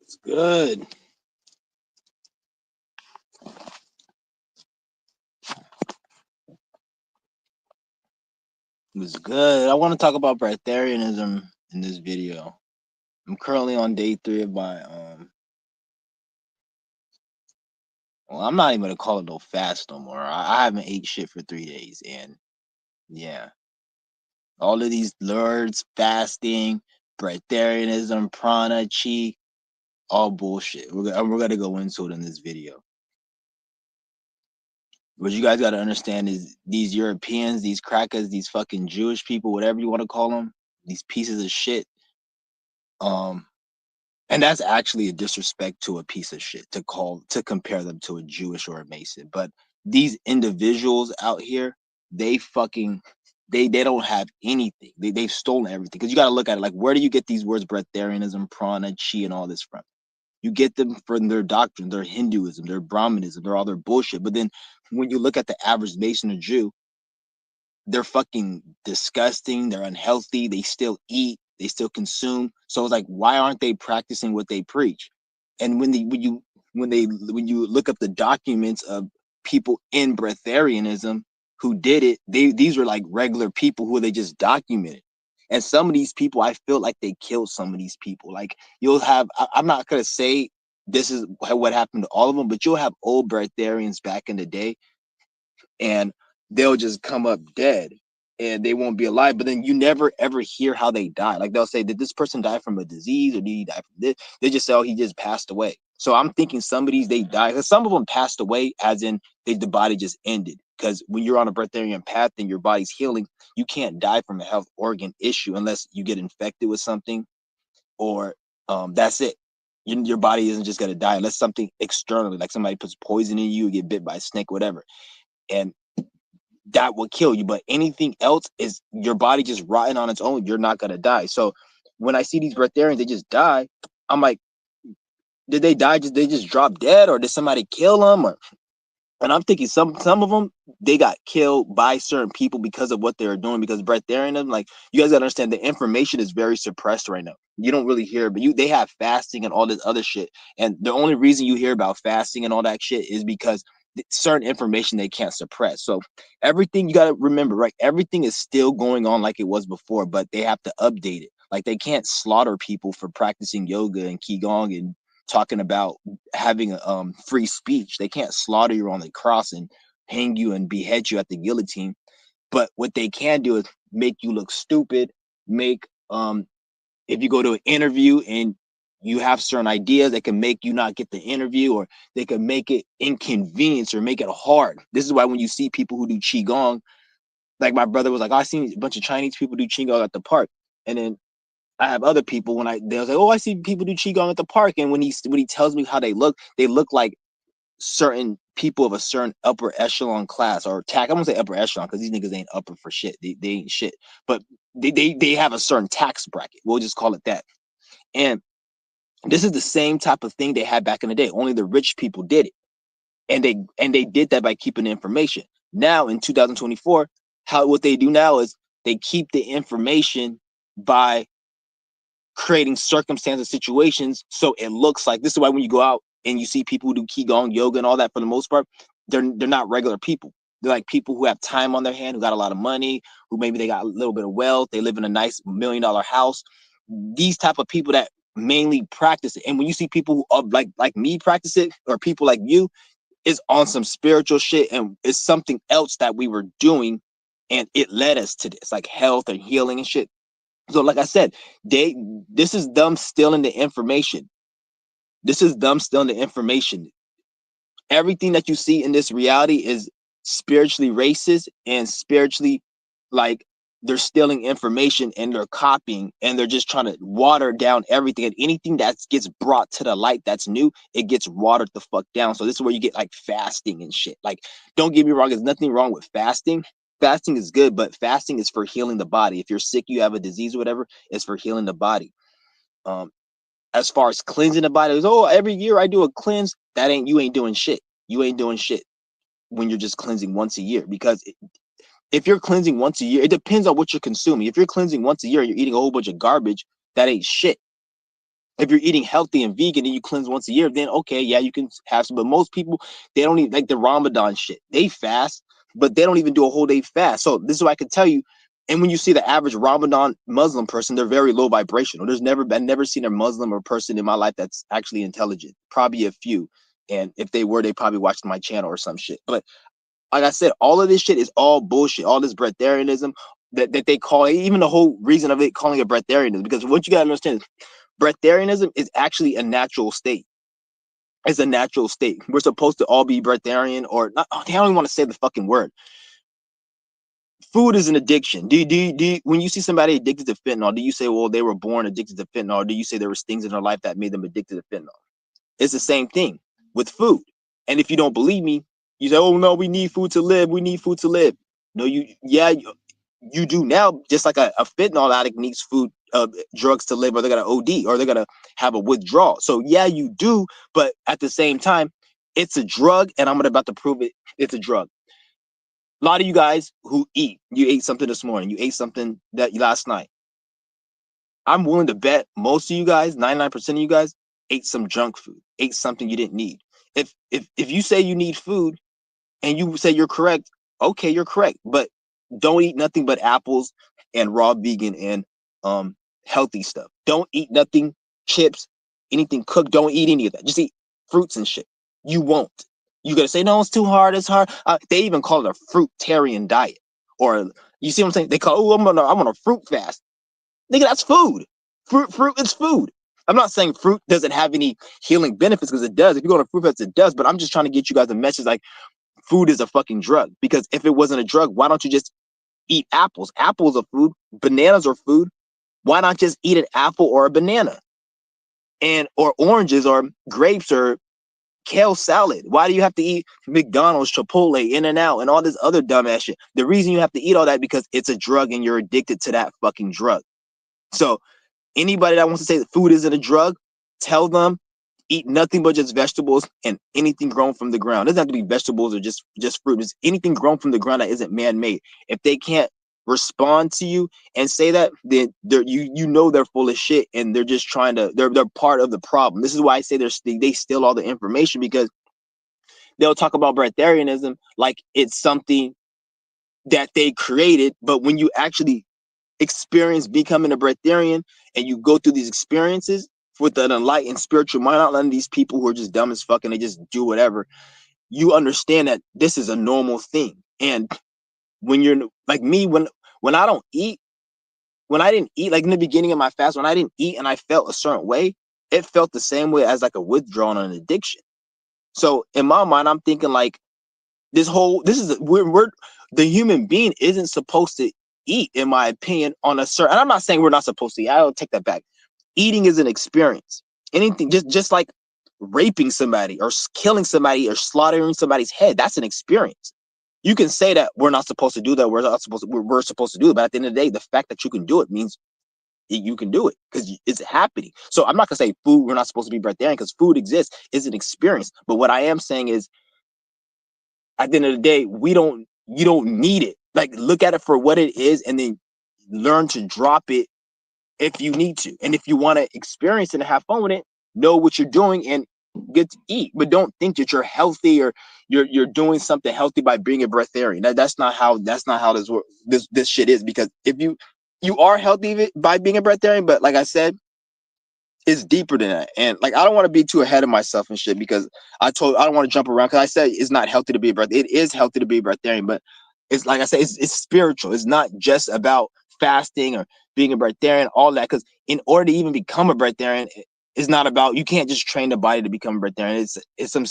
It's good. It's good. I want to talk about Breatherianism in this video. I'm currently on day 3 of my well, I'm not even gonna call it no fast no more. I haven't ate shit for 3 days, and yeah, all of these words, fasting, Breatherianism, prana, chi, all bullshit. We're gonna go into it in this video. What you guys gotta understand is these Europeans, these crackers, these fucking Jewish people, whatever you want to call them, these pieces of shit. Um, And that's actually a disrespect to a piece of shit to compare them to a Jewish or a Mason. But these individuals out here, they fucking they don't have anything. They've stolen everything. Because you got to look at it like, where do you get these words Breatharianism, prana, chi, and all this from? You get them from their doctrine, their Hinduism, their Brahmanism, they're all their bullshit. But then when you look at the average Mason or Jew, they're fucking disgusting, they're unhealthy, they still eat, they still consume. So it's like, why aren't they practicing what they preach? And when you look up the documents of people in breatharianism who did it, these are like regular people who they just documented. And some of these people, I feel like they killed some of these people. Like, you'll have, I'm not gonna say this is what happened to all of them, but you'll have old breatharians back in the day, and they'll just come up dead and they won't be alive. But then you never ever hear how they die. Like, they'll say, did this person die from a disease or did he die from this? They just say, oh, he just passed away. So I'm thinking some of these, they die because some of them passed away as in the body just ended. Because when you're on a breatharian path and your body's healing, you can't die from a health organ issue unless you get infected with something, or that's it. Your body isn't just gonna die unless something externally, like somebody puts poison in you, get bit by a snake, whatever. And that will kill you. But anything else is your body just rotting on its own. You're not gonna die. So when I see these breatharians, they just die. I'm like, did they die? Just they just drop dead, or did somebody kill them? Or, and I'm thinking some of them, they got killed by certain people because of what they were doing. Because breatharianism, like, you guys gotta understand, the information is very suppressed right now. You don't really hear, but they have fasting and all this other shit. And the only reason you hear about fasting and all that shit is because certain information they can't suppress. So everything, you gotta remember, right? Everything is still going on like it was before, but they have to update it. Like, they can't slaughter people for practicing yoga and qigong and talking about having free speech. They can't slaughter you on the cross and hang you and behead you at the guillotine. But what they can do is make you look stupid, make if you go to an interview and you have certain ideas that can make you not get the interview, or they can make it inconvenience or make it hard. This is why when you see people who do qigong, like my brother was like, oh, I seen a bunch of Chinese people do qigong at the park. And then I have other people, when they'll say, oh, I see people do qigong at the park, and when he tells me how they look like certain people of a certain upper echelon class or tax. I'm gonna say upper echelon because these niggas ain't upper for shit. They ain't shit, but they have a certain tax bracket. We'll just call it that. And this is the same type of thing they had back in the day. Only the rich people did it, and they did that by keeping the information. Now in 2024, what they do now is they keep the information by creating circumstances, situations, so it looks like, this is why when you go out and you see people who do qigong, yoga, and all that, for the most part, they're not regular people. They're like people who have time on their hand, who got a lot of money, who maybe they got a little bit of wealth, they live in a nice $1 million house. These type of people that mainly practice it. And when you see people who are like me practice it, or people like you, is on some spiritual shit, and it's something else that we were doing, and it led us to this, like health and healing and shit. So like I said, this is them stealing the information. This is them stealing the information. Everything that you see in this reality is spiritually racist and spiritually, like, they're stealing information and they're copying, and they're just trying to water down everything. And anything that gets brought to the light that's new, it gets watered the fuck down. So this is where you get like fasting and shit. Like, don't get me wrong, there's nothing wrong with fasting. Fasting is good, but fasting is for healing the body. If you're sick, you have a disease or whatever, it's for healing the body. Um, as far as cleansing the body, it's, oh, every year I do a cleanse. That ain't, you ain't doing shit. You ain't doing shit when you're just cleansing once a year. Because if you're cleansing once a year, it depends on what you're consuming. If you're cleansing once a year and you're eating a whole bunch of garbage, that ain't shit. If you're eating healthy and vegan and you cleanse once a year, then okay, yeah, you can have some. But most people, they don't even like the Ramadan shit. They fast, but they don't even do a whole day fast. So this is what I can tell you. And when you see the average Ramadan Muslim person, they're very low vibrational. I've never seen a Muslim or person in my life that's actually intelligent. Probably a few. And if they were, they probably watched my channel or some shit. But like I said, all of this shit is all bullshit. All this breatharianism that they call it, even the whole reason of it calling it breatharianism, because what you gotta understand is breatharianism is actually a natural state. It's a natural state. We're supposed to all be breatharian or not. I don't even want to say the fucking word. Food is an addiction. When you see somebody addicted to fentanyl, do you say, well, they were born addicted to fentanyl? Or do you say there was things in their life that made them addicted to fentanyl? It's the same thing with food. And if you don't believe me, you say, oh no, we need food to live. We need food to live. No, you do now, just like a fentanyl addict needs food, drugs to live, or they're gonna OD, or they're gonna have a withdrawal. So yeah, you do, but at the same time, it's a drug, and I'm about to prove it. It's a drug. A lot of you guys who you ate something this morning, you ate something that last night. I'm willing to bet most of you guys, 99% of you guys, ate some junk food, ate something you didn't need. If you say you need food and you say you're correct, okay, you're correct. But don't eat nothing but apples and raw vegan and healthy stuff. Don't eat nothing, chips, anything cooked. Don't eat any of that. Just eat fruits and shit. You won't. You gotta say, no, it's too hard. It's hard. They even call it a fruitarian diet. Or you see what I'm saying? They call, oh, I'm on a fruit fast. Nigga, that's food. Fruit is food. I'm not saying fruit doesn't have any healing benefits, because it does. If you go to fruit fast, it does. But I'm just trying to get you guys a message like food is a fucking drug. Because if it wasn't a drug, why don't you just eat apples? Apples are food. Bananas are food. Why not just eat an apple or a banana? Or oranges or grapes or kale salad? Why do you have to eat McDonald's, Chipotle, In-N-Out, and all this other dumbass shit? The reason you have to eat all that because it's a drug and you're addicted to that fucking drug. So anybody that wants to say that food isn't a drug, tell them eat nothing but just vegetables and anything grown from the ground. It doesn't have to be vegetables or just fruit. It's anything grown from the ground that isn't man-made. If they can't respond to you and say that, then you know they're full of shit, and they're just trying to they're part of the problem. This is why I say they steal all the information, because they'll talk about breatharianism like it's something that they created, but when you actually experience becoming a breatharian and you go through these experiences with an enlightened spiritual mind, not letting these people who are just dumb as fuck and they just do whatever, you understand that this is a normal thing. And when you're like me, when I don't eat, when I didn't eat, like in the beginning of my fast, when I didn't eat and I felt a certain way, it felt the same way as like a withdrawal and an addiction. So in my mind, I'm thinking like we're the human being isn't supposed to eat, in my opinion, on a certain, and I'm not saying we're not supposed to eat. I'll take that back. Eating is an experience. Anything, just like raping somebody or killing somebody or slaughtering somebody's head, that's an experience. You can say that we're not supposed to do that, we're supposed to do it, but at the end of the day, the fact that you can do it means you can do it because it's happening. So I'm not gonna say food, we're not supposed to be breatharian, because food exists, is an experience. But what I am saying is, at the end of the day, you don't need it. Like, look at it for what it is, and then learn to drop it if you need to. And if you want to experience it and have fun with it, know what you're doing and get to eat. But don't think that you're healthy or you're doing something healthy by being a breatharian. That's not how this shit is. Because if you are healthy by being a breatharian, but like I said, it's deeper than that. And like, I don't want to be too ahead of myself and shit, because I don't want to jump around, because I said it's not healthy to be a breatharian. It is healthy to be a breatharian, but it's like I said, it's spiritual. It's not just about fasting or being a breatharian, all that. Because in order to even become a breatharian, it's not about, you can't just train the body to become a breatharian. It's some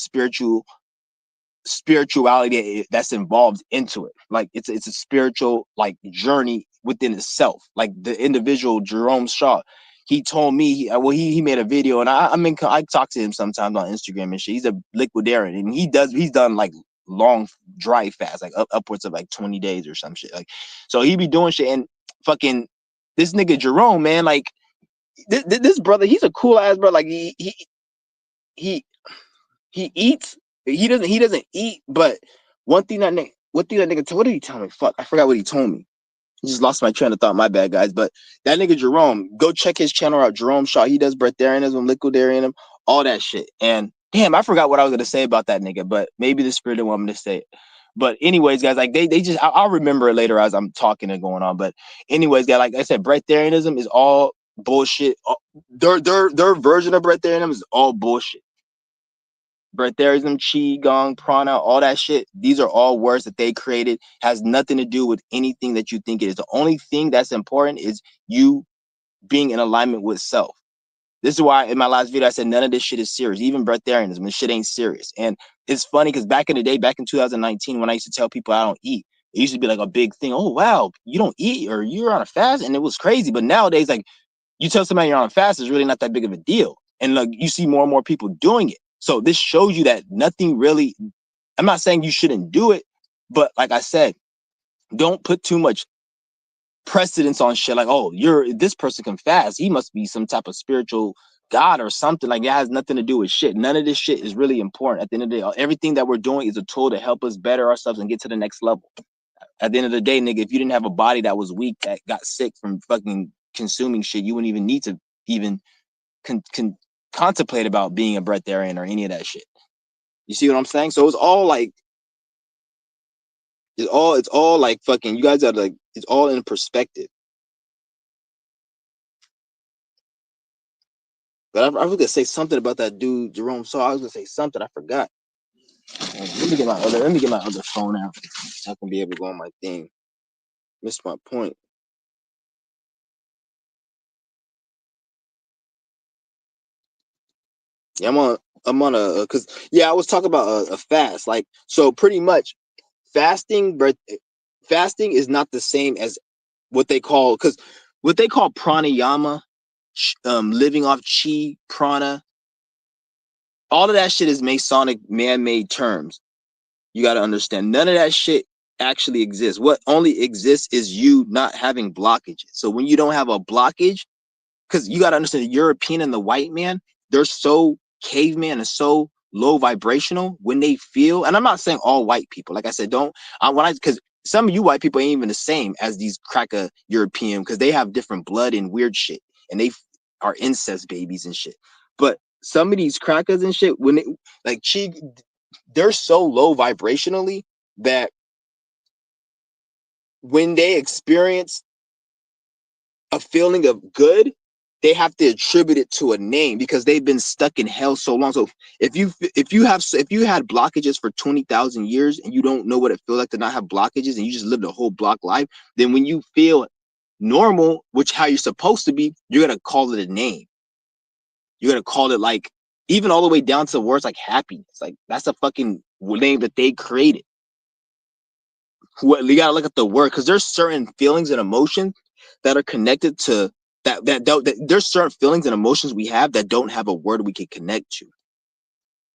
spirituality that's involved into it. Like it's a spiritual like journey within itself. Like the individual Jerome Shaw, he told me he made a video, and I talk to him sometimes on Instagram and shit. He's a liquidarian, and he's done like long dry fast, like upwards of like 20 days or some shit. Like, so he be doing shit, and fucking this nigga Jerome, man, like this brother, he's a cool ass brother. Like he he eats. He doesn't eat. But one thing that nigga, what did he tell me? Fuck, I forgot what he told me. Just lost my train of thought. My bad, guys. But that nigga Jerome, go check his channel out. Jerome Shaw. He does breatharianism, liquidarianism, all that shit. And damn, I forgot what I was gonna say about that nigga. But maybe the spirit didn't want me to say it. But anyways, guys, like they just I'll remember it later as I'm talking and going on. But anyways, guys, like I said, breatharianism is all bullshit. Their version of breatharianism is all bullshit. Breatherianism, qi, gong, prana, all that shit. These are all words that they created. Has nothing to do with anything that you think it is. The only thing that's important is you being in alignment with self. This is why in my last video I said none of this shit is serious. Even breatharianism, this shit ain't serious. And it's funny because back in the day, back in 2019, when I used to tell people I don't eat, it used to be like a big thing. Oh wow, you don't eat or you're on a fast, and it was crazy. But nowadays, like you tell somebody you're on a fast, it's really not that big of a deal. And like you see more and more people doing it. So this shows you that nothing really, I'm not saying you shouldn't do it, but like I said, don't put too much precedence on shit like, oh, this person can fast. He must be some type of spiritual God or something. Like, it has nothing to do with shit. None of this shit is really important. At the end of the day, everything that we're doing is a tool to help us better ourselves and get to the next level. At the end of the day, nigga, if you didn't have a body that was weak, that got sick from fucking consuming shit, you wouldn't even need to even contemplate about being a breatharian or any of that shit. You see what I'm saying? So it's all like, it's all like fucking, you guys are like, it's all in perspective. But I was gonna say something about that dude Jerome Saw. I was gonna say something, I forgot. Let me get my other phone out so I can be able to go on my thing. Missed my point. Yeah, I'm on a because yeah, I was talking about a fast. Like, so pretty much fasting is not the same as what they call pranayama, living off chi, prana. All of that shit is Masonic man-made terms. You got to understand, none of that shit actually exists. What only exists is you not having blockages. So when you don't have a blockage, because you got to understand, the European and the white man, they're so caveman and so low vibrational when they feel. And I'm not saying all white people. Like I said, because some of you white people ain't even the same as these cracker European, because they have different blood and weird shit, and they are incest babies and shit. But some of these crackers and shit, when they like they're so low vibrationally that when they experience a feeling of good, they have to attribute it to a name because they've been stuck in hell so long. So if you had blockages for 20,000 years and you don't know what it feels like to not have blockages and you just lived a whole block life, then when you feel normal, which how you're supposed to be, you're gonna call it a name. You're gonna call it, like, even all the way down to words like happiness. Like, that's a fucking name that they created. You gotta look at the word, because there's certain feelings and emotions that are connected to that there's certain feelings and emotions we have that don't have a word we can connect to.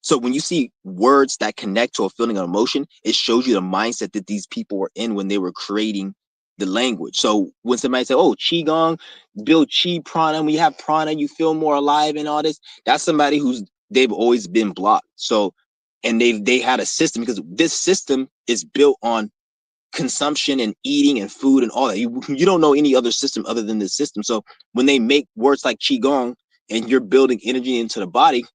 So when you see words that connect to a feeling or emotion, it shows you the mindset that these people were in when they were creating the language. So when somebody say, oh, qigong, build chi, prana, when you have prana, you feel more alive and all this, that's somebody they've always been blocked. So, and they had a system, because this system is built on consumption and eating and food and all that. You don't know any other system other than this system. So when they make words like qigong and you're building energy into the body,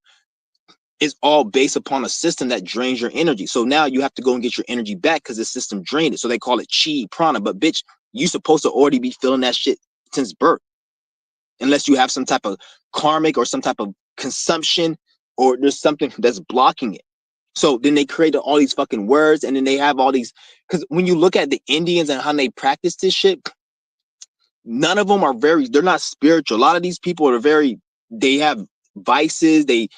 it's all based upon a system that drains your energy. So now you have to go and get your energy back because the system drained it. So they call it chi, prana. But bitch, you supposed to already be feeling that shit since birth, unless you have some type of karmic or some type of consumption, or there's something that's blocking it. So then they create all these fucking words, and then they have all these, because when you look at the Indians and how they practice this shit, none of them they're not spiritual. A lot of these people they have vices, they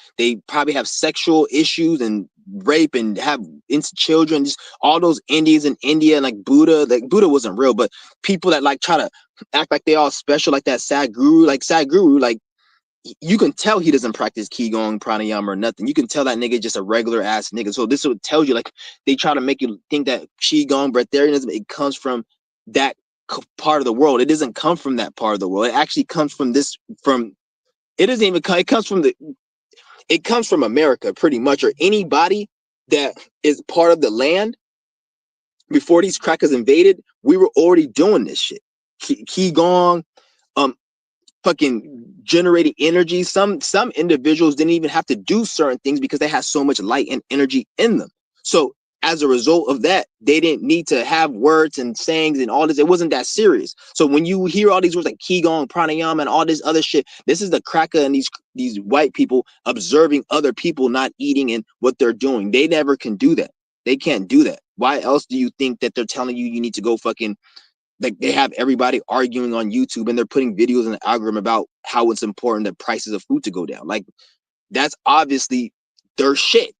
probably have sexual issues and rape and have into children. Just all those Indians in India, and like Buddha wasn't real, but people that like try to act like they all special, like that Sadhguru, like you can tell he doesn't practice qigong, pranayama, or nothing. You can tell that nigga just a regular ass nigga. So this would tell you, like, they try to make you think that qigong, breatharianism, it comes from that part of the world. It doesn't come from that part of the world. It actually comes from it doesn't even come, it comes from America, pretty much, or anybody that is part of the land, before these crackers invaded, we were already doing this shit. Qigong, fucking generating energy. Some individuals didn't even have to do certain things because they had so much light and energy in them. So as a result of that, they didn't need to have words and sayings and all this. It wasn't that serious. So when you hear all these words like Qigong, pranayama, and all this other shit, this is the cracker and these white people observing other people not eating and what they're doing. They never can do that. They can't do that. Why else do you think that they're telling you need to go fucking, like, they have everybody arguing on YouTube and they're putting videos in the algorithm about how it's important that prices of food to go down? Like, that's obviously their shit.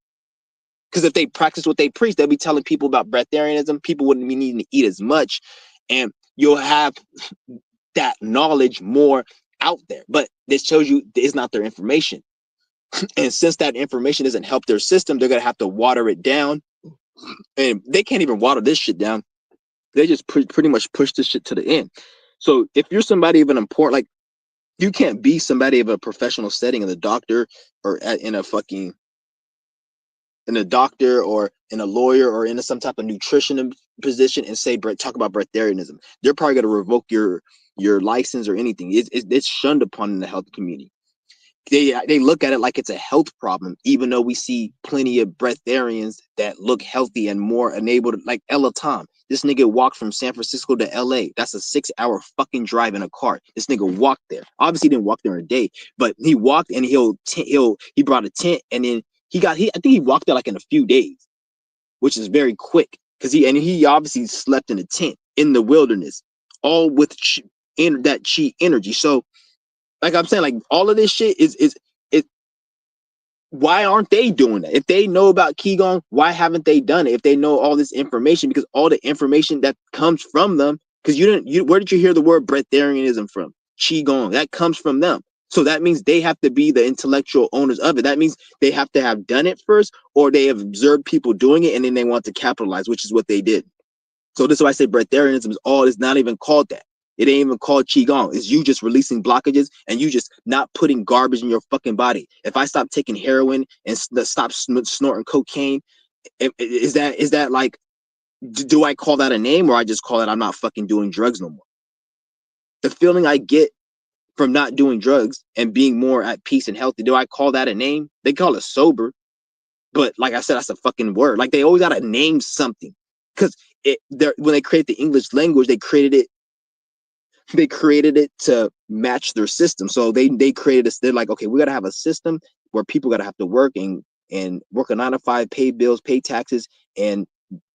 Because if they practice what they preach, they'll be telling people about breatharianism. People wouldn't be needing to eat as much, and you'll have that knowledge more out there. But this shows you it's not their information. And since that information doesn't help their system, they're going to have to water it down. And they can't even water this shit down. They just pretty much push this shit to the end. So if you're somebody of an important, like, you can't be somebody of a professional setting in the doctor or in a doctor or in a lawyer or in some type of nutrition position and say talk about breatharianism. They're probably going to revoke your license or anything. It's shunned upon in the health community. They look at it like it's a health problem, even though we see plenty of breatharians that look healthy and more enabled. Like Ella Tom, this nigga walked from San Francisco to LA. That's a 6-hour fucking drive in a car. This nigga walked there. Obviously, he didn't walk there in a day, but he walked and he brought a tent, and then I think he walked there like in a few days, which is very quick because he obviously slept in a tent in the wilderness, all with that chi energy. So, like I'm saying, like, all of this shit is why aren't they doing that? If they know about Qigong, why haven't they done it? If they know all this information, because all the information that comes from them, because where did you hear the word breatharianism from? Qigong, that comes from them. So that means they have to be the intellectual owners of it. That means they have to have done it first, or they have observed people doing it and then they want to capitalize, which is what they did. So this is why I say breatharianism is not even called that. It ain't even called Qigong. It's you just releasing blockages and you just not putting garbage in your fucking body. If I stop taking heroin and stop snorting cocaine, is that like, do I call that a name, or I just call it I'm not fucking doing drugs no more? The feeling I get from not doing drugs and being more at peace and healthy, do I call that a name? They call it sober. But like I said, that's a fucking word. Like, they always gotta name something. Because when they create the English language, they created it to match their system. So they created this. They're like, okay, we got to have a system where people got to have to work and work a 9 to 5, pay bills, pay taxes, and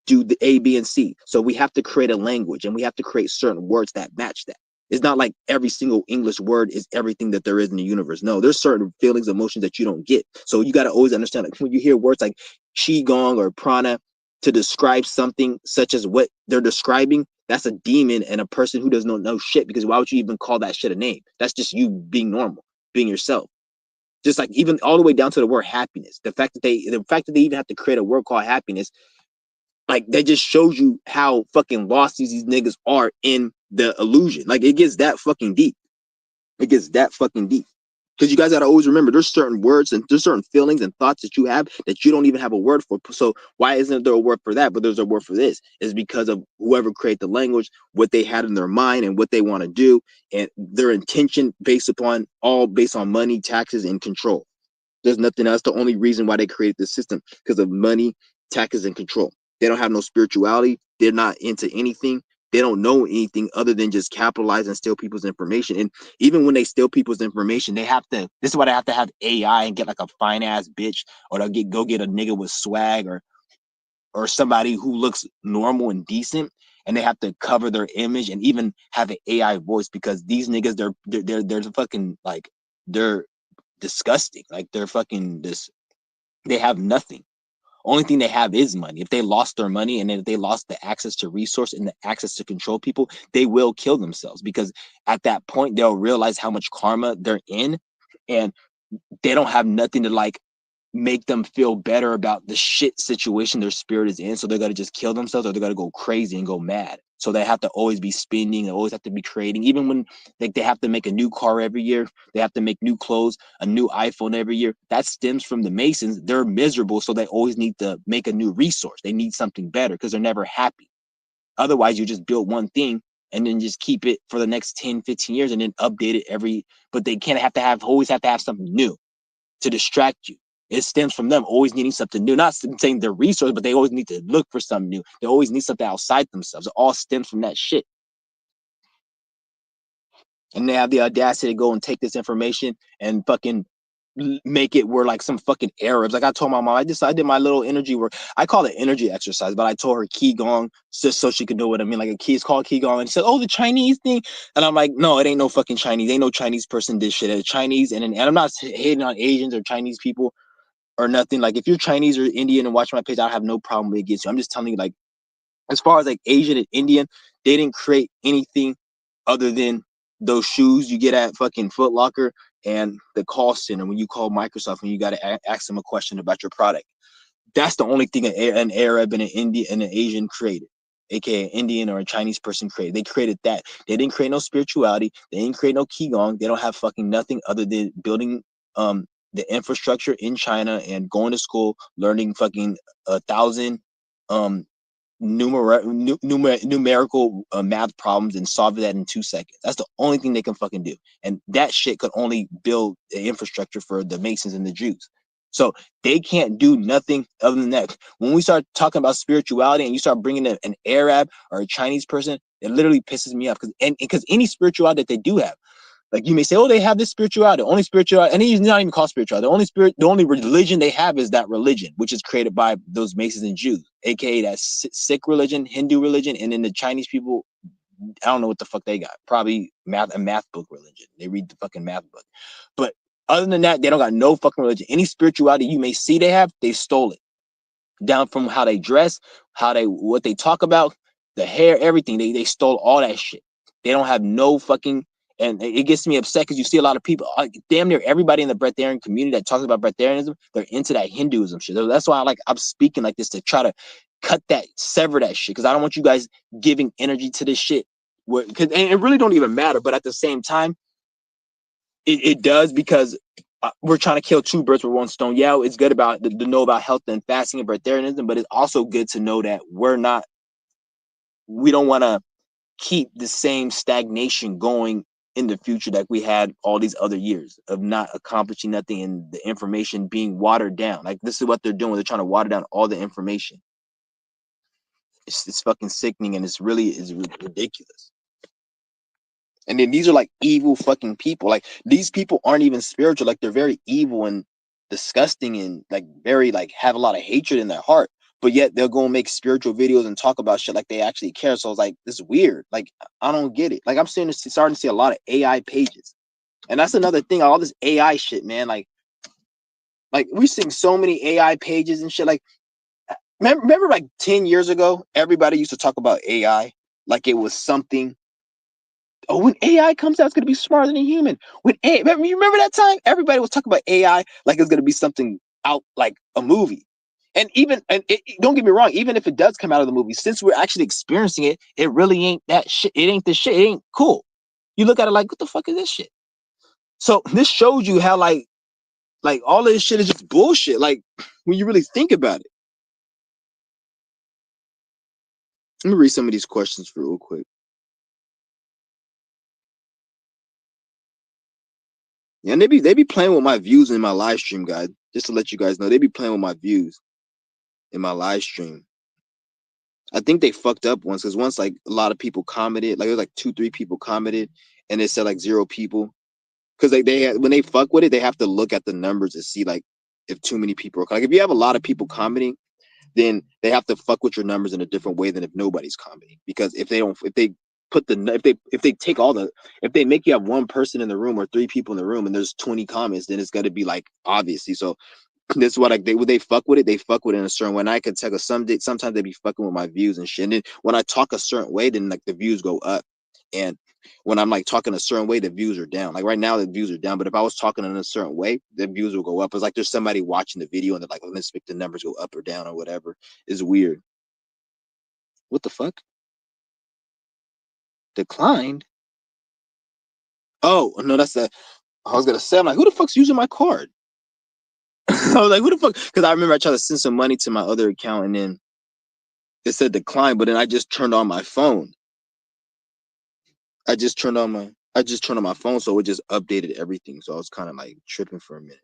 do the A, B, and C. So we have to create a language and we have to create certain words that match that. It's not like every single English word is everything that there is in the universe. No, there's certain feelings, emotions that you don't get. So you got to always understand, like, when you hear words like Qigong or prana to describe something such as what they're describing, that's a demon and a person who doesn't know shit, because why would you even call that shit a name? That's just you being normal, being yourself. Just like even all the way down to the word happiness. The fact that they even have to create a word called happiness, like, that just shows you how fucking lost these niggas are in the illusion. Like, it gets that fucking deep. It gets that fucking deep. Because you guys got to always remember, there's certain words and there's certain feelings and thoughts that you have that you don't even have a word for. So why isn't there a word for that, but there's a word for this? Is because of whoever created the language, what they had in their mind and what they want to do, and their intention based on money, taxes, and control. There's nothing else. The only reason why they created this system, because of money, taxes, and control. They don't have no spirituality. They're not into anything. They don't know anything other than just capitalize and steal people's information. And even when they steal people's information, they have to. This is why they have to have AI and get like a fine ass bitch, or they'll go get a nigga with swag, or somebody who looks normal and decent, and they have to cover their image and even have an AI voice, because these niggas, they're fucking, like, they're disgusting. Like, they're fucking this. They have nothing. Only thing they have is money. If they lost their money and if they lost the access to resource and the access to control people, they will kill themselves, because at that point they'll realize how much karma they're in, and they don't have nothing to, like, make them feel better about the shit situation their spirit is in. So they're gonna just kill themselves, or they're gonna go crazy and go mad. So they have to always be spending, they always have to be creating. Even when, like, they have to make a new car every year, they have to make new clothes, a new iPhone every year. That stems from the Masons. They're miserable, so they always need to make a new resource. They need something better because they're never happy. Otherwise, you just build one thing and then just keep it for the next 10, 15 years and then update it every. But they can't always have to have something new to distract you. It stems from them always needing something new. Not saying they're resource, but they always need to look for something new. They always need something outside themselves. It all stems from that shit. And they have the audacity to go and take this information and fucking make it where like some fucking Arabs. Like I told my mom, I did my little energy work. I call it energy exercise, but I told her Qigong just so she could know what I mean. Like it's called Qigong, and she said, "Oh, the Chinese thing," and I'm like, "No, it ain't no fucking Chinese. Ain't no Chinese person did shit. It's Chinese, and I'm not hating on Asians or Chinese people or nothing. Like if you're Chinese or Indian and watch my page, I have no problem against you. I'm just telling you, like as far as like Asian and Indian, they didn't create anything other than those shoes you get at fucking Foot Locker and the call center when you call Microsoft and you got to ask them a question about your product. That's the only thing an Arab and an Indian and an Asian created, aka an Indian or a Chinese person created. They created that. They didn't create no spirituality. They didn't create no Qigong. They don't have fucking nothing other than building the infrastructure in China and going to school, learning fucking 1,000 um numerical math problems and solve that in 2 seconds. That's the only thing they can fucking do. And that shit could only build the infrastructure for the Masons and the Jews. So they can't do nothing other than that. When we start talking about spirituality and you start bringing an Arab or a Chinese person, it literally pisses me off because any spirituality that they do have, like you may say, oh, they have this spirituality, only spirituality, and he's not even called spirituality. The only religion they have is that religion, which is created by those Masons and Jews, aka that Sikh religion, Hindu religion, and then the Chinese people, I don't know what the fuck they got. Probably a math book religion. They read the fucking math book. But other than that, they don't got no fucking religion. Any spirituality you may see they have, they stole it. Down from how they dress, what they talk about, the hair, everything. They stole all that shit. They don't have no fucking, and it gets me upset because you see a lot of people, damn near everybody in the Breatherian community that talks about Breatherianism, they're into that Hinduism shit. That's why I'm speaking like this, to try to sever that shit, because I don't want you guys giving energy to this shit. And it really don't even matter, but at the same time, it does, because we're trying to kill two birds with one stone. Yeah, it's good to know about health and fasting and Breatherianism, but it's also good to know that we don't want to keep the same stagnation going in the future that we had all these other years of not accomplishing nothing and the information being watered down. Like this is what they're doing. They're trying to water down all the information. It's fucking sickening, and it's ridiculous. And then these are like evil fucking people. Like these people aren't even spiritual. Like they're very evil and disgusting and like very like have a lot of hatred in their heart. But yet they'll go and make spiritual videos and talk about shit like they actually care. So it's like, this is weird. Like I don't get it. Like I'm starting to see a lot of AI pages. And that's another thing, all this AI shit, man. Like we're seeing so many AI pages and shit. Like remember like 10 years ago, everybody used to talk about AI like it was something. Oh, when AI comes out, it's gonna be smarter than a human. You remember that time? Everybody was talking about AI like it's gonna be something out like a movie. And don't get me wrong, even if it does come out of the movie, since we're actually experiencing it, it really ain't that shit. It ain't the shit. It ain't cool. You look at it like, what the fuck is this shit? So this shows you how like all of this shit is just bullshit. Like when you really think about it. Let me read some of these questions for real quick. Yeah, and they be playing with my views in my live stream, guys. Just to let you guys know, they be playing with my views in my live stream. I think they fucked up once, because once like a lot of people commented, like it was like 2-3 people commented, and it said like 0 people. Because when they fuck with it, they have to look at the numbers to see like if too many people are, like if you have a lot of people commenting, then they have to fuck with your numbers in a different way than if nobody's commenting. Because if they take all the, if they make you have one person in the room or 3 people in the room and there's 20 comments, then it's got to be like obviously. So this is what when they fuck with it, they fuck with it in a certain way. And I could tell sometimes they be fucking with my views and shit. And then when I talk a certain way, then like the views go up. And when I'm like talking a certain way, the views are down. Like right now, the views are down. But if I was talking in a certain way, the views will go up. It's like there's somebody watching the video and they're like, let's make the numbers go up or down or whatever. It's weird. What the fuck? Declined? Oh no, I was gonna say, I'm like, who the fuck's using my card? I was like, who the fuck? Because I remember I tried to send some money to my other account, and then It said decline, but then I just turned on my phone. I just turned on my phone, so it just updated everything. So I was kind of like tripping for a minute.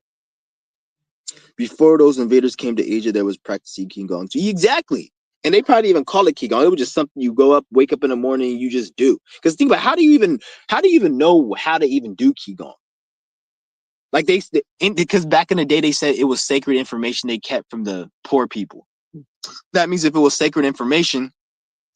Before those invaders came to Asia, there was practicing Qigong. Exactly. And they probably even call it Qigong. It was just something you go up, wake up in the morning, and you just do. Because think about how do you even know how to even do Qigong? Like because back in the day they said it was sacred information they kept from the poor people. That means if it was sacred information,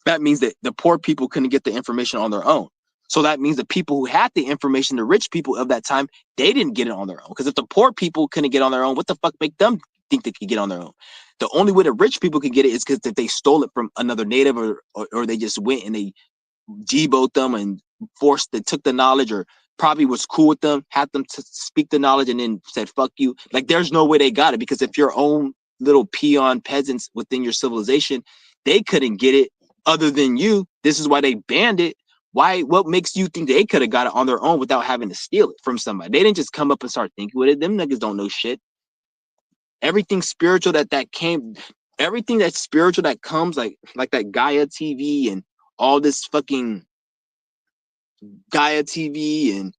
that means that the poor people couldn't get the information on their own. So that means the people who had the information, the rich people of that time, they didn't get it on their own. Because if the poor people couldn't get on their own, what the fuck make them think they could get on their own? The only way the rich people could get it is because if they stole it from another native or they just went and they G-boat them and took the knowledge, or probably was cool with them, had them to speak the knowledge and then said, fuck you. Like there's no way they got it, because if your own little peon peasants within your civilization, they couldn't get it other than you. This is why they banned it. What makes you think they could have got it on their own without having to steal it from somebody? They didn't just come up and start thinking with it. Them niggas don't know shit. Everything spiritual everything that's spiritual that comes like that Gaia TV and all this fucking Gaia TV and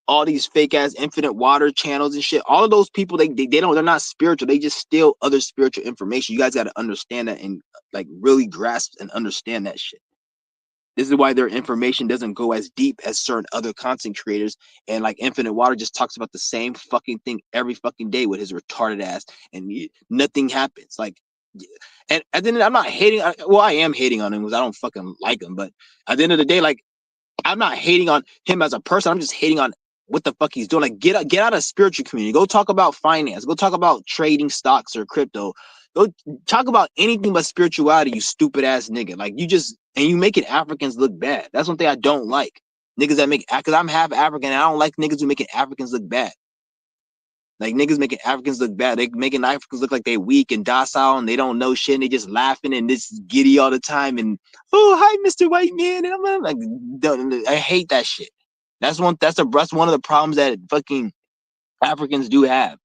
all these fake ass infinite water channels and shit. All of those people, they're not spiritual. They just steal other spiritual information. You guys got to understand that and like really grasp and understand that shit. This is why their information doesn't go as deep as certain other content creators. And like Infinite Water just talks about the same fucking thing every fucking day with his retarded ass, and nothing happens. Like, and at the end, I'm not hating. Well, I am hating on him because I don't fucking like him. But at the end of the day, like, I'm not hating on him as a person. I'm just hating on what the fuck he's doing. Like, get out of spiritual community. Go talk about finance. Go talk about trading stocks or crypto. Go talk about anything but spirituality, you stupid ass nigga. Like, you making Africans look bad. That's one thing I don't like. Niggas that because I'm half African and I don't like niggas who making Africans look bad. Like, niggas making Africans look bad. They making Africans look like they weak and docile and they don't know shit and they just laughing and this giddy all the time and, oh, hi, Mr. White Man. And I'm like, I hate that shit. That's one of the problems that fucking Africans do have.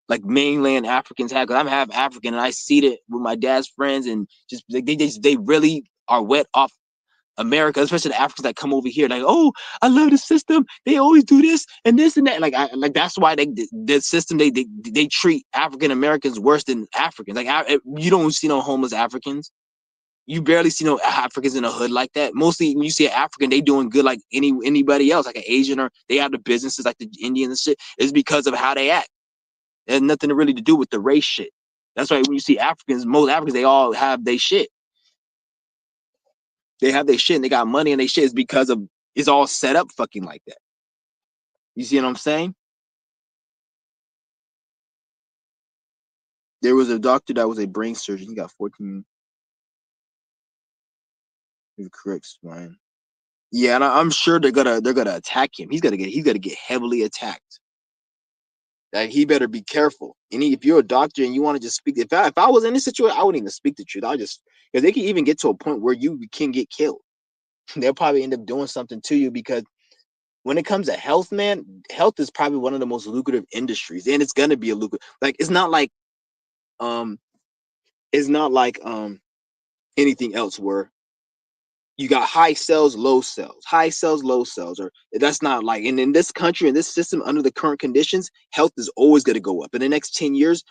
Like mainland Africans have, because I'm half African and I see it with my dad's friends, and just like they really are wet off America, especially the Africans that come over here. Like, oh, I love the system. They always do this and this and that. Like, that's why the system they treat African Americans worse than Africans. Like, you don't see no homeless Africans. You barely see no Africans in a hood like that. Mostly when you see an African, they doing good like anybody else, like an Asian, or they have the businesses like the Indians and shit. It's because of how they act. It has nothing to really to do with the race shit. That's why when you see Africans, most Africans, they all have their shit. They have their shit and they got money and they shit is because of it's all set up fucking like that. You see what I'm saying? There was a doctor that was a brain surgeon. He got 14. Correct, Ryan. Yeah, and I'm sure they're gonna attack him. He's gonna get heavily attacked. Like, he better be careful. And if you're a doctor and you want to just speak, if I was in this situation, I wouldn't even speak the truth. I just, because they can even get to a point where you can get killed. They'll probably end up doing something to you, because when it comes to health, man, health is probably one of the most lucrative industries, and it's gonna be a lucrative. Like, um, it's not like anything else where you got high sales, low sales, or that's not like. And in this country, in this system, under the current conditions, health is always going to go up. In the next 10 years,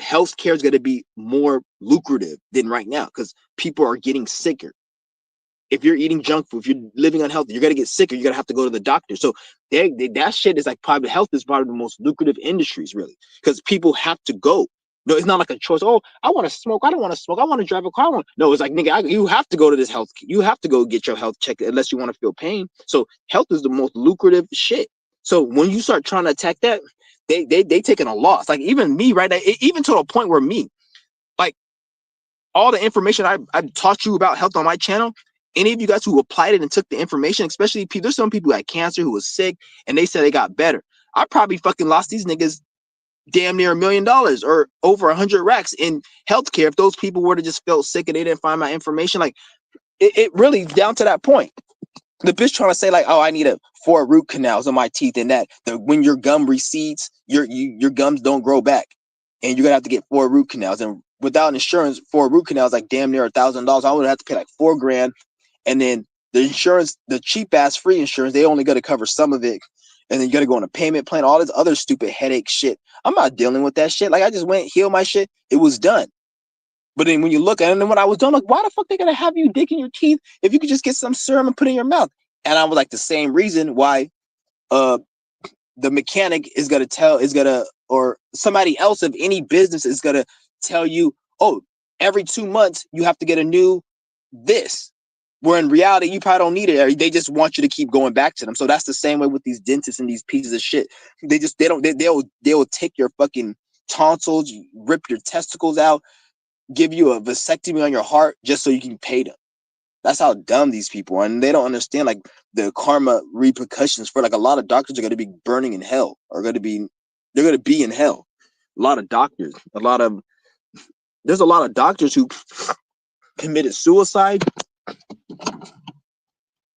healthcare is going to be more lucrative than right now, because people are getting sicker. If you're eating junk food, if you're living unhealthy, you're gonna get sicker. You're gonna have to go to the doctor. So that shit is like, private health is probably the most lucrative industries, really, because people have to go. No, it's not like a choice. Oh, I want to smoke. I don't want to smoke. I want to drive a car. No, it's like, nigga, you have to go to this health. You have to go get your health checked unless you want to feel pain. So health is the most lucrative shit. So when you start trying to attack that, they taking a loss. Like, even me, right now, even to a point where me, like, all the information I taught you about health on my channel, any of you guys who applied it and took the information, especially people, there's some people who had cancer, who was sick, and they said they got better. I probably fucking lost these niggas damn near $1 million or over 100 racks in healthcare if those people were to just felt sick and they didn't find my information. Like, it really down to that point. The bitch trying to say like, oh, I need 4 root canals on my teeth, and that when your gum recedes, your gums don't grow back, and you're gonna have to get 4 root canals. And without insurance for a root canal is like damn near $1,000. I would have to pay like $4,000, and then the insurance, the cheap ass free insurance, they only got to cover some of it, and then you got to go on a payment plan, all this other stupid headache shit. I'm not dealing with that shit. Like I just went, healed my shit, it was done. But then when you look at it, and then when I was done, like, why the fuck they gonna have you digging your teeth if you could just get some serum and put it in your mouth? And I was like, the same reason why uh the mechanic is gonna or somebody else of any business is gonna tell you, oh, every 2 months you have to get a new this. Where in reality, you probably don't need it. They just want you to keep going back to them. So that's the same way with these dentists and these pieces of shit. They'll take your fucking tonsils, rip your testicles out, give you a vasectomy on your heart just so you can pay them. That's how dumb these people are, and they don't understand like the karma repercussions for like a lot of doctors are going to be burning in hell, or they're going to be in hell. A lot of doctors, there's a lot of doctors who committed suicide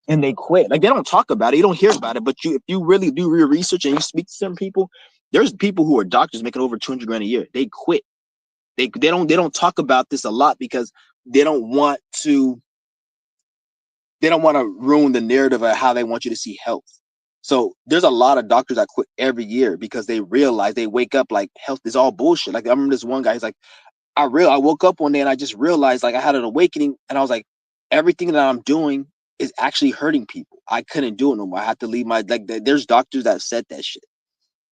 and they quit. Like they don't talk about it, you don't hear about it, but if you really do your research and you speak to some people, there's people who are doctors making over 200 grand a year. They quit. They don't talk about this a lot because they don't want to ruin the narrative of how they want you to see health. So there's a lot of doctors that quit every year because they realize, they wake up like health is all bullshit. Like I remember this one guy, he's like, I woke up one day and I just realized, like I had an awakening, and I was like, everything that I'm doing is actually hurting people. I couldn't do it no more. I had to leave there's doctors that said that shit.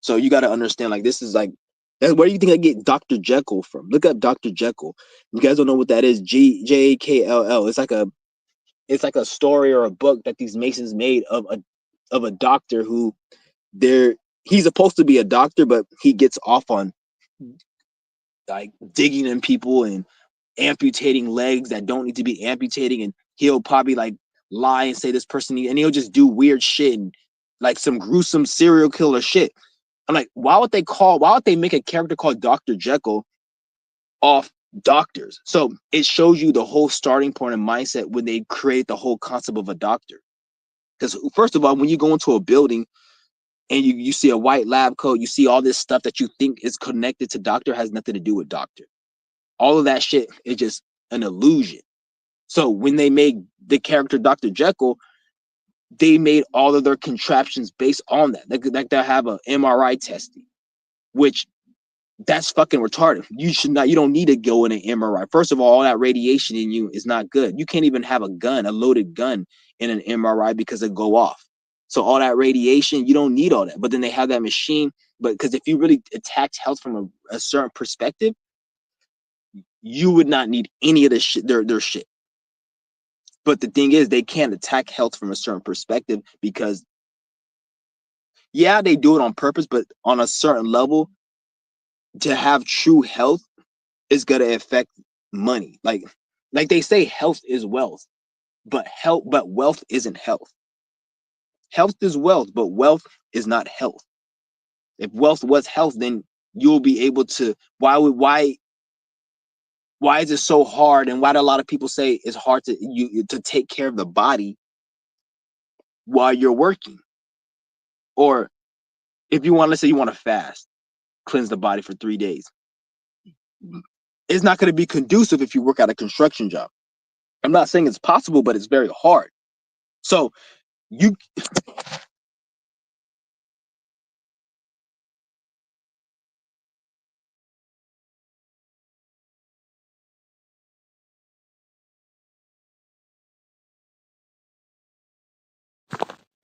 So you got to understand, like, this is like, where do you think I get Dr. Jekyll from? Look up Dr. Jekyll. You guys don't know what that is. JAKLL. It's like a story or a book that these Masons made of a doctor who he's supposed to be a doctor, but he gets off on like digging in people and amputating legs that don't need to be amputating, and he'll probably like lie and say this person and he'll just do weird shit and like some gruesome serial killer shit. I'm like, why would they make a character called Dr. Jekyll off doctors? So it shows you the whole starting point and mindset when they create the whole concept of a doctor. Because first of all, when you go into a building and you see a white lab coat, you see all this stuff that you think is connected to doctor, has nothing to do with doctor. All of that shit is just an illusion. So when they made the character Dr. Jekyll, they made all of their contraptions based on that. Like they'll have a MRI testing, which that's fucking retarded. You don't need to go in an MRI. First of all that radiation in you is not good. You can't even have a loaded gun in an MRI because it go off. So all that radiation, you don't need all that. But then they have that machine. But because if you really attacked health from a certain perspective, you would not need any of this shit, their shit. But the thing is, they can't attack health from a certain perspective because, yeah, they do it on purpose, but on a certain level, to have true health is going to affect money. Like they say, health is wealth, but wealth isn't health. Health is wealth, but wealth is not health. If wealth was health, then you'll be able to. Why is it so hard, and why do a lot of people say it's hard to take care of the body while you're working? Or if you want, let's say you want to fast, cleanse the body for 3 days. It's not going to be conducive if you work at a construction job. I'm not saying it's possible, but it's very hard. So you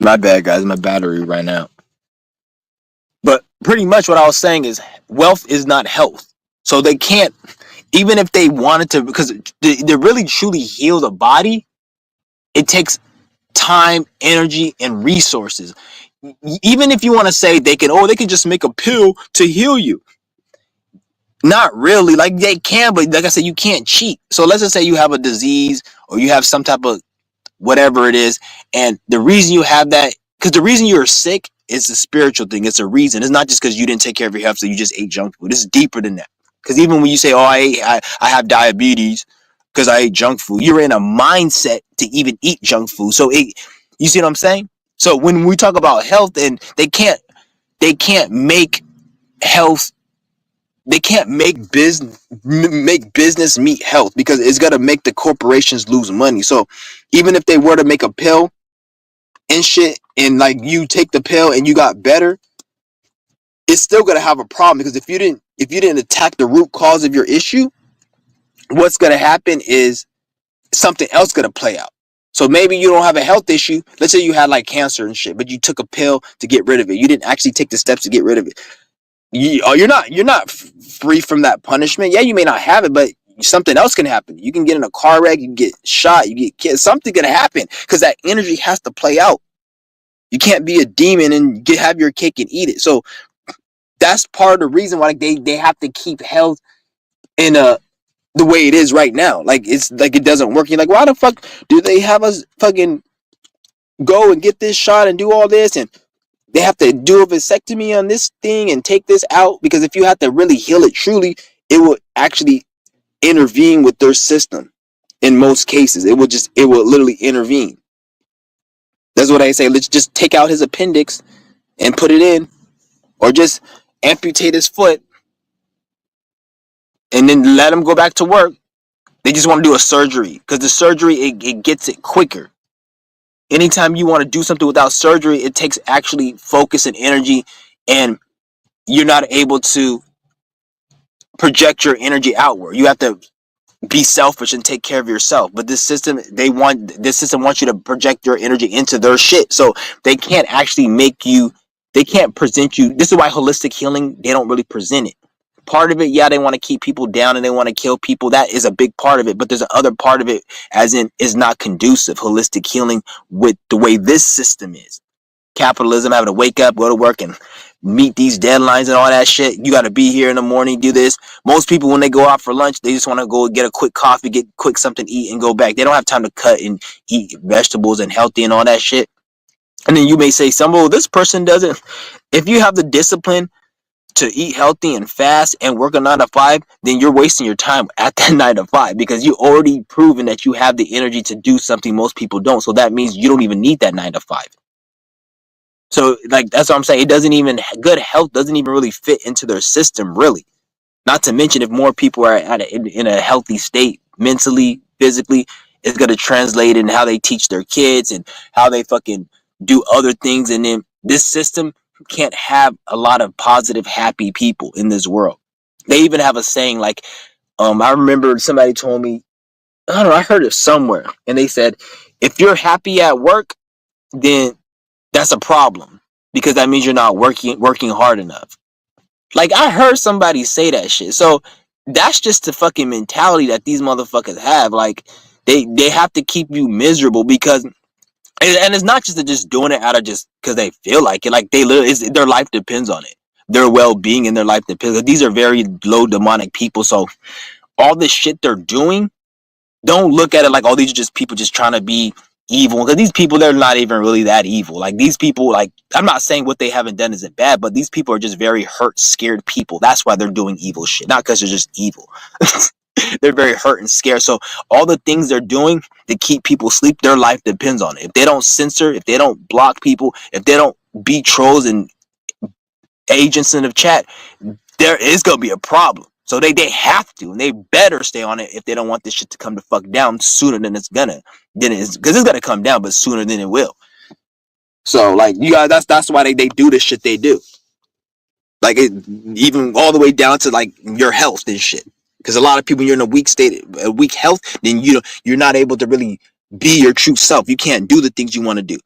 my bad, guys, my battery ran out. But pretty much what I was saying is wealth is not health. So they can't, even if they wanted to, because to really truly heal the body, it takes time, energy, and resources. Even if you want to say they can just make a pill to heal you. Not really. Like they can, but like I said, you can't cheat. So let's just say you have a disease or you have some type of whatever it is, and the reason you have that, because the reason you're sick is a spiritual thing. It's a reason. It's not just because you didn't take care of your health, so you just ate junk food. It's deeper than that. Because even when you say, "Oh, I have diabetes because I ate junk food," you're in a mindset to even eat junk food. So you see what I'm saying? So when we talk about health, and they can't make health they can't make business meet health, because it's gonna make the corporations lose money. So even if they were to make a pill and shit, and like you take the pill and you got better, it's still gonna have a problem, because if you didn't attack the root cause of your issue, what's gonna happen is something else gonna play out. So maybe you don't have a health issue. Let's say you had like cancer and shit, but you took a pill to get rid of it. You didn't actually take the steps to get rid of it. You're not free from that punishment. Yeah, you may not have it, but something else can happen. You can get in a car wreck, you can get shot, you get killed. Something gonna happen, because that energy has to play out. You can't be a demon and have your cake and eat it. So that's part of the reason why they have to keep health in the way it is right now. Like it's like it doesn't work. You're like, why the fuck do they have us fucking go and get this shot and do all this, and they have to do a vasectomy on this thing and take this out? Because if you have to really heal it truly, it will actually intervene with their system. In most cases, it will literally intervene. That's what I say. Let's just take out his appendix and put it in, or just amputate his foot and then let him go back to work. They just want to do a surgery, because the surgery, it gets it quicker. Anytime you want to do something without surgery, it takes actually focus and energy, and you're not able to project your energy outward. You have to be selfish and take care of yourself. But this system wants you to project your energy into their shit. So they can't actually they can't present you. This is why holistic healing, they don't really present it. Part of it, yeah, they want to keep people down and they want to kill people. That is a big part of it. But there's another part of it, as in, is not conducive. Holistic healing with the way this system is. Capitalism, having to wake up, go to work, and meet these deadlines and all that shit. You got to be here in the morning, do this. Most people, when they go out for lunch, they just want to go get a quick coffee, get quick something to eat, and go back. They don't have time to cut and eat vegetables and healthy and all that shit. And then you may say, this person doesn't. If you have the discipline to eat healthy and fast and work a 9 to 5, then you're wasting your time at that 9 to 5, because you already proven that you have the energy to do something most people don't. So that means you don't even need that 9 to 5. So like, that's what I'm saying. It doesn't even, good health doesn't even really fit into their system, really. Not to mention, if more people are in a healthy state, mentally, physically, it's going to translate in how they teach their kids and how they fucking do other things. And then this system can't have a lot of positive, happy people in this world. They even have a saying like, I remember somebody told me, I don't know, I heard it somewhere, and they said, if you're happy at work, then that's a problem, because that means you're not working hard enough. Like, I heard somebody say that shit. So that's just the fucking mentality that these motherfuckers have. Like, they have to keep you miserable, because, and it's not just they're just doing it out of just because they feel like it. Like, they literally, their life depends on it. Their well-being and their life depends. These are very low demonic people. So all this shit they're doing, don't look at it like, oh, these are just people just trying to be evil, because these people, they're not even really that evil. Like, these people, like, I'm not saying what they haven't done isn't bad, but these people are just very hurt, scared people. That's why they're doing evil shit, not because they're just evil. They're very hurt and scared. So all the things they're doing to keep people asleep, their life depends on it. If they don't censor, if they don't block people, if they don't be trolls and agents in the chat, there is gonna be a problem. So they have to, and they better stay on it if they don't want this shit to come to fuck down sooner than it's gonna. Then it's, because it's gonna come down, but sooner than it will. So like, you guys, that's why they do the shit they do. Like, it, even all the way down to like your health and shit. Because a lot of people, you're in a weak state, a weak health, then you're not able to really be your true self. You can't do the things you want to do.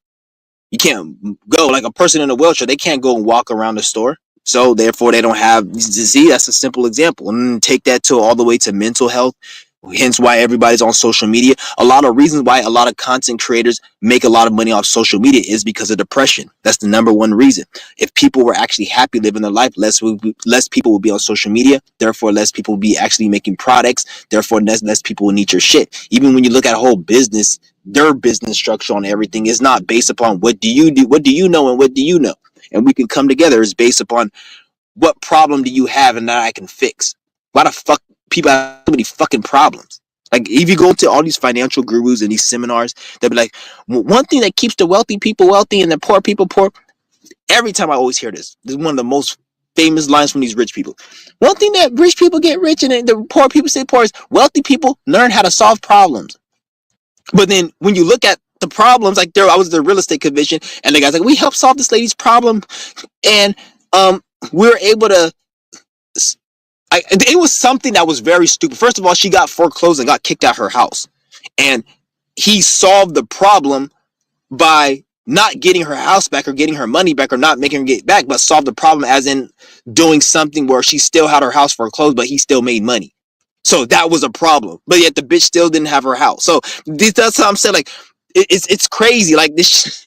You can't go, like a person in a wheelchair, they can't go and walk around the store. So therefore they don't have disease. That's a simple example. And take that to all the way to mental health. Hence why everybody's on social media. A lot of reasons why a lot of content creators make a lot of money off social media is because of depression. That's the number one reason. If people were actually happy living their life, less people would be on social media. Therefore, less people will be actually making products. Therefore, less people will need your shit. Even when you look at a whole business, their business structure on everything is not based upon what do you do, what do you know, and what do you know. And we can come together is based upon what problem do you have and that I can fix. Why the fuck people have so many fucking problems? Like, if you go to all these financial gurus and these seminars, they'll be like, one thing that keeps the wealthy people wealthy and the poor people poor. Every time I always hear this. This is one of the most famous lines from these rich people. One thing that rich people get rich and the poor people stay poor is wealthy people learn how to solve problems. But then when you look at the problems, like I was at the real estate convention, and the guy's like, we helped solve this lady's problem, and we were able to. It was something that was very stupid. First of all, she got foreclosed and got kicked out her house, and he solved the problem by not getting her house back or getting her money back or not making her get back, but solved the problem as in doing something where she still had her house foreclosed, but he still made money. So that was a problem, but yet the bitch still didn't have her house. So that's how I'm saying, like, it's crazy. Like this,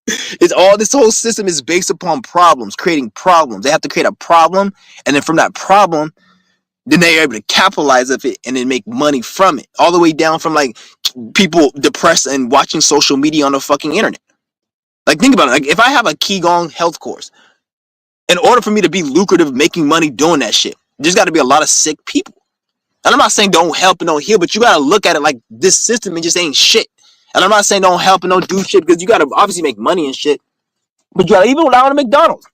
this whole system is based upon problems, creating problems. They have to create a problem, and then from that problem, then they're able to capitalize of it and then make money from it. All the way down from like people depressed and watching social media on the fucking internet. Like, think about it. Like, if I have a Qigong health course, in order for me to be lucrative making money doing that shit, there's got to be a lot of sick people. And I'm not saying don't help and don't heal, but you got to look at it like this system and just ain't shit. And I'm not saying don't help and don't do shit, because you got to obviously make money and shit. But you got to even allow to McDonald's.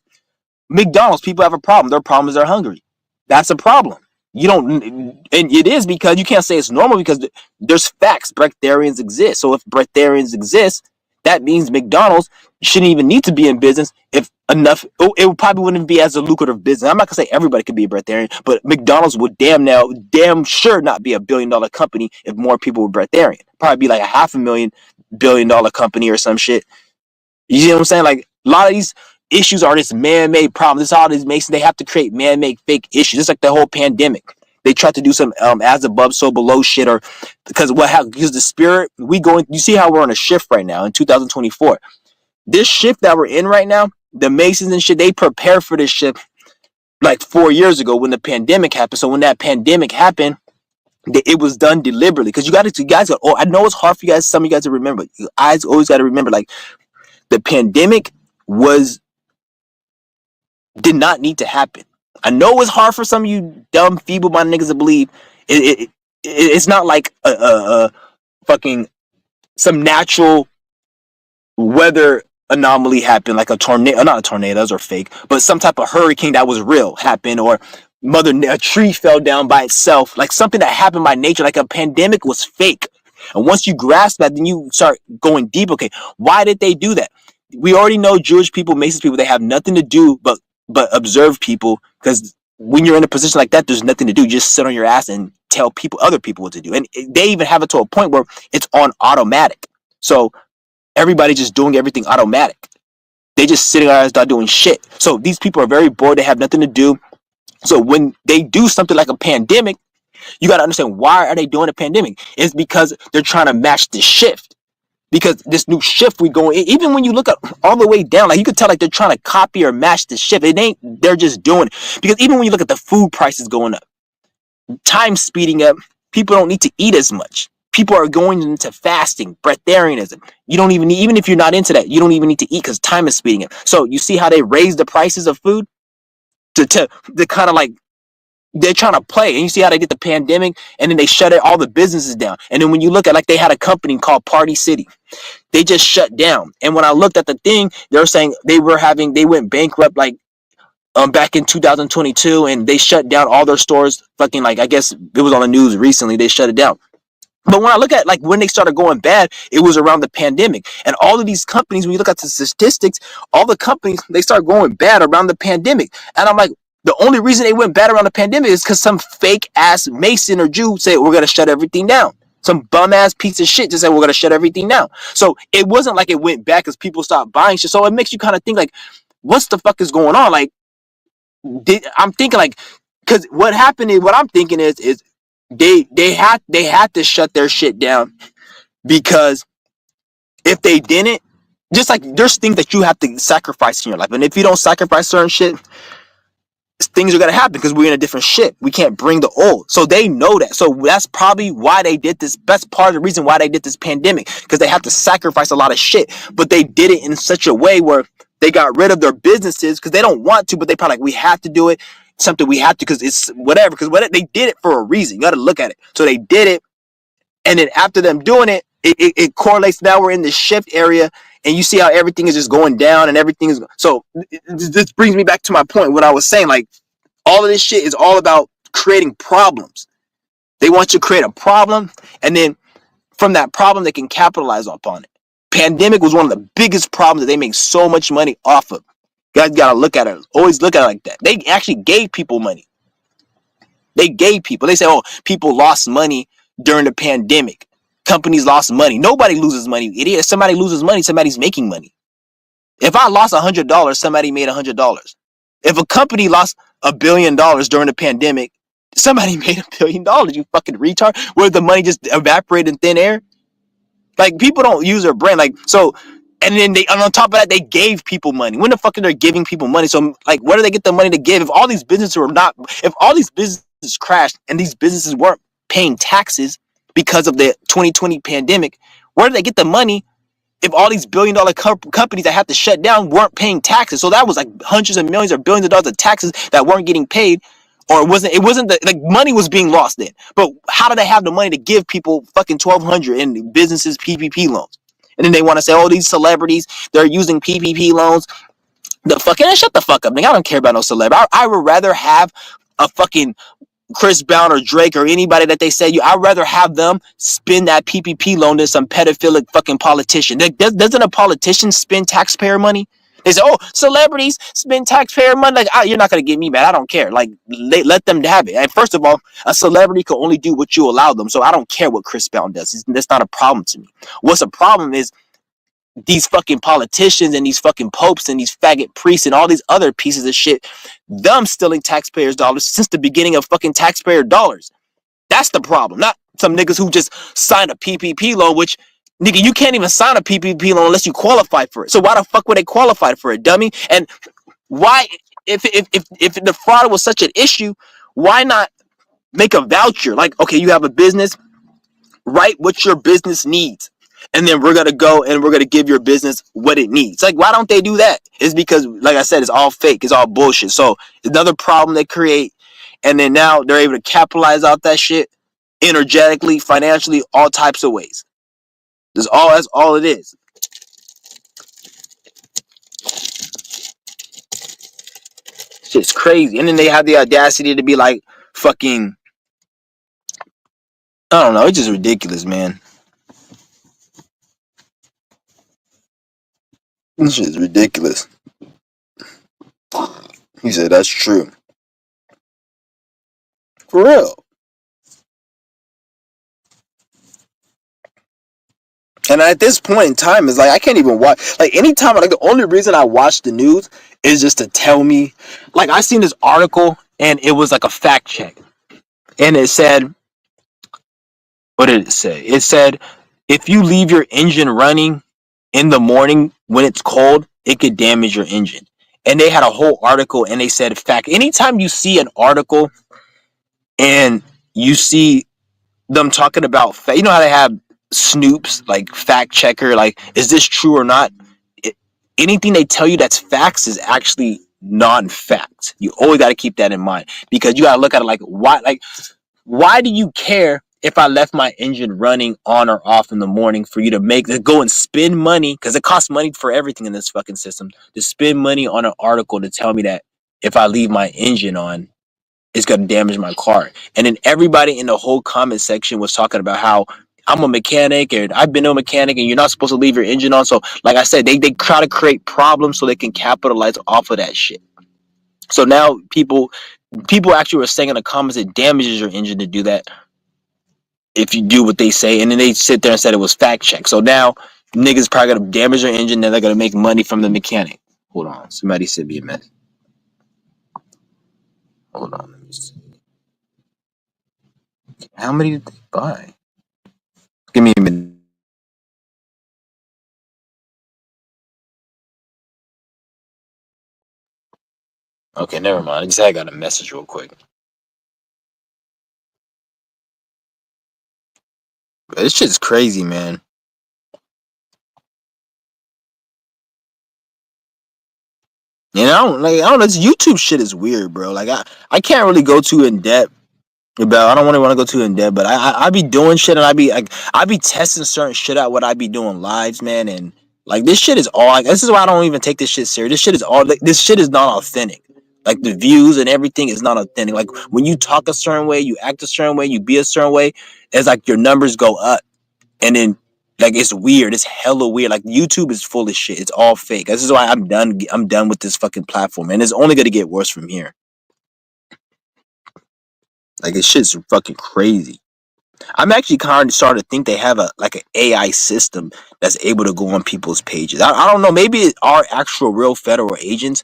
McDonald's, people have a problem. Their problem is they're hungry. That's a problem. You don't, and it is because you can't say it's normal, because there's facts. Breatherians exist. So if breatherians exist, that means McDonald's shouldn't even need to be in business if enough. It probably wouldn't be as a lucrative business. I'm not gonna say everybody could be a breatharian, but McDonald's would damn sure not be $1 billion company if more people were breatharian. Probably be like a $500,000 billion company or some shit. You see what I'm saying? Like, a lot of these issues are this man-made problem. This is all these Masons. They have to create man-made fake issues. It's like the whole pandemic. They tried to do some as above, so below shit, or because because the spirit, you see how we're on a shift right now in 2024. This shift that we're in right now, the Masons and shit, they prepared for this shift like 4 years ago when the pandemic happened. So when that pandemic happened, it was done deliberately, because you guys got, I know it's hard for you guys, some of you guys to remember. You guys always got to remember, like, the pandemic did not need to happen. I know it's hard for some of you dumb, feeble-minded niggas to believe. It's not like a fucking some natural weather anomaly happened, like a tornado. Not a tornado, those are fake, but some type of hurricane that was real happened, or a tree fell down by itself, like something that happened by nature. Like a pandemic was fake. And once you grasp that, then you start going deep. Okay, why did they do that? We already know Jewish people, Masons people, they have nothing to do but observe people, because when you're in a position like that, there's nothing to do. You just sit on your ass and tell other people what to do. And they even have it to a point where it's on automatic. So everybody's just doing everything automatic. They just sitting on their ass, not doing shit. So these people are very bored. They have nothing to do. So when they do something like a pandemic, you got to understand, why are they doing a pandemic? It's because they're trying to match the shift. Because this new shift we going, even when you look up all the way down, like, you could tell, like, they're trying to copy or match the shift. They're just doing it. Because even when you look at the food prices going up, time speeding up, people don't need to eat as much. People are going into fasting, breatherianism. You don't even need, even if you're not into that, you don't even need to eat, because time is speeding up. So you see how they raise the prices of food to kind of like, they're trying to play. And you see how they did the pandemic, and then they shut all the businesses down. And then when you look at, like, they had a company called Party City, they just shut down. And when I looked at the thing, they were saying they went bankrupt, like, back in 2022, and they shut down all their stores. Fucking, like, I guess it was on the news recently, they shut it down. But when I look at, like, when they started going bad, it was around the pandemic. And all of these companies, when you look at the statistics, all the companies, they start going bad around the pandemic. And I'm like, the only reason they went bad around the pandemic is because some fake ass Mason or Jew said, we're going to shut everything down. Some bum ass piece of shit just said, we're going to shut everything down. So it wasn't like it went bad because people stopped buying shit. So it makes you kind of think, like, what's the fuck is going on? Like, I'm thinking, like, because what happened is, what I'm thinking is they had to shut their shit down, because if they didn't, just like, there's things that you have to sacrifice in your life, and if you don't sacrifice certain shit, things are gonna happen, because we're in a different shit. We can't bring the old. So they know that. So that's probably why they did this. That's part of the reason why they did this pandemic, because they have to sacrifice a lot of shit. But they did it in such a way where they got rid of their businesses because they don't want to, but they probably like, we have to do it. Something we have to, because it's whatever. Because they did it for a reason. You got to look at it. So they did it, and then after them doing it, it correlates. Now we're in the shift area, and you see how everything is just going down and everything is so. This brings me back to my point. What I was saying, like all of this shit is all about creating problems. They want you to create a problem, and then from that problem, they can capitalize upon it. Pandemic was one of the biggest problems that they make so much money off of. You guys gotta look at it. Always look at it like that. They actually gave people money. They gave people. They say, oh, people lost money during the pandemic. Companies lost money. Nobody loses money. Idiot. If somebody loses money, somebody's making money. If I lost $100, somebody made $100. If a company lost $1 billion during the pandemic, somebody made $1 billion. You fucking retard. Where the money just evaporated in thin air. Like people don't use their brain. Like so, and then they on top of that they gave people money. When the fuck are they giving people money? So like, where do they get the money to give? If all these businesses were not, if all these businesses crashed and these businesses weren't paying taxes because of the 2020 pandemic, where did they get the money? If all these billion-dollar companies that had to shut down weren't paying taxes, so that was like hundreds of millions or billions of dollars of taxes that weren't getting paid, or it wasn't the like money was being lost then. But how do they have the money to give people fucking 1,200 in businesses PPP loans? And then they want to say, oh, these celebrities, they're using PPP loans. The fucking shut the fuck up, nigga. I don't care about no celebrity. I would rather have a fucking Chris Brown or Drake or anybody that they say I'd rather have them spend that PPP loan than some pedophilic fucking politician. Doesn't a politician spend taxpayer money? They say, oh, celebrities spend taxpayer money. Like, you're not going to get me mad. I don't care. Like, let them have it. And first of all, a celebrity can only do what you allow them. So I don't care what Chris Brown does. That's not a problem to me. What's a problem is these fucking politicians and these fucking popes and these faggot priests and all these other pieces of shit, them stealing taxpayers' dollars since the beginning of fucking taxpayer dollars. That's the problem. Not some niggas who just signed a PPP loan, which, nigga, you can't even sign a PPP loan unless you qualify for it. So why the fuck would they qualify for it, dummy? And why, if the fraud was such an issue, why not make a voucher? Like, okay, you have a business, write what your business needs. And then we're going to go and we're going to give your business what it needs. Like, why don't they do that? It's because, like I said, it's all fake. It's all bullshit. So another problem they create. And then now they're able to capitalize off that shit energetically, financially, all types of ways. That's all it is. Shit's crazy. And then they have the audacity to be like fucking, I don't know. It's just ridiculous, man. This shit is ridiculous. He said that's true. For real. And at this point in time, it's like I can't even watch. Like anytime, like the only reason I watch the news is just to tell me. Like I seen this article and it was like a fact check, and it said, what did it say? It said if you leave your engine running in the morning when it's cold, it could damage your engine. And they had a whole article and they said fact. Anytime you see an article and you see them talking about, you know how they have Snoops, like fact checker, like is this true or not? It, anything they tell you that's facts is actually non-fact. You always got to keep that in mind because you got to look at it like why do you care if I left my engine running on or off in the morning for you to go and spend money, because it costs money for everything in this fucking system, to spend money on an article to tell me that if I leave my engine on, it's going to damage my car. And then everybody in the whole comment section was talking about how I'm a mechanic and I've been a mechanic and you're not supposed to leave your engine on. So like I said, they try to create problems so they can capitalize off of that shit. So now people actually were saying in the comments it damages your engine to do that if you do what they say. And then they sit there and said it was fact check. So now niggas probably going to damage their engine and they're going to make money from the mechanic. Hold on. Somebody sent me a message. Hold on. Let me see. How many did they buy? Give me a minute. Okay, never mind. I just got a message real quick. This shit's crazy, man. You know, like I don't know. This YouTube shit is weird, bro. Like I can't really go too in depth about. I don't want to go too in depth, but I be doing shit and I be testing certain shit out. What I be doing lives, man, and Like this shit is all. Like, this is why I don't even take this shit serious. This shit is all. Like, this shit is not authentic. Like the views and everything is not authentic. Like when you talk a certain way, you act a certain way, you be a certain way. It's like your numbers go up, and then like it's weird. It's hella weird. Like YouTube is full of shit. It's all fake. This is why I'm done. I'm done with this fucking platform, and it's only gonna get worse from here. Like this shit's fucking crazy. I'm actually kind of starting to think they have a like an AI system that's able to go on people's pages. I don't know. Maybe it are actual real federal agents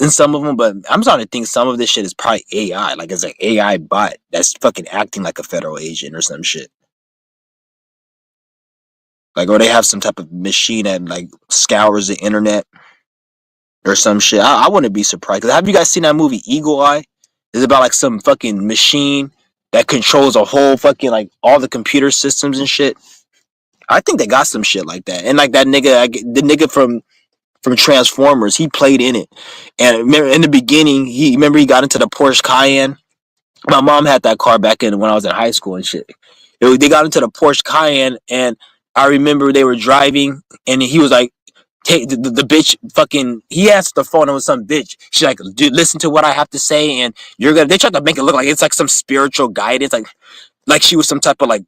in some of them, but I'm starting to think some of this shit is probably AI. Like it's an AI bot that's fucking acting like a federal agent or some shit. Like, or they have some type of machine that like scours the internet or some shit. I wouldn't be surprised. 'Cause have you guys seen that movie Eagle Eye? It's about like some fucking machine that controls a whole fucking like all the computer systems and shit. I think they got some shit like that. And like that nigga, the nigga from Transformers, he played in it. And remember in the beginning, he got into the Porsche Cayenne. My mom had that car back in when I was in high school and shit. They got into the Porsche Cayenne, and I remember they were driving, and he was like, "Take the bitch, fucking." He answered the phone. It was some bitch. She's like, "Dude, listen to what I have to say," and you're gonna. They tried to make it look like it's like some spiritual guidance, like she was some type of like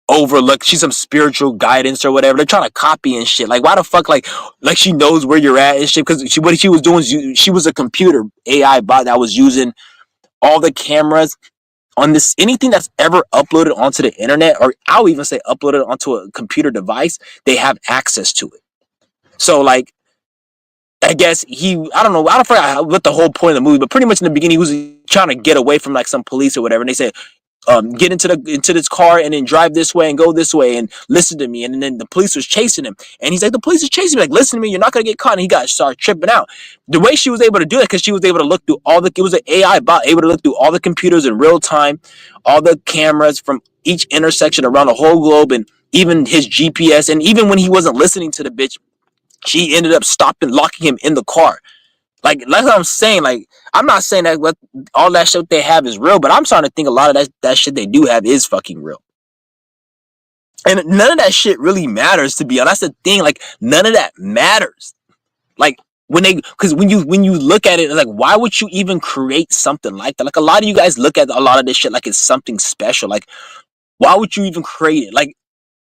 overlook. She's some spiritual guidance or whatever. They're trying to copy and shit. Like, why the fuck? Like she knows where you're at and shit. Because what she was doing is she was a computer AI bot that was using all the cameras on this anything that's ever uploaded onto the internet, or I'll even say uploaded onto a computer device. They have access to it. So like, I guess I don't know, I don't forget what the whole point of the movie, but pretty much in the beginning he was trying to get away from like some police or whatever, and they said, get into this car and then drive this way and go this way and listen to me. And then the police was chasing him, and he's like, the police is chasing me. Like, listen to me, you're not gonna get caught. And he got started tripping out. The way she was able to do it, because she was able to look through it was an AI bot able to look through all the computers in real time, all the cameras from each intersection around the whole globe, and even his GPS. And even when he wasn't listening to the bitch, she ended up stopping, locking him in the car. Like that's what I'm saying. Like, I'm not saying that what all that shit they have is real, but I'm starting to think a lot of that shit they do have is fucking real. And none of that shit really matters, to be honest. That's the thing. Like, none of that matters. Like because when you look at it, like, why would you even create something like that? Like, a lot of you guys look at a lot of this shit like it's something special. Like, why would you even create it? Like,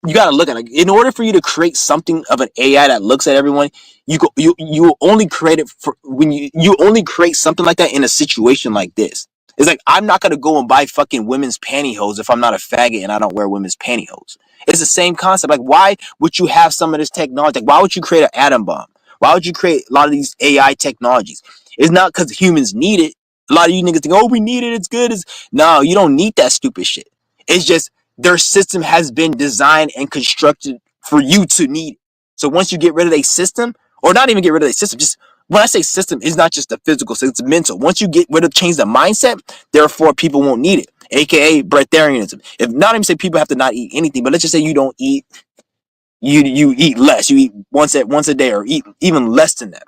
you gotta look at it. In order for you to create something of an AI that looks at everyone, you only create it for when you only create something like that in a situation like this. It's like, I'm not gonna go and buy fucking women's pantyhose if I'm not a faggot and I don't wear women's pantyhose. It's the same concept. Like, why would you have some of this technology? Like, why would you create an atom bomb? Why would you create a lot of these AI technologies? It's not because humans need it. A lot of you niggas think, oh, we need it, it's good. No, you don't need that stupid shit. It's just their system has been designed and constructed for you to need it. So once you get rid of a system, or not even get rid of a system, just when I say system, it's not just the physical, so it's mental. Once you get rid of, change the mindset, therefore people won't need it. AKA breatherianism. If not even say people have to not eat anything, but let's just say you don't eat, you eat less. You eat once a day, or eat even less than that,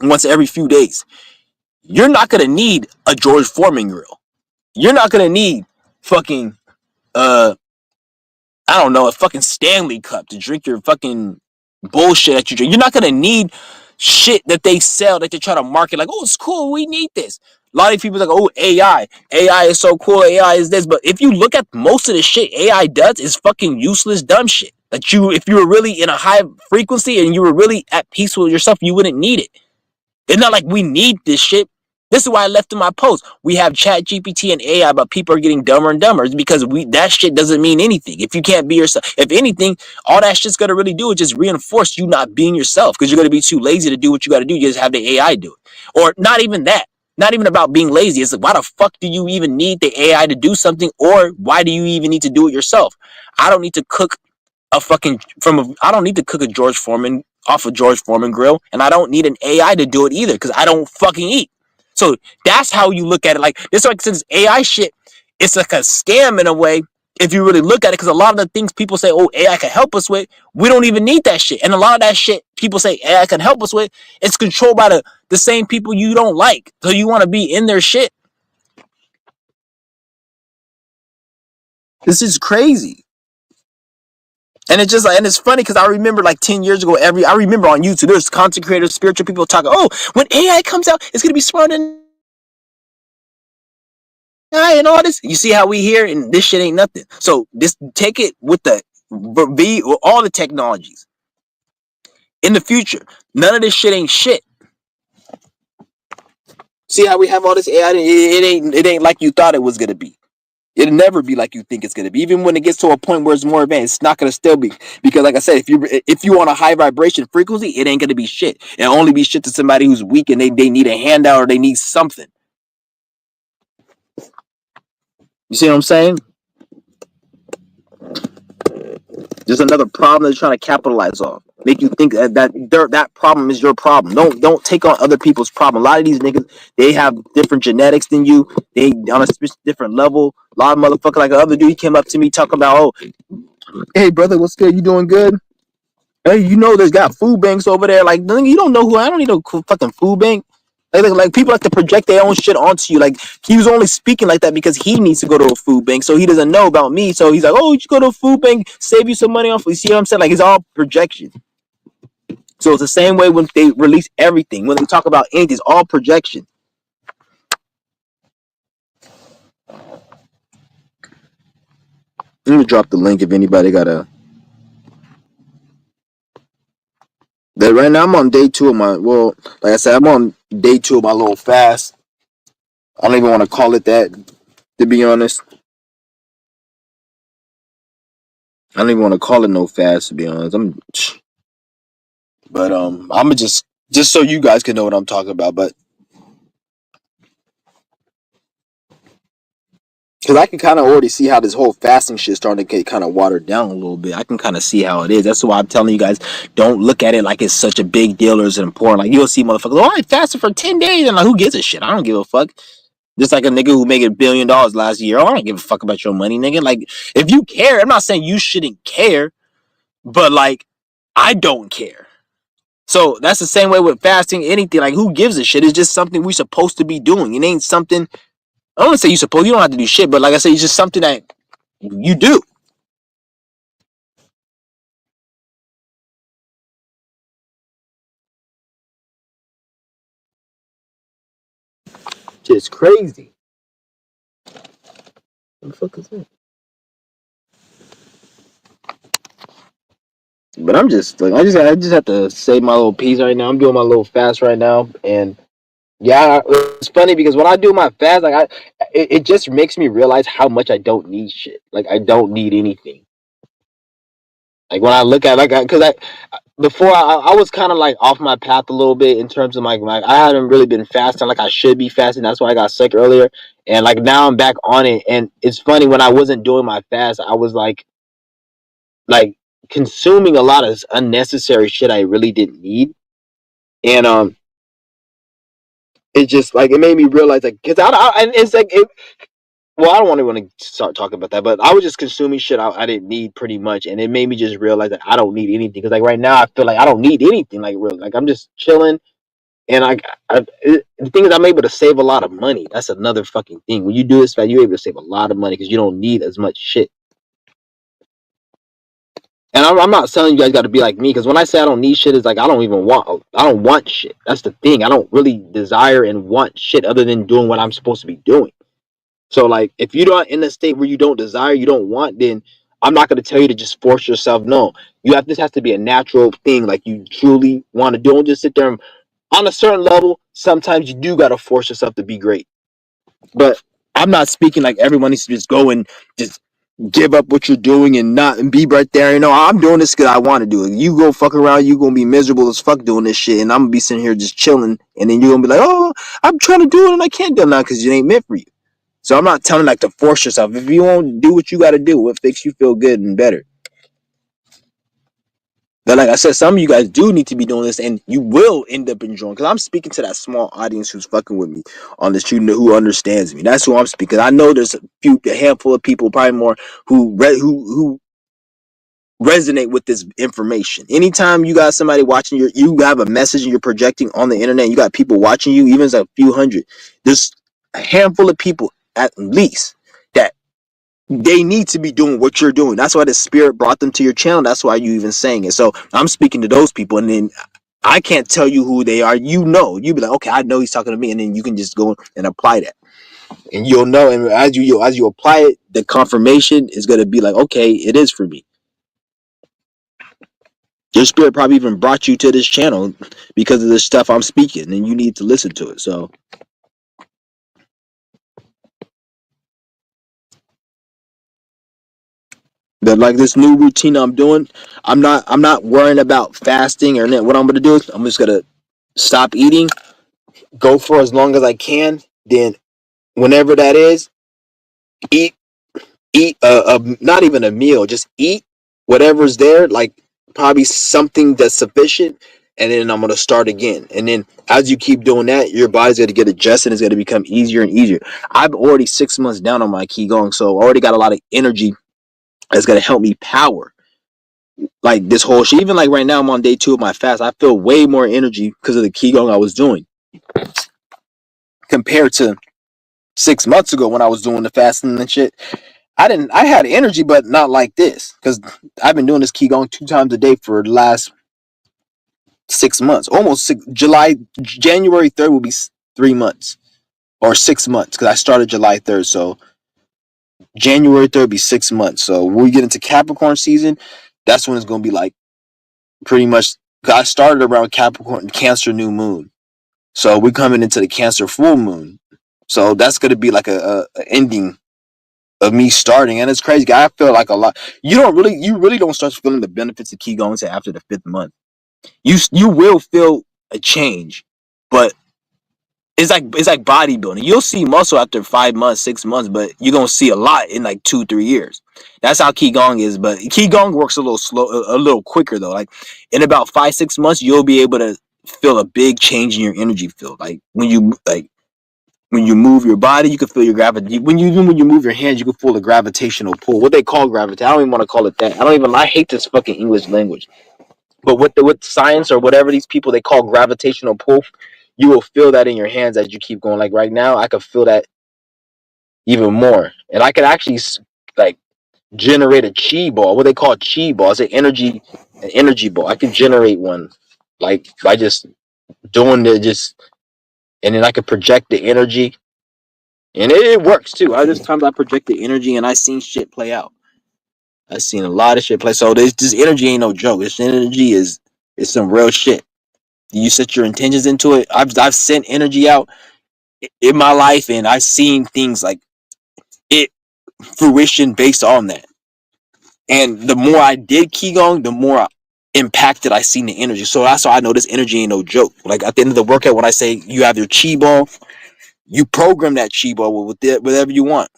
once every few days. You're not gonna need a George Foreman grill. You're not gonna need fucking uh I don't know, a fucking Stanley cup to drink your fucking bullshit that you drink. You're not gonna need shit that they sell, that they try to market like, oh, it's cool, we need this. A lot of people are like, oh, AI is so cool, AI is this. But if you look at most of the shit AI does, is fucking useless, dumb shit. That if you were really in a high frequency and you were really at peace with yourself, you wouldn't need it. It's not like we need this shit. This is why I left in my post. We have Chat GPT and AI, but people are getting dumber and dumber. It's because that shit doesn't mean anything. If you can't be yourself, if anything, all that shit's gonna really do is just reinforce you not being yourself, because you're gonna be too lazy to do what you gotta do. You just have the AI do it. Or not even that. Not even about being lazy. It's like, why the fuck do you even need the AI to do something? Or why do you even need to do it yourself? I don't need to cook I don't need to cook a George Foreman off a George Foreman grill, and I don't need an AI to do it either, because I don't fucking eat. So that's how you look at it. Like, this, like, since AI shit, it's like a scam in a way if you really look at it, because a lot of the things people say, oh, AI can help us with, we don't even need that shit. And a lot of that shit people say AI can help us with, it's controlled by the same people you don't like, so you want to be in their shit. This is crazy. And it's just like, and it's funny because I remember like 10 years ago, I remember on YouTube, there's content creators, spiritual people talking, oh, when AI comes out, it's gonna be smarter than AI and all this. You see how we hear, and this shit ain't nothing. So this take it with the be all the technologies in the future. None of this shit ain't shit. See how we have all this AI? It ain't like you thought it was gonna be. It'll never be like you think it's gonna be. Even when it gets to a point where it's more advanced, it's not gonna still be. Because like I said, if you on a high vibration frequency, it ain't gonna be shit. It'll only be shit to somebody who's weak and they need a handout or they need something. You see what I'm saying? There's another problem they're trying to capitalize on. Make you think that problem is your problem. Don't take on other people's problem. A lot of these niggas, they have different genetics than you. They on a different level. A lot of motherfuckers, like the other dude, he came up to me talking about, oh, hey brother, what's good? You doing good? Hey, there's got food banks over there. Like, you don't know who I don't need no fucking food bank. Like people like to project their own shit onto you. Like he was only speaking like that because he needs to go to a food bank, so he doesn't know about me. So he's like, "Oh, you should go to a food bank, save you some money off." You see what I'm saying? Like it's all projection. So it's the same way when they release everything. When they talk about anything, it's all projection. Let me drop the link if anybody got a. That right now I'm on day 2 of my. Well, like I said, I'm on day 2 of my little fast. I don't even want to call it that, to be honest. I don't even want to call it no fast, to be honest. But I'm gonna just so you guys can know what I'm talking about. But because I can kind of already see how this whole fasting shit starting to get kind of watered down a little bit. I can kind of see how it is. That's why I'm telling you guys, don't look at it like it's such a big deal or it's important. Like you'll see motherfuckers, oh, I fasted for 10 days. And like, who gives a shit? I don't give a fuck. Just like a nigga who made $1 billion last year. Oh, I don't give a fuck about your money, nigga. Like, if you care, I'm not saying you shouldn't care, but like, I don't care. So that's the same way with fasting, anything. Like, who gives a shit? It's just something we're supposed to be doing. It ain't something, I don't want to say you don't have to do shit, but like I said, it's just something that you do. Just crazy. What the fuck is that? But I'm just like I just have to say my little piece right now. I'm doing my little fast right now, and yeah, it's funny because when I do my fast, like it just makes me realize how much I don't need shit. Like I don't need anything. Like when I look at because I before I was kind of like off my path a little bit in terms of like I haven't really been fasting like I should be fasting. That's why I got sick earlier, and like now I'm back on it. And it's funny when I wasn't doing my fast, I was like consuming a lot of unnecessary shit I really didn't need, and it just like it made me realize like because and it's like well, I don't want to start talking about that, but I was just consuming shit I didn't need pretty much, and it made me just realize that I don't need anything. Because like right now, I feel like I don't need anything. Like really, like I'm just chilling, and the thing is, I'm able to save a lot of money. That's another fucking thing. When you do this, you're able to save a lot of money because you don't need as much shit. And I'm not telling you guys got to be like me because when I say I don't need shit, it's like I don't want shit. That's the thing. I don't really desire and want shit other than doing what I'm supposed to be doing. So like if you're not in a state where you don't desire, you don't want, then I'm not gonna tell you to just force yourself. No. This has to be a natural thing, like you truly want to do. Don't just sit there and on a certain level, sometimes you do gotta force yourself to be great. But I'm not speaking like everyone needs to just go and just give up what you're doing and not and be right there. I'm doing this because I want to do it. You go fuck around, you gonna be miserable as fuck doing this shit, and I'm gonna be sitting here just chilling, and then you're gonna be like, oh, I'm trying to do it and I can't do it now because it ain't meant for you. So I'm not telling like to force yourself. If you won't do what you got to do, what makes you feel good and better. But like I said, some of you guys do need to be doing this, and you will end up enjoying. Because I'm speaking to that small audience who's fucking with me on this, who understands me. That's who I'm speaking. I know there's a handful of people, probably more, who resonate with this information. Anytime you got somebody watching you have a message and you're projecting on the internet, you got people watching you, even if it's a few hundred. There's a handful of people at least that They need to be doing what you're doing. That's why the spirit brought them to your channel. That's why you even saying it. So I'm speaking to those people, and then I can't tell you who they are. You know, you be like, okay, I know he's talking to me, and then you can just go and apply that, and you'll know. And as you apply it, the confirmation is gonna be like, okay, it is for me. Your spirit probably even brought you to this channel because of the stuff I'm speaking, and you need to listen to it. So, but like this new routine I'm doing, I'm not worrying about fasting or anything. What I'm gonna do is I'm just gonna stop eating, go for as long as I can. Then whenever that is, eat not even a meal, just eat whatever's there, like probably something that's sufficient, and then I'm gonna start again. And then as you keep doing that, your body's gonna get adjusted. It's gonna become easier and easier. I'm already 6 months down on my qigong, so I already got a lot of energy that's gonna help me power like this whole shit. Even like right now, I'm on day 2 of my fast. I feel way more energy because of the qigong I was doing compared to 6 months ago when I was doing the fasting and shit. I had energy, but not like this because I've been doing this qigong 2 times a day for the last 6 months. Almost January 3rd will be 3 months or 6 months because I started July 3rd. So January 3rd will be 6 months. So when we get into Capricorn season, that's when it's gonna be like pretty much. I started around Capricorn Cancer new moon, so we're coming into the Cancer full moon. So that's gonna be like a ending of me starting, and it's crazy. I feel like a lot. You really don't start feeling the benefits of qigong until after the 5th month. You will feel a change, but it's like bodybuilding. You'll see muscle after 5 months, 6 months, but you're gonna see a lot in like 2, 3 years. That's how qigong is. But qigong works a little slow, a little quicker though. Like in about 5, 6 months, you'll be able to feel a big change in your energy field. Like when you move your body, you can feel your gravity. When you move your hands, you can feel the gravitational pull. What they call gravity. I don't even want to call it that. I hate this fucking English language. But with science or whatever these people they call gravitational pull, you will feel that in your hands as you keep going. Like right now, I could feel that even more, and I could actually like generate a chi ball. What they call chi ball. It's an energy ball. I can generate one, like by just doing and then I could project the energy. And it works too. There's times I project the energy and I seen shit play out. I seen a lot of shit play. So this energy ain't no joke. This energy is some real shit. You set your intentions into it. I've sent energy out in my life, and I've seen things like it fruition based on that. And the more I did qigong, the more impacted I seen the energy. So that's why I know this energy ain't no joke. Like at the end of the workout, when I say you have your chi ball, you program that chi ball with whatever you want.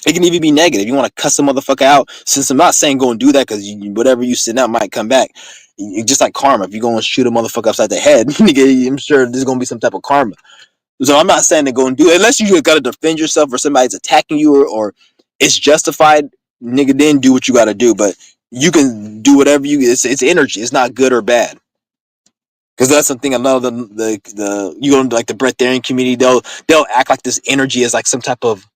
It can even be negative. You want to cuss a motherfucker out. Since I'm not saying go and do that because whatever you send out might come back. Just like karma. If you go and shoot a motherfucker upside the head, I'm sure there's going to be some type of karma. So I'm not saying to go and do it. Unless you got to defend yourself or somebody's attacking you or it's justified, nigga, then do what you got to do. But you can do whatever it's energy. It's not good or bad. Because that's something I know the you go into like the Breatherian community, they'll act like this energy is like some type of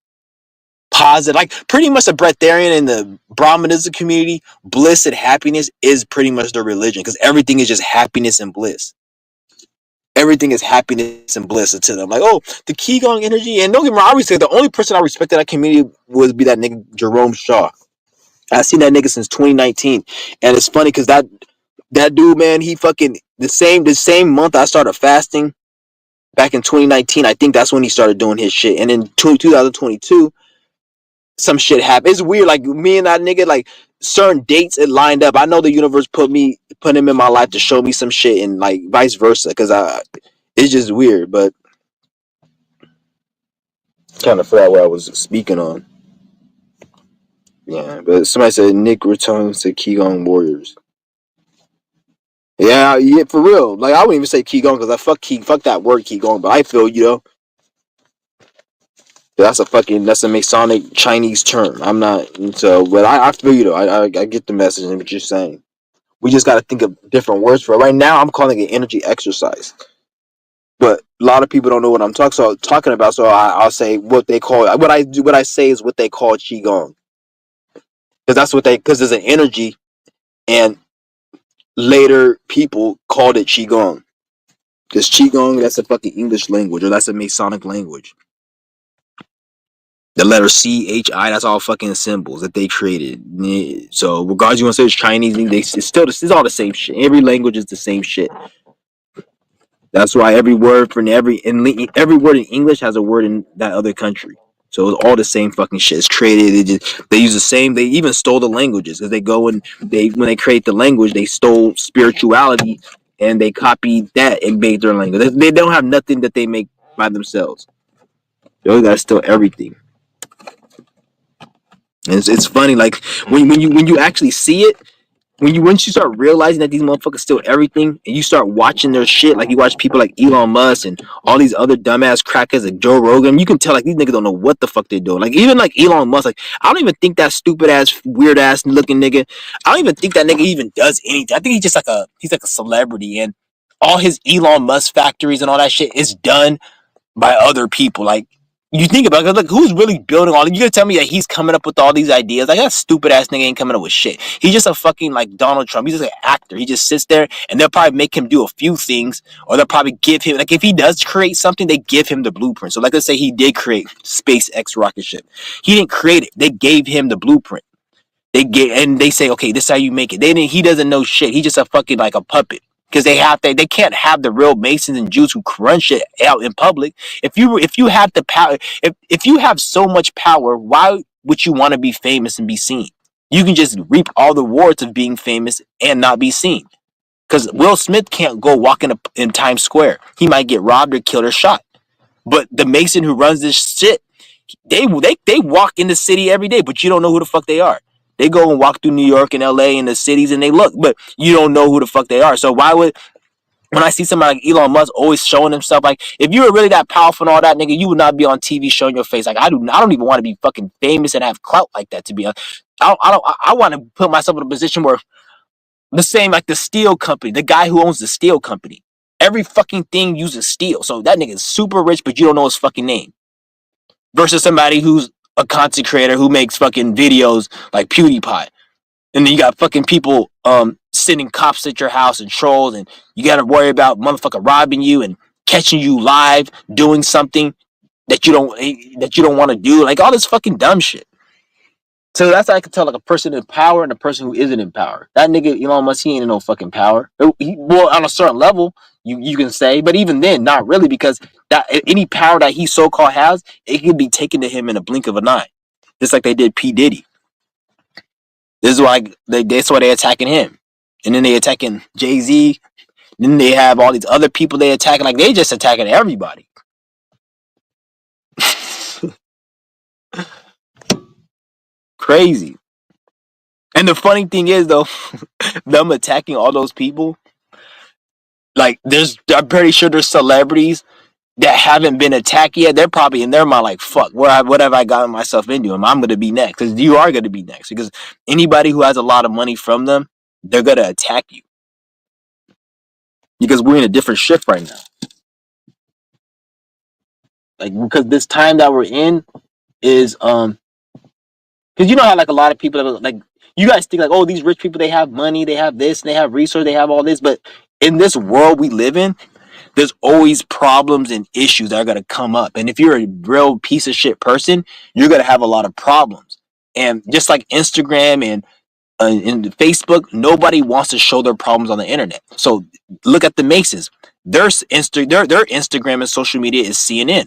positive, like pretty much the Breatharian and the Brahmanism community, bliss and happiness is pretty much their religion because everything is just happiness and bliss. Everything is happiness and bliss to them. Like, oh, the Qigong energy. And don't get me wrong, I always say the only person I respected that community would be that nigga Jerome Shaw. I seen that nigga since 2019, and it's funny because that dude, man, he fucking the same month I started fasting back in 2019. I think that's when he started doing his shit, and in 2022 some shit happened. It's weird, like me and that nigga, like certain dates it lined up. I know the universe put him in my life to show me some shit, and like vice versa. Because it's just weird. But kind of forgot what I was speaking on. Yeah, but somebody said Nick returns to Qigong Warriors. Yeah, yeah, for real. Like I wouldn't even say Qigong because I fuck that word Qigong. But I feel that's a Masonic Chinese term. I'm not so, but I feel I get the message and what you're saying. We just got to think of different words for it. Right now, I'm calling it energy exercise. But a lot of people don't know what I'm talking about. So I'll say what they call what I say is what they call qigong. because that's what they, because there's an energy, and later people called it qigong, because qigong, that's a fucking English language, or that's a Masonic language. The letter CHI, that's all fucking symbols that they created. So regardless, you want to say it's Chinese, it's all the same shit. Every language is the same shit. That's why every word for every word in English has a word in that other country. So it's all the same fucking shit. It's created. They use the same. They even stole the languages, because they go and when they create the language, they stole spirituality and they copied that and made their language. They don't have nothing that they make by themselves. They always gotta steal everything. And it's funny, like when you actually see it, once you start realizing that these motherfuckers steal everything, and you start watching their shit, like you watch people like Elon Musk and all these other dumbass crackers like Joe Rogan, you can tell like these niggas don't know what the fuck they're doing. Like even like Elon Musk, like I don't even think that stupid ass, weird ass looking nigga, I don't even think that nigga even does anything. I think he's like a celebrity, and all his Elon Musk factories and all that shit is done by other people. Like you think about it, like who's really building all? You gonna tell me that he's coming up with all these ideas? Like that stupid ass nigga ain't coming up with shit. He's just a fucking like Donald Trump. He's just an actor. He just sits there and they'll probably make him do a few things, or they'll probably give him, like if he does create something, they give him the blueprint. So like let's say he did create SpaceX rocket ship. He didn't create it. They gave him the blueprint. They say, okay, this is how you make it. He doesn't know shit. He's just a fucking like a puppet. Because they can't have the real Masons and Jews who crunch it out in public. If you have the power, if you have so much power, why would you want to be famous and be seen? You can just reap all the rewards of being famous and not be seen. Because Will Smith can't go walk in Times Square. He might get robbed or killed or shot. But the Mason who runs this shit, they walk in the city every day, but you don't know who the fuck they are. They go and walk through New York and LA and the cities and they look, but you don't know who the fuck they are. So why would, when I see somebody like Elon Musk always showing himself, like if you were really that powerful and all that, nigga, you would not be on TV showing your face. Like I don't even want to be fucking famous and have clout like that. To be honest, I want to put myself in a position where the same like the steel company, the guy who owns the steel company, every fucking thing uses steel. So that nigga is super rich, but you don't know his fucking name. Versus somebody who's a content creator who makes fucking videos like PewDiePie. And then you got fucking people sending cops at your house and trolls, and you gotta worry about motherfucker robbing you and catching you live doing something that you don't want to do, like all this fucking dumb shit. So that's how I can tell like a person in power and a person who isn't in power. That nigga Elon Musk, he ain't in no fucking power. Well, on a certain level, you can say, but even then, not really, because that any power that he so called has, it can be taken to him in a blink of an eye, just like they did P Diddy. This is why that's why they're attacking him, and then they attacking Jay-Z. Then they have all these other people they attacking, like they just attacking everybody. Crazy. And the funny thing is though, them attacking all those people, like I'm pretty sure there's celebrities that haven't been attacked yet. They're probably in their mind like, fuck, what have I gotten myself into? I'm gonna be next. Because you are gonna be next. Because anybody who has a lot of money from them, they're gonna attack you. Because we're in a different shift right now. Like because this time that we're in is because you know how like a lot of people like you guys think like, oh, these rich people, they have money, they have this, and they have resources, they have all this, but in this world we live in, there's always problems and issues that are gonna come up. And if you're a real piece of shit person, you're gonna have a lot of problems. And just like Instagram and in Facebook, nobody wants to show their problems on the internet. So look at the Masons. Their Instagram and social media is CNN.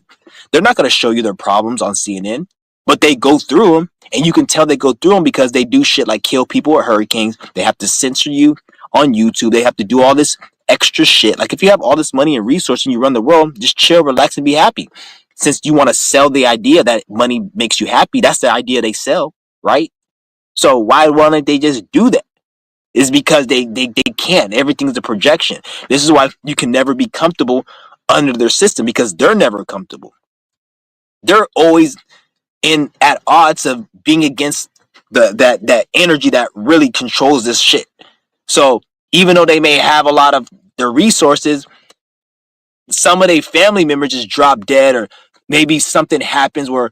They're not going to show you their problems on CNN, but they go through them, and you can tell they go through them because they do shit like kill people with hurricanes. They have to censor you on YouTube. They have to do all this extra shit. Like if you have all this money and resource and you run the world, just chill, relax, and be happy. Since you want to sell the idea that money makes you happy, that's the idea they sell, right? So why won't they just do that? It's because they can't. Everything's a projection. This is why you can never be comfortable under their system, because they're never comfortable. They're always in at odds of being against that energy that really controls this shit. So even though they may have a lot of their resources, some of their family members just drop dead, or maybe something happens where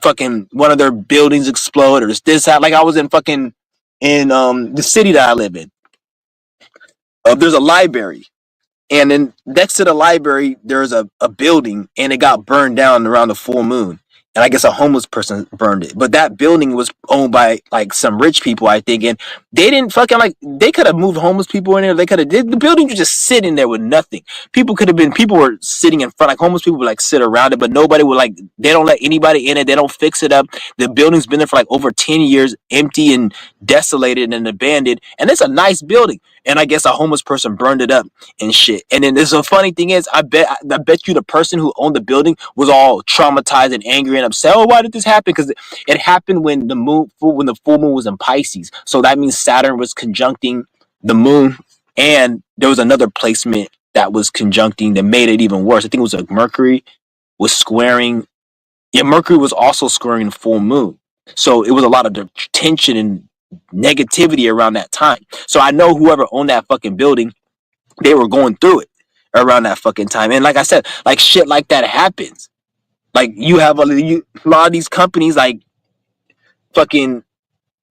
fucking one of their buildings explode, or this like I was in fucking in the city that I live in. There's a library, and then next to the library there's a building, and it got burned down around the full moon, and I guess a homeless person burned it. But that building was owned by like some rich people, I think, and they didn't fucking like, they could have moved homeless people in there. They could have did, the building was just sitting there with nothing. People were sitting in front, like homeless people would like sit around it, but nobody would like, they don't let anybody in it, they don't fix it up. The building's been there for like over 10 years, empty and desolated and abandoned, and it's a nice building, and I guess a homeless person burned it up and shit. And then there's a funny thing is, I bet you the person who owned the building was all traumatized and angry and upset. Oh, why did this happen? Because it happened when the full moon was in Pisces. So that means Saturn was conjuncting the moon, and there was another placement that was conjuncting that made it even worse. I think it was like Mercury was squaring. Yeah, Mercury was also squaring the full moon. So it was a lot of tension and negativity around that time. So I know whoever owned that fucking building, they were going through it around that fucking time. And like I said, like shit like that happens. Like you have a lot of these companies, like fucking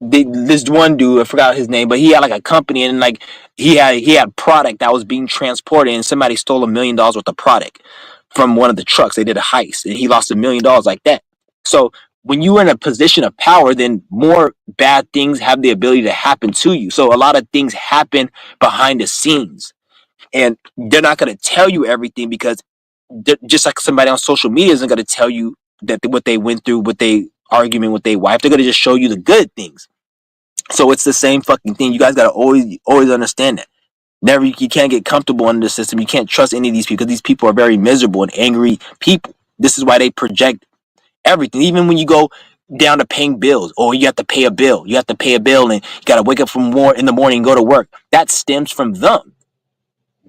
this one dude, I forgot his name, but he had like a company, and like he had product that was being transported, and somebody stole $1 million worth of product from one of the trucks. They did a heist, and he lost $1 million like that. So when you're in a position of power, then more bad things have the ability to happen to you. So a lot of things happen behind the scenes, and they're not going to tell you everything, because just like somebody on social media isn't going to tell you that what they went through, what they argument with their wife. They're going to just show you the good things. So it's the same fucking thing. You guys got to always understand that. Never, you can't get comfortable under the system. You can't trust any of these people, because these people are very miserable and angry people. This is why they project everything. Even when you go down to paying bills, or you have to pay a bill, and you got to wake up from more in the morning and go to work. That stems from them.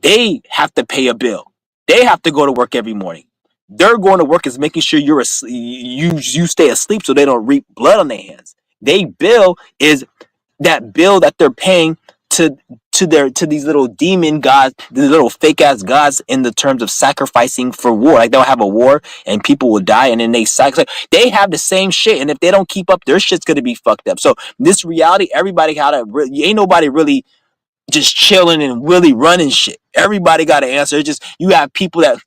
They have to pay a bill. They have to go to work every morning. They're going to work is making sure you're asleep, you stay asleep, so they don't reap blood on their hands. They bill is that bill that they're paying to these little demon gods, these little fake ass gods, in the terms of sacrificing for war. Like they'll have a war and people will die, and then they sacrifice. They have the same shit, and if they don't keep up, their shit's gonna be fucked up. So this reality, everybody ain't nobody really just chilling and really running shit. Everybody got to answer. It's just you have people that,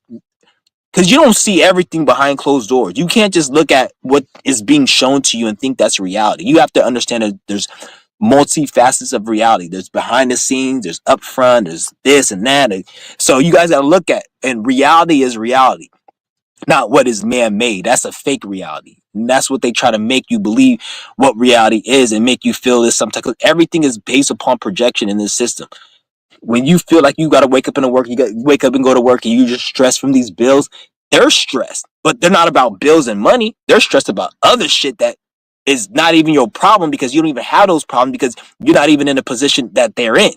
because you don't see everything behind closed doors. You can't just look at what is being shown to you and think that's reality. You have to understand that there's multi-facets of reality. There's behind the scenes, there's up front, there's this and that. So you guys got to look at, and reality is reality, not what is man-made. That's a fake reality. And that's what they try to make you believe what reality is, and make you feel this sometimes. Everything is based upon projection in this system. When you feel like you got to wake up you got to wake up and go to work, and you just stressed from these bills, they're stressed, but they're not about bills and money. They're stressed about other shit that is not even your problem, because you don't even have those problems, because you're not even in the position that they're in.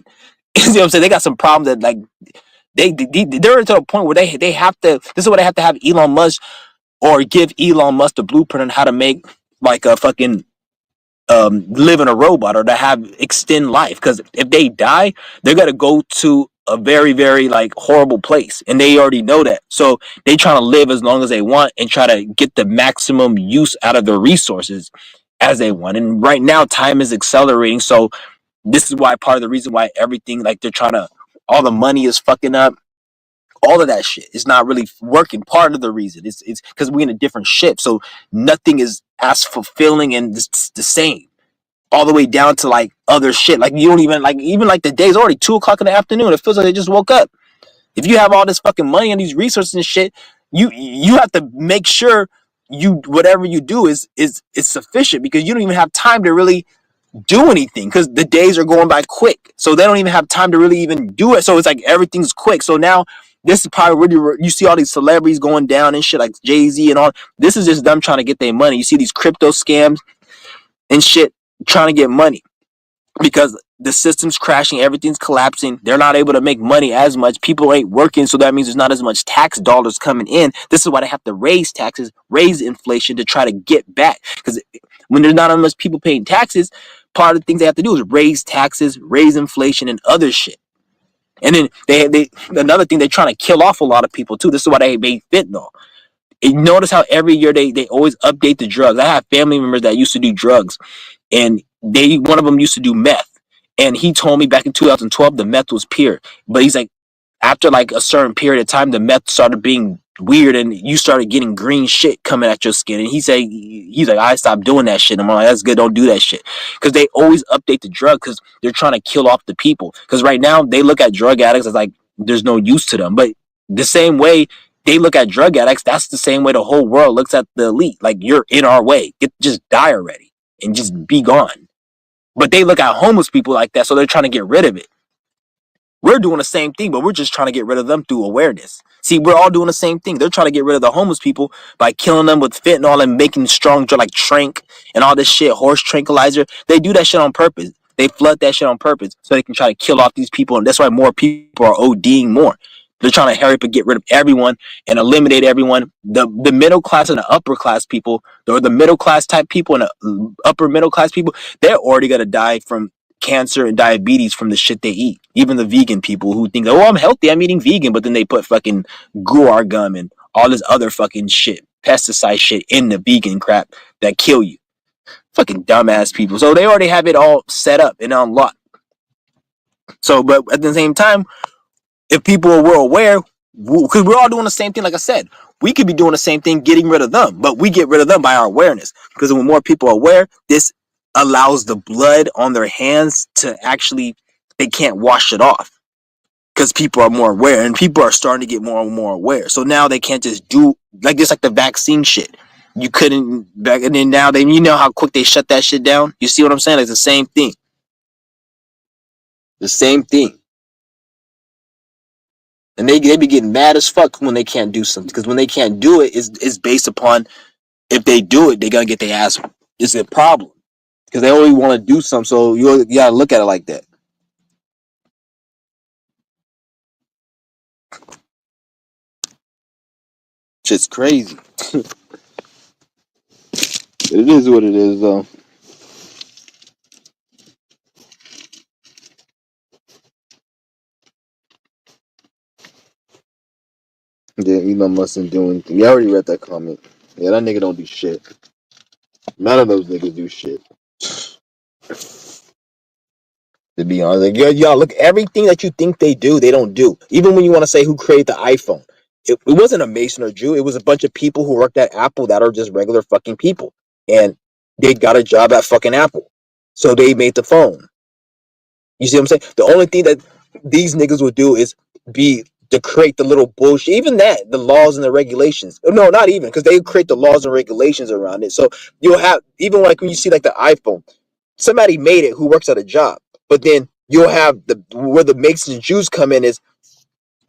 You know what I'm saying? They got some problems that like they're to a point where they have to. This is why they have to have Elon Musk, or give Elon Musk the blueprint on how to make like a fucking live in a robot, or to have extend life, because if they die, they're gonna go to a very very like horrible place, and they already know that. So they trying to live as long as they want, and try to get the maximum use out of their resources as they want. And right now time is accelerating, so this is why part of the reason why everything, like they're trying to, all the money is fucking up. All of that shit is not really working. Part of the reason it's because we're in a different shift, so nothing is as fulfilling and the same, all the way down to like other shit. Like you don't even like, even like the day's already 2 o'clock in the afternoon. It feels like they just woke up. If you have all this fucking money and these resources and shit, you have to make sure you, whatever you do is sufficient, because you don't even have time to really do anything, because the days are going by quick, so they don't even have time to really even do it. So it's like everything's quick. So now this is probably really, you see all these celebrities going down and shit, like Jay-Z and all. This is just them trying to get their money. You see these crypto scams and shit, trying to get money, because the system's crashing, everything's collapsing. They're not able to make money as much. People ain't working, so that means there's not as much tax dollars coming in. This is why they have to raise taxes, raise inflation, to try to get back. Because when there's not as much people paying taxes, part of the things they have to do is raise taxes, raise inflation, and other shit. And then they another thing, they're trying to kill off a lot of people too. This is why they made fentanyl. And notice how every year they always update the drugs. I have family members that used to do drugs, and one of them used to do meth, and he told me back in 2012 the meth was pure, but he's like, after like a certain period of time, the meth started being weird, and you started getting green shit coming at your skin. And he's like, I stopped doing that shit. I'm like, that's good, don't do that shit, because they always update the drug because they're trying to kill off the people. Because right now they look at drug addicts as like there's no use to them, but the same way they look at drug addicts, that's the same way the whole world looks at the elite. Like, you're in our way. Just die already and just be gone. But they look at homeless people like that, so they're trying to get rid of it. We're doing the same thing, but we're just trying to get rid of them through awareness. See, we're all doing the same thing. They're trying to get rid of the homeless people by killing them with fentanyl and making strong drugs like Trank and all this shit, horse tranquilizer. They do that shit on purpose. They flood that shit on purpose so they can try to kill off these people. And that's why more people are ODing more. They're trying to hurry up and get rid of everyone and eliminate everyone. The middle class and the upper class people, or the middle class type people and the upper middle class people, they're already going to die from cancer and diabetes from the shit they eat. Even the vegan people who think, oh, I'm healthy, I'm eating vegan, but then they put fucking guar gum and all this other fucking shit, pesticide shit in the vegan crap that kill you. Fucking dumbass people. So they already have it all set up and unlocked. So, but at the same time, if people were aware, because we're all doing the same thing, like I said, we could be doing the same thing, getting rid of them, but we get rid of them by our awareness. Because when more people are aware, this allows the blood on their hands to actually, they can't wash it off because people are more aware, and people are starting to get more and more aware. So now they can't just do like this, like the vaccine shit. You couldn't back, and then now you know how quick they shut that shit down. You see what I'm saying? It's the same thing. The same thing. And they be getting mad as fuck when they can't do something. Because when they can't do it, it's based upon, if they do it, they're going to get their ass. It's a problem. Because they only want to do something. So you got to look at it like that. Shit's crazy. It is what it is, though. Yeah, Elon mustn't do anything. You already read that comment. Yeah, that nigga don't do shit. None of those niggas do shit. To be honest, like, y'all look, everything that you think they do, they don't do. Even when you want to say who created the iPhone, it wasn't a Mason or Jew. It was a bunch of people who worked at Apple that are just regular fucking people, and they got a job at fucking Apple, so they made the phone. You see what I'm saying? The only thing that these niggas would do is be to create the little bullshit. Even that, the laws and the regulations. No, not even, because they create the laws and regulations around it. So you'll have, even like when you see like the iPhone, somebody made it who works at a job, but then you'll have the where the Masons and Jews come in is,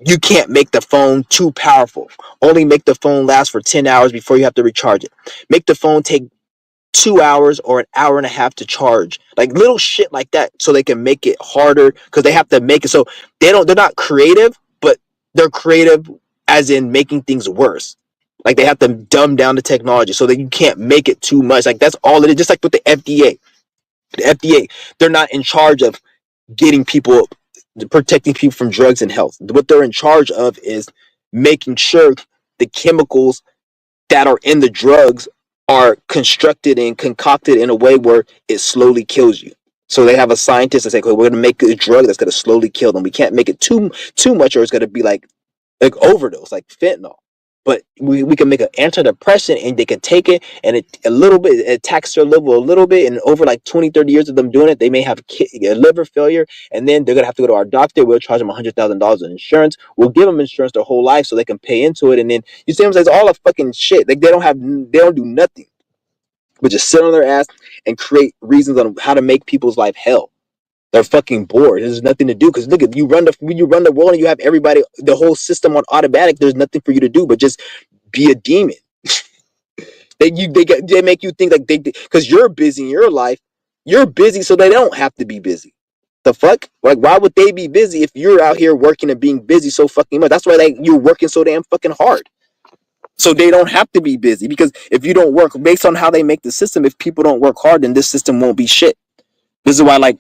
you can't make the phone too powerful. Only make the phone last for 10 hours before you have to recharge it. Make the phone take 2 hours or an hour and a half to charge, like little shit like that, so they can make it harder, because they have to make it so they're not creative, but they're creative as in making things worse. Like, they have to dumb down the technology so that you can't make it too much. Like, that's all it is. Just like with the FDA, they're not in charge of getting people, protecting people from drugs and health. What they're in charge of is making sure the chemicals that are in the drugs are constructed and concocted in a way where it slowly kills you. So they have a scientist that say, okay, we're going to make a drug that's going to slowly kill them. We can't make it too much, or it's going to be like overdose, like fentanyl. But we can make an antidepressant, and they can take it, and it a little bit, it attacks their liver a little bit, and over like 20-30 years of them doing it, they may have a liver failure, and then they're gonna have to go to our doctor. We'll charge them $100,000 in insurance. We'll give them insurance their whole life so they can pay into it, and then you see what I'm saying? It's all a fucking shit. Like, they don't do nothing but just sit on their ass and create reasons on how to make people's life hell. They're fucking bored. There's nothing to do, because look, if you run the world and you have everybody, the whole system on automatic, there's nothing for you to do but just be a demon. They make you think like because you're busy in your life, you're busy so they don't have to be busy. The fuck? Like, why would they be busy if you're out here working and being busy so fucking much? That's why you're working so damn fucking hard. So they don't have to be busy, because if you don't work, based on how they make the system, if people don't work hard, then this system won't be shit. This is why, like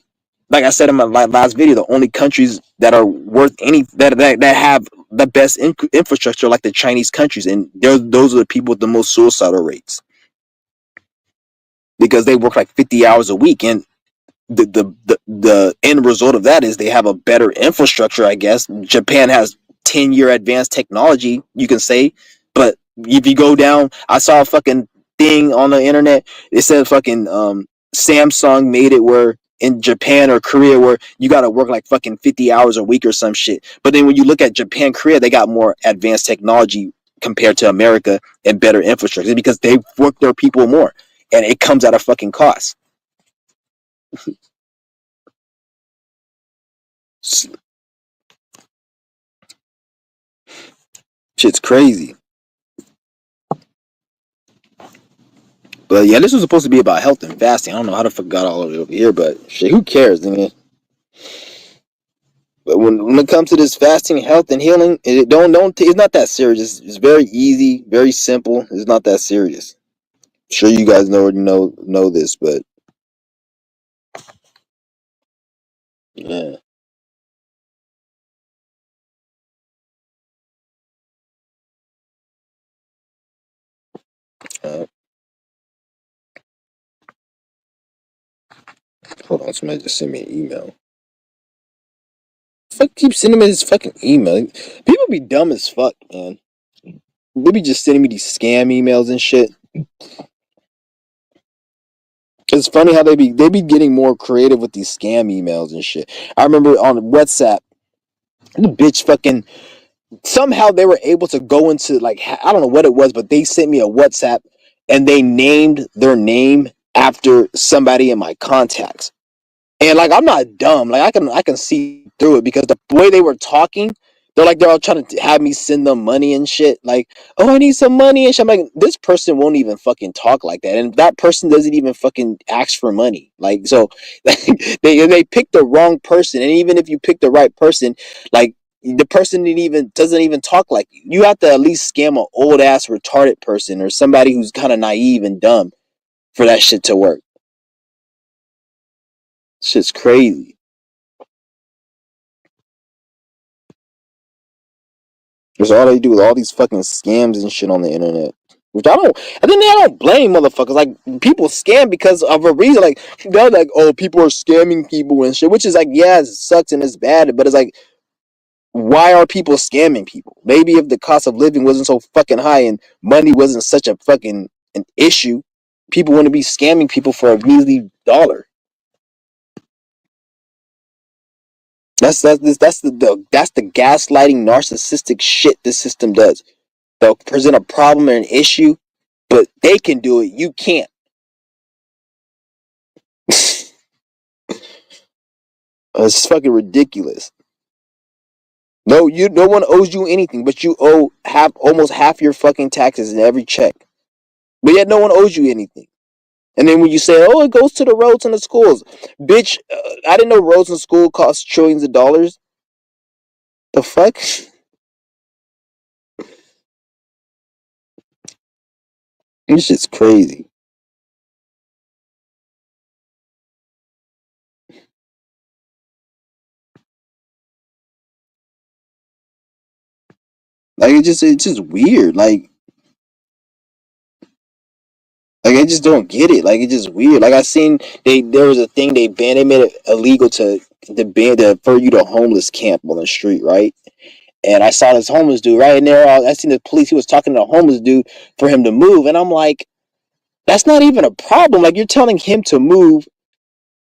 I said in my last video, the only countries that are worth any that have the best infrastructure like the Chinese countries, and those are the people with the most suicidal rates because they work like 50 hours a week, and the end result of that is they have a better infrastructure, I guess. Japan has 10-year advanced technology, you can say, but if you go down, I saw a fucking thing on the internet. It said fucking Samsung made it where in Japan or Korea where you got to work like fucking 50 hours a week or some shit. But then when you look at Japan, Korea, they got more advanced technology compared to America and better infrastructure because they work their people more, and it comes at a fucking cost. Shit's crazy. But yeah, this was supposed to be about health and fasting. I don't know how the fuck got all over here, but shit, who cares, nigga? But when it comes to this fasting, health, and healing, it's not that serious. It's very easy, very simple. It's not that serious. I'm sure you guys know this, but yeah. Uh, Hold on, somebody just sent me an email. Fuck, keep sending me this fucking email. People be dumb as fuck, man. They be just sending me these scam emails and shit. It's funny how they be getting more creative with these scam emails and shit. I remember on WhatsApp, the bitch fucking somehow they were able to go into like I don't know what it was, but they sent me a WhatsApp and they named their name after somebody in my contacts. And like I'm not dumb. Like I can see through it because the way they were talking, they're all trying to have me send them money and shit. Like, oh, I need some money and shit. I'm like, this person won't even fucking talk like that, and that person doesn't even fucking ask for money. Like, so they picked the wrong person, and even if you pick the right person, like the person doesn't even talk like you. You have to at least scam an old ass retarded person or somebody who's kind of naive and dumb for that shit to work. Shit's crazy. That's all they do with all these fucking scams and shit on the internet. Which I don't, and then I don't blame motherfuckers. Like, people scam because of a reason. Like, they're like, oh, people are scamming people and shit. Which is like, yeah, it sucks and it's bad. But it's like, why are people scamming people? Maybe if the cost of living wasn't so fucking high and money wasn't such a fucking an issue, people wouldn't be scamming people for a measly dollar. That's the gaslighting, narcissistic shit this system does. They'll present a problem and an issue, but they can do it. You can't. It's fucking ridiculous. No one owes you anything, but you owe almost half your fucking taxes in every check. But yet no one owes you anything. And then when you say, oh, it goes to the roads and the schools, bitch, I didn't know roads and school cost trillions of dollars. The fuck? This shit's crazy. Like it's just weird. Like I just don't get it. Like it's just weird. Like I seen there was a thing they banned. They made it illegal to ban for you to homeless camp on the street, right? And I saw this homeless dude right in there. I seen the police. He was talking to a homeless dude for him to move, and I'm like, that's not even a problem. Like you're telling him to move,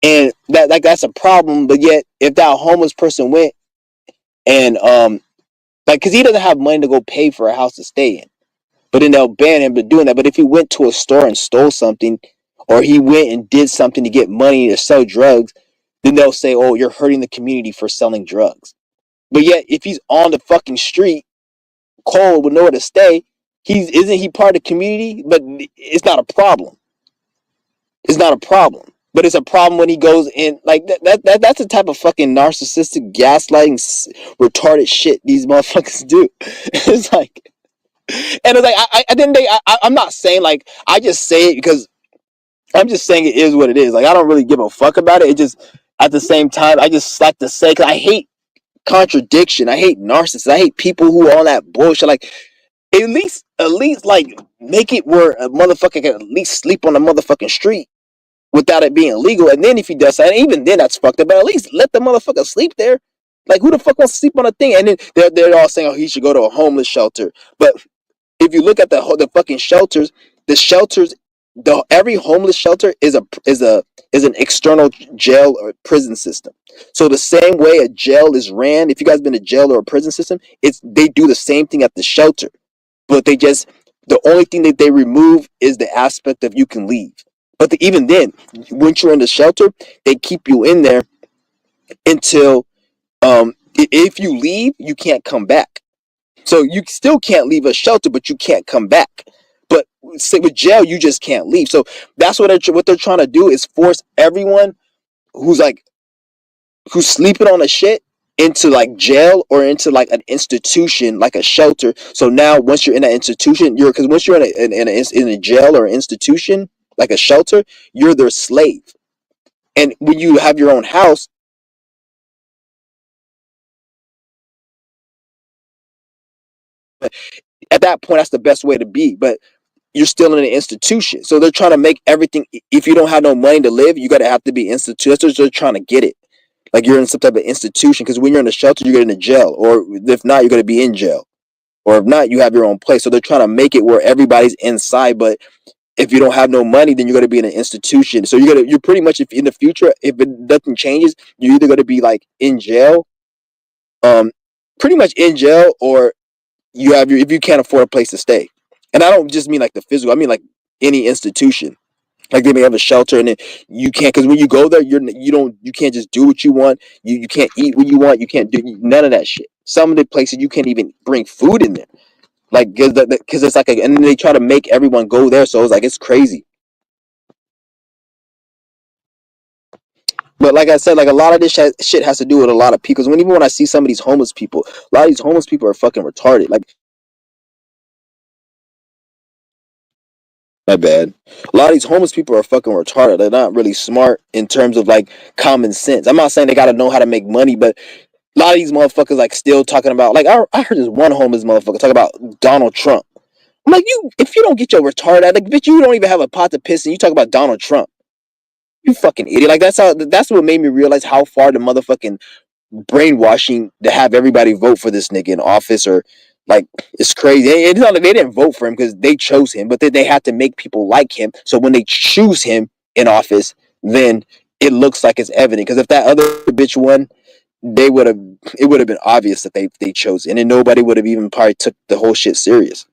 and that's a problem. But yet, if that homeless person went and like, cause he doesn't have money to go pay for a house to stay in. But then they'll ban him for doing that. But if he went to a store and stole something, or he went and did something to get money to sell drugs, then they'll say, "Oh, you're hurting the community for selling drugs." But yet, if he's on the fucking street, cold with nowhere to stay, isn't he part of the community? But it's not a problem. It's not a problem. But it's a problem when he goes in like that's the type of fucking narcissistic gaslighting retarded shit these motherfuckers do. It's like, and it's like I'm not saying like I just say it because I'm just saying it is what it is. Like I don't really give a fuck about it. It just at the same time I just like to say because I hate contradiction. I hate narcissists. I hate people who are on that bullshit. Like, at least, like, make it where a motherfucker can at least sleep on the motherfucking street without it being illegal. And then if he does that, even then that's fucked up. But at least let the motherfucker sleep there. Like, who the fuck wants to sleep on a thing? And then they're all saying, oh, he should go to a homeless shelter. But if you look at the fucking shelters, the shelters, every homeless shelter is an external jail or prison system. So the same way a jail is ran, if you guys been to jail or a prison system, they do the same thing at the shelter, but the only thing that they remove is the aspect of you can leave. But even then, once you're in the shelter, they keep you in there until if you leave, you can't come back. So you still can't leave a shelter, but you can't come back. But with jail, you just can't leave. So that's what they're trying to do is force everyone who's like who's sleeping on a shit into like jail or into like an institution, like a shelter. So now once you're in an institution, because once you're in a jail or an institution, like a shelter, you're their slave. And when you have your own house, at that point, that's the best way to be. But you're still in an institution. So they're trying to make everything. If you don't have no money to live, you gotta have to be instituted. That's what they're trying to get it. Like you're in some type of institution. Because when you're in a shelter, you get into jail, or if not, you're gonna be in jail, or if not, you have your own place. So they're trying to make it where everybody's inside. But if you don't have no money, then you're gonna be in an institution. So you're pretty much, if in the future, if nothing changes, you're either gonna be like in jail, um, pretty much in jail, or if you can't afford a place to stay. And I don't just mean like the physical. I mean like any institution. Like they may have a shelter, and then you can't, because when you go there, you can't just do what you want. You can't eat what you want. You can't do none of that shit. Some of the places you can't even bring food in there, like because it's like and then they try to make everyone go there. So it's like it's crazy. But like I said, like a lot of this shit has to do with a lot of people. Because even when I see some of these homeless people, a lot of these homeless people are fucking retarded. Like, my bad. A lot of these homeless people are fucking retarded. They're not really smart in terms of like common sense. I'm not saying they gotta know how to make money, but a lot of these motherfuckers like still talking about, like, I heard this one homeless motherfucker talk about Donald Trump. I'm like, if you don't get your retard out, like, bitch, you don't even have a pot to piss and you talk about Donald Trump. You fucking idiot. Like that's what made me realize how far the motherfucking brainwashing to have everybody vote for this nigga in office, or like, it's crazy. It's not like they didn't vote for him because they chose him, but they had to make people like him. So when they choose him in office, then it looks like it's evident. Because if that other bitch won, it would have been obvious that they chose, and then nobody would have even probably took the whole shit serious.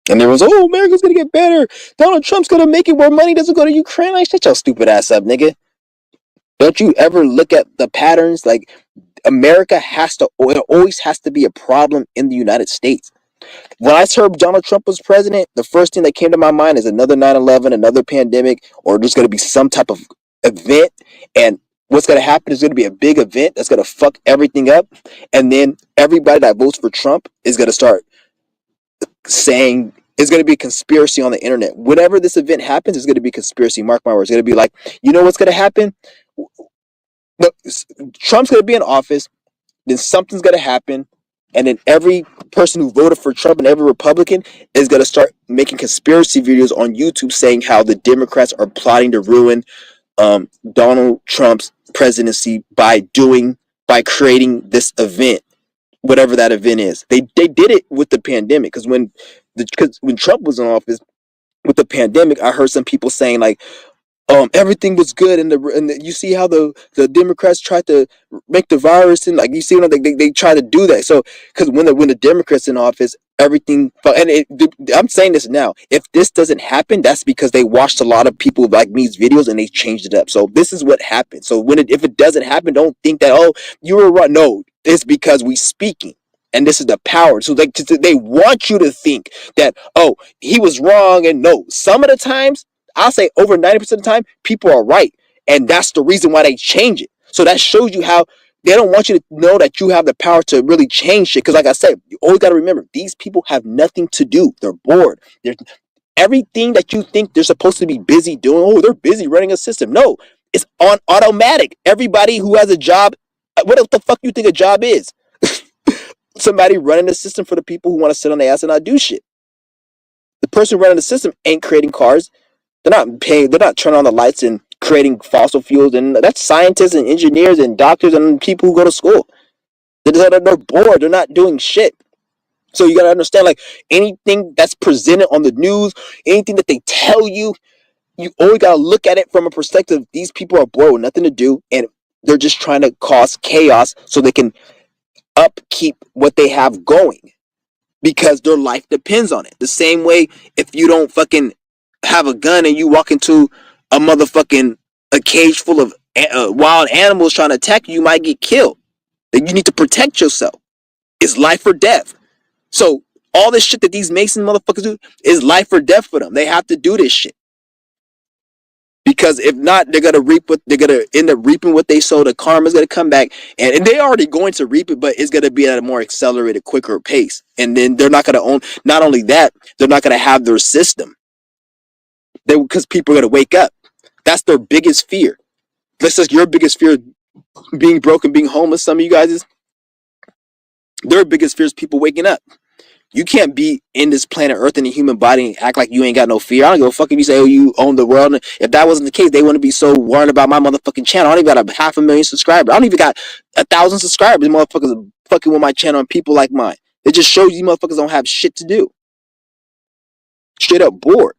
And there was, oh, America's gonna get better. Donald Trump's gonna make it where money doesn't go to Ukraine. Like, shut your stupid ass up, nigga. Don't you ever look at the patterns? Like, America it always has to be a problem in the United States. When I heard Donald Trump was president, the first thing that came to my mind is another 9/11, another pandemic, or there's going to be some type of event. And what's going to happen is going to be a big event that's going to fuck everything up. And then everybody that votes for Trump is going to start saying it's going to be a conspiracy on the internet. Whenever this event happens, it's going to be a conspiracy. Mark my words. It's going to be like, you know what's going to happen? Look, Trump's going to be in office, then something's going to happen, and then every person who voted for Trump and every Republican is going to start making conspiracy videos on YouTube saying how the Democrats are plotting to ruin Donald Trump's presidency by creating this event, whatever that event is. They did it with the pandemic, because when Trump was in office with the pandemic, I heard some people saying like, everything was good, and you see how the Democrats tried to make the virus, and like you see, they try to do that. So because when the Democrats in office, everything, and I'm saying this now, if this doesn't happen, that's because they watched a lot of people like me's videos and they changed it up. So this is what happened. So if it doesn't happen, don't think that, oh, you were right. No, it's because we speaking. And this is the power. So they want you to think that, oh, he was wrong. And no, some of the times, I'll say over 90% of the time, people are right. And that's the reason why they change it. So that shows you how they don't want you to know that you have the power to really change shit. Because like I said, you always got to remember, these people have nothing to do. They're bored. Everything that you think they're supposed to be busy doing, oh, they're busy running a system. No, it's on automatic. Everybody who has a job What the fuck you think a job is? Somebody running the system for the people who want to sit on the ass and not do shit. The person running the system ain't creating cars. They're not paying. They're not turning on the lights and creating fossil fuels. And that's scientists and engineers and doctors and people who go to school. They're bored. They're not doing shit. So you gotta understand, like anything that's presented on the news, anything that they tell you, you always gotta look at it from a perspective. These people are bored with nothing to do, and they're just trying to cause chaos so they can upkeep what they have going because their life depends on it. The same way, if you don't fucking have a gun and you walk into a motherfucking a cage full of wild animals trying to attack you, you might get killed. Then you need to protect yourself. It's life or death. So all this shit that these Mason motherfuckers do is life or death for them. They have to do this shit. Because if not, they're gonna reap what they're gonna end up reaping what they sow. The karma's gonna come back, and they're already going to reap it, but it's gonna be at a more accelerated, quicker pace. And then they're not gonna own. Not only that, they're not gonna have their system. Because people are gonna wake up. That's their biggest fear. That's just your biggest fear: being broke and being homeless. Some of you guys is their biggest fear is people waking up. You can't be in this planet Earth in a human body and act like you ain't got no fear. I don't give a fuck if you say, oh, you own the world. If that wasn't the case, they wouldn't be so worried about my motherfucking channel. I don't even got a 500,000 subscribers. I don't even got 1,000 subscribers. Motherfuckers are fucking with my channel and people like mine. It just shows you motherfuckers don't have shit to do. Straight up bored.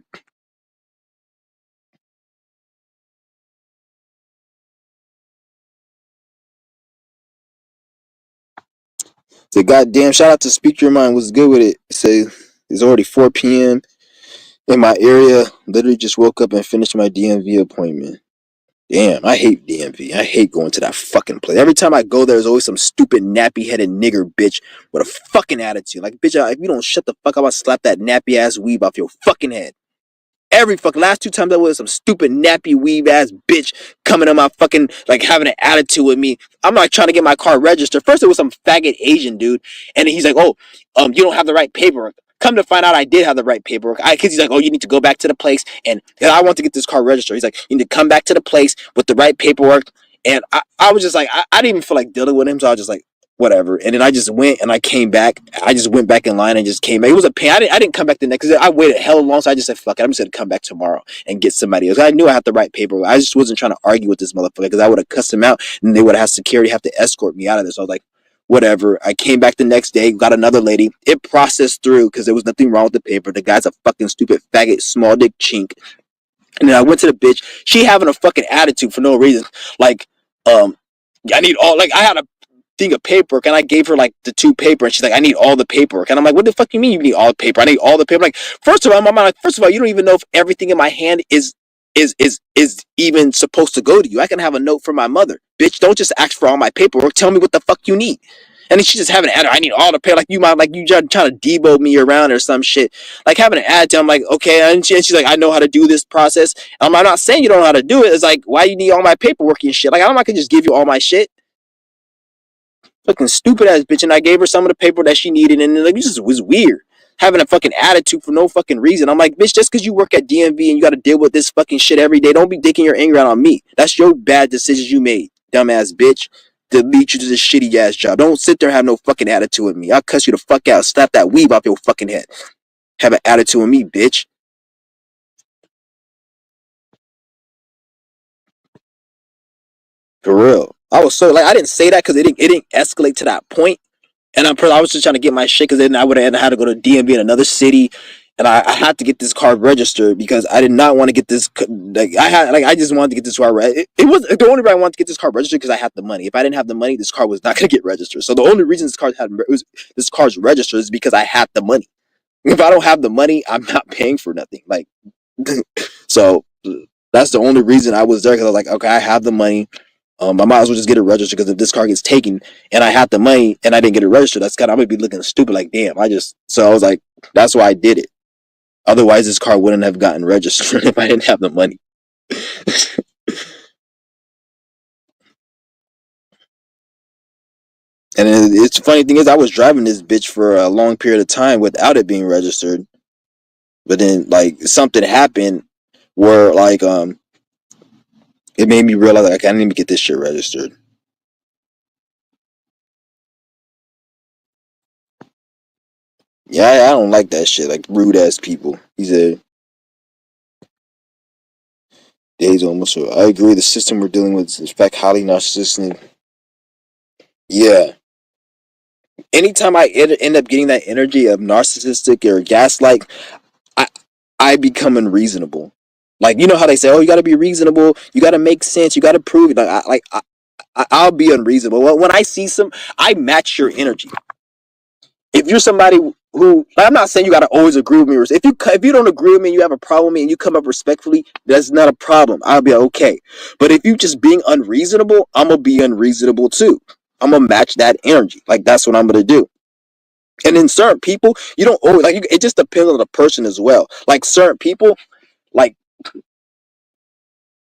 So goddamn, shout out to Speak Your Mind. What's good with it? Say it's already 4 p.m. in my area. Literally just woke up and finished my DMV appointment. Damn, I hate DMV. I hate going to that fucking place. Every time I go there, there's always some stupid nappy-headed nigger bitch with a fucking attitude. Like, bitch, if you don't shut the fuck up, I'll slap that nappy-ass weave off your fucking head. Every fucking last 2 times I was some stupid nappy weave ass bitch coming on my fucking like having an attitude with me. I'm like trying to get my car registered. First it was some faggot Asian dude, and he's like, "Oh, you don't have the right paperwork." Come to find out, I did have the right paperwork. Because he's like, "Oh, you need to go back to the place, and I want to get this car registered." He's like, "You need to come back to the place with the right paperwork." And I was just like, I didn't even feel like dealing with him, so I was just like, whatever. And then I just went and I came back. I just went back in line and just came back. It was a pain. I didn't come back the next. I waited hella long, so I just said, "Fuck it, I'm just gonna come back tomorrow and get somebody else." I knew I had the right paperwork. I just wasn't trying to argue with this motherfucker because I would have cussed him out and they would have had security have to escort me out of this. So I was like, whatever. I came back the next day, got another lady. It processed through because there was nothing wrong with the paper. The guy's a fucking stupid faggot, small dick chink. And then I went to the bitch. She having a fucking attitude for no reason. Like, I need all like I had a thing of paperwork and I gave her like the 2 paper and she's like, I need all the paperwork. And I'm like, what the fuck you mean you need all the paper? I need all the paper. I'm like, first of all, my mind, like, first of all, you don't even know if everything in my hand is even supposed to go to you. I can have a note from my mother. Bitch, don't just ask for all my paperwork. Tell me what the fuck you need. And then she just having an attitude. I need all the paper. Like you might, like you just trying to debo me around or some shit. Like having an attitude. I'm like, okay. And she's like, I know how to do this process. I'm not saying you don't know how to do it. It's like, why you need all my paperwork and shit? Like I'm not gonna just give you all my shit. Fucking stupid ass bitch. And I gave her some of the paper that she needed. And like, this just was weird. Having a fucking attitude for no fucking reason. I'm like, bitch, just because you work at DMV and you got to deal with this fucking shit every day, don't be taking your anger out on me. That's your bad decisions you made, dumbass bitch. To lead you to this shitty ass job. Don't sit there and have no fucking attitude with me. I'll cuss you the fuck out. Slap that weave off your fucking head. Have an attitude with me, bitch. For real. I was so like I didn't say that because it didn't escalate to that point. And I was just trying to get my shit because then I would have had to go to DMV in another city, and I had to get this car registered because I did not want to get this. Like I just wanted to get this car. It was the only reason I wanted to get this car registered because I had the money. If I didn't have the money, this car was not going to get registered. So the only reason this car's registered is because I had the money. If I don't have the money, I'm not paying for nothing. Like, so that's the only reason I was there because I was like, okay, I have the money. I might as well just get it registered because if this car gets taken and I had the money and I didn't get it registered, I'm gonna be looking stupid. Like, damn, so I was like, that's why I did it. Otherwise, this car wouldn't have gotten registered if I didn't have the money. And it's funny thing is, I was driving this bitch for a long period of time without it being registered. But then, like, something happened where, like, it made me realize, like, I didn't even get this shit registered. Yeah, I don't like that shit. Like rude ass people. He said, days almost. So I agree. The system we're dealing with is in fact highly narcissistic. Yeah. Anytime I end up getting that energy of narcissistic or gaslight, I I become unreasonable. Like you know how they say, oh, you got to be reasonable, you got to make sense, you got to prove it. I'll be unreasonable. Well, when I see some, I match your energy. If you're somebody who, I'm not saying you got to always agree with me. If you don't agree with me, and you have a problem with me, and you come up respectfully, that's not a problem. I'll be okay. But if you just being unreasonable, I'm gonna be unreasonable too. I'm gonna match that energy. Like that's what I'm gonna do. And in certain people, you don't always like. It just depends on the person as well. Like certain people, like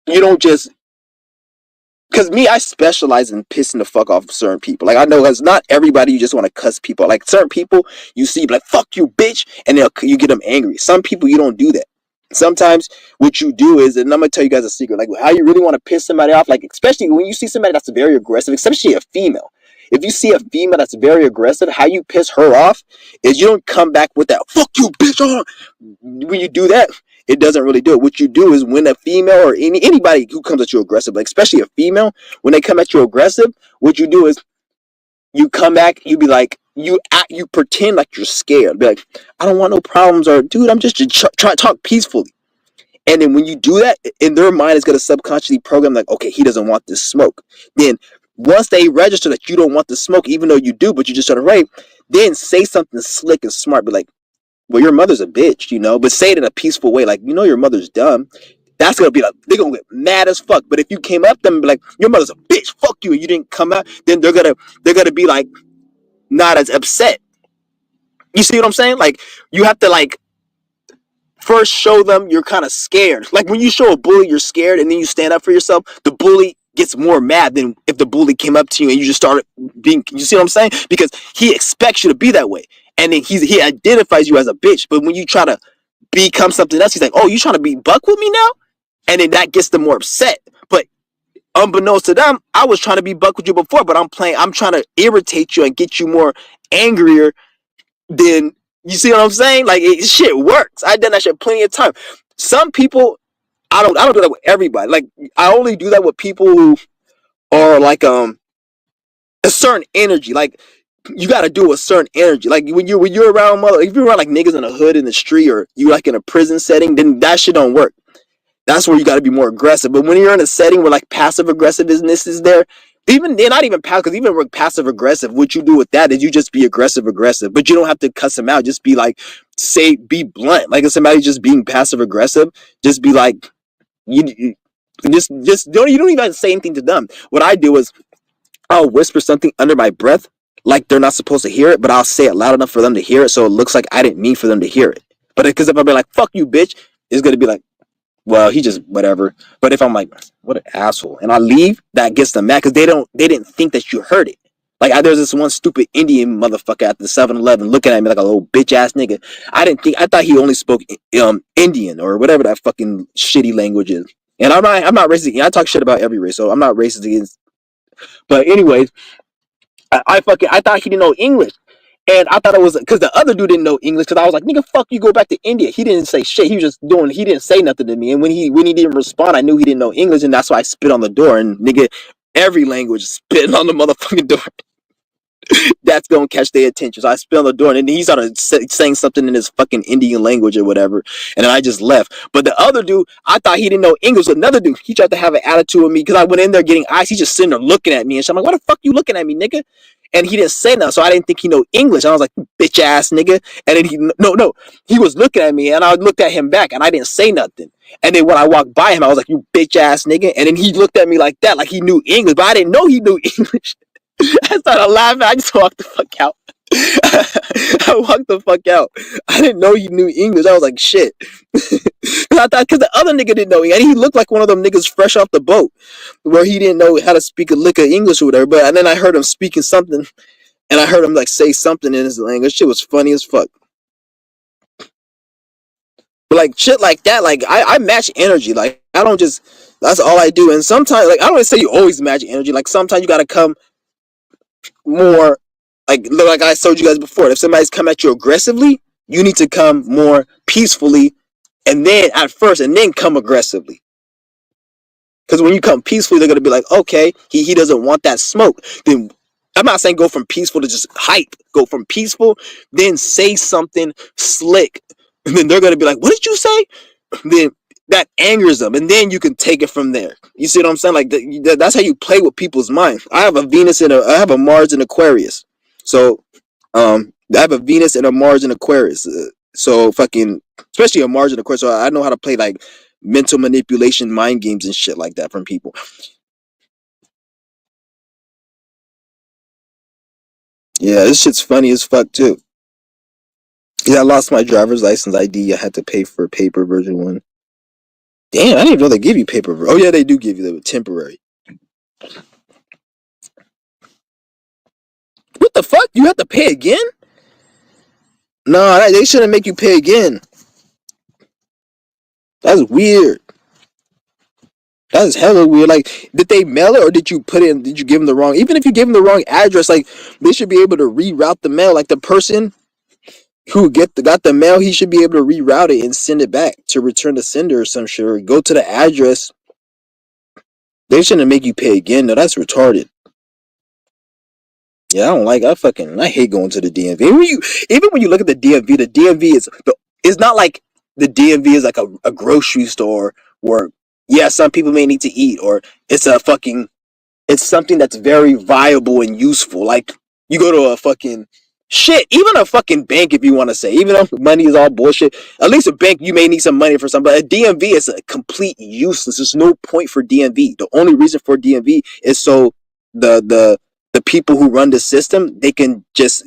you don't just because me, I specialize in pissing the fuck off certain people. Like I know it's not everybody you just want to cuss people. Like certain people you see like fuck you bitch, and you get them angry. Some people you don't do that. Sometimes what you do is, and I'm gonna tell you guys a secret, like how you really want to piss somebody off, like especially when you see somebody that's very aggressive, especially a female. If you see a female that's very aggressive, how you piss her off is you don't come back with that fuck you bitch on. When you do that, it doesn't really do it. What you do is when a female or anybody who comes at you aggressive, like especially a female, when they come at you aggressive, what you do is you come back, you be like, you pretend like you're scared. Be like, I don't want no problems, or dude, I'm just trying to talk peacefully. And then when you do that, in their mind, it's gonna subconsciously program like, okay, he doesn't want this smoke. Then once they register that you don't want the smoke, even though you do, but you just try to rape, then say something slick and smart. Be like, well, your mother's a bitch, but say it in a peaceful way, like, your mother's dumb. That's gonna be like, they're gonna get mad as fuck. But if you came up to them and be like, your mother's a bitch, fuck you, and you didn't come out, then they're gonna be like not as upset. You see what I'm saying? Like you have to like first show them you're kind of scared. Like when you show a bully you're scared and then you stand up for yourself, the bully gets more mad than if the bully came up to you and you just started being, you see what I'm saying? Because he expects you to be that way. And then he identifies you as a bitch. But when you try to become something else, he's like, oh, you trying to be buck with me now? And then that gets them more upset. But unbeknownst to them, I was trying to be buck with you before, but I'm trying to irritate you and get you more angrier than, you see what I'm saying? Like shit works. I've done that shit plenty of time. Some people, I don't do that with everybody. Like I only do that with people who are like a certain energy. Like you got to do a certain energy. Like when you're around if you're around like niggas in the hood in the street, or you like in a prison setting, then that shit don't work. That's where you got to be more aggressive. But when you're in a setting where like passive aggressiveness is there, even they're not even passive, because even with passive aggressive, what you do with that is you just be aggressive, but you don't have to cuss them out. Just be like, be blunt. Like if somebody just being passive aggressive, just be like, you just don't, you don't even have to say anything to them. What I do is I'll whisper something under my breath, like they're not supposed to hear it, but I'll say it loud enough for them to hear it, so it looks like I didn't mean for them to hear it. But because if I be like, fuck you, bitch, it's gonna be like, well, he just whatever. But if I'm like, what an asshole, and I leave, that gets them mad because they didn't think that you heard it. Like there's this one stupid Indian motherfucker at the 7-Eleven looking at me like a little bitch ass nigga. I thought he only spoke Indian or whatever that fucking shitty language is. And I'm not racist. I talk shit about every race, so I'm not racist against. But anyways, I thought he didn't know English. And I thought it was because the other dude didn't know English. Because I was like, nigga, fuck you, go back to India. He didn't say shit. He didn't say nothing to me. And when he didn't respond, I knew he didn't know English, and that's why I spit on the door. And nigga, every language is spitting on the motherfucking door. That's gonna catch their attention. So I spit on the door, and then he started saying something in his fucking Indian language or whatever, and then I just left. But the other dude, I thought he didn't know English. Another dude, he tried to have an attitude with me because I went in there getting ice. He's just sitting there looking at me, and shit. I'm like, "Why the fuck you looking at me, nigga?" And he didn't say nothing, so I didn't think he know English. And I was like, "Bitch ass nigga," and then he was looking at me, and I looked at him back, and I didn't say nothing. And then when I walked by him, I was like, "You bitch ass nigga," and then he looked at me like that, like he knew English, but I didn't know he knew English. I started laughing. I just walked the fuck out. I walked the fuck out. I didn't know he knew English. I was like, shit. Because the other nigga didn't know, and he looked like one of them niggas fresh off the boat, where he didn't know how to speak a lick of English or whatever. And then I heard him speaking something, and I heard him like say something in his language. Shit was funny as fuck. But like shit like that, like I match energy. Like I don't just. That's all I do. And sometimes, like I don't say you always match energy. Like sometimes you gotta come more like I told you guys before, if somebody's come at you aggressively, you need to come more peacefully, and then at first, and then come aggressively. Because when you come peacefully, they're gonna be like, okay, he doesn't want that smoke. Then I'm not saying go from peaceful to just hype. Go from peaceful, then say something slick, and then they're gonna be like, what did you say? Then that angers them, and then you can take it from there. You see what I'm saying? Like that's how you play with people's mind. I have a Venus and I have a Mars in Aquarius, so I have a Venus and a Mars in Aquarius. So fucking, especially a Mars in Aquarius. So I know how to play like mental manipulation, mind games, and shit like that from people. Yeah, this shit's funny as fuck too. Yeah, I lost my driver's license ID. I had to pay for a paper version one. Damn, I didn't even know they give you paper. Oh yeah, they do give you the temporary. What the fuck? You have to pay again? No, they shouldn't make you pay again. That's weird. That is hella weird. Like, did they mail it or did you put in? Did you give them the wrong? Even if you give them the wrong address, like they should be able to reroute the mail. Like the person who got the mail, he should be able to reroute it and send it back to return the sender or some shit. Or go to the address. They shouldn't make you pay again. No, that's retarded. Yeah, I don't like. I hate going to the DMV. Even when you look at the DMV is it's not like the DMV is like a grocery store where yeah, some people may need to eat, or it's a fucking it's something that's very viable and useful. Like you go to a fucking shit, even a fucking bank if you want to say, even though money is all bullshit. At least a bank you may need some money for something, but a DMV is a complete useless. There's no point for DMV. The only reason for DMV is so the people who run the system they can just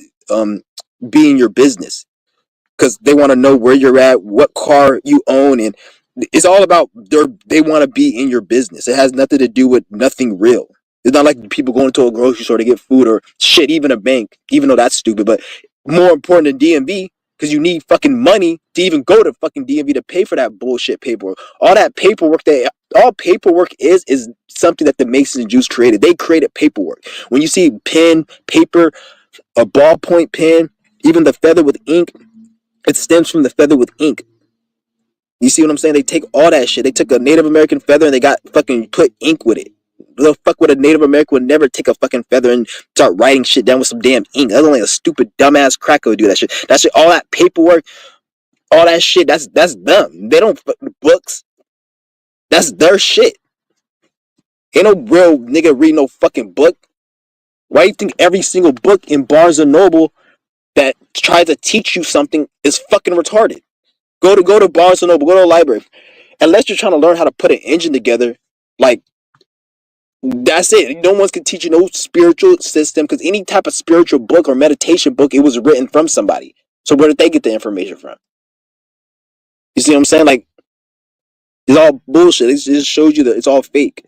be in your business because they want to know where you're at, what car you own, and it's all about they want to be in your business. It has nothing to do with nothing real. It's not like people going to a grocery store to get food or shit, even a bank, even though that's stupid. But more important than DMV, because you need fucking money to even go to fucking DMV to pay for that bullshit paperwork. All that paperwork all paperwork is something that the Masons and Jews created. They created paperwork. When you see pen, paper, a ballpoint pen, even the feather with ink, it stems from the feather with ink. You see what I'm saying? They take all that shit. They took a Native American feather and they got fucking put ink with it. The fuck would a Native American would never take a fucking feather and start writing shit down with some damn ink. That's only a stupid dumbass cracker would do that shit. That shit, all that paperwork, all that shit. That's dumb. They don't books. That's their shit. Ain't no real nigga read no fucking book. Why do you think every single book in Barnes and Noble that tries to teach you something is fucking retarded? Go to Barnes and Noble, go to a library. Unless you're trying to learn how to put an engine together, like that's it. No one's can teach you no spiritual system because any type of spiritual book or meditation book, it was written from somebody. So where did they get the information from? You see what I'm saying? Like it's all bullshit. It just shows you that it's all fake.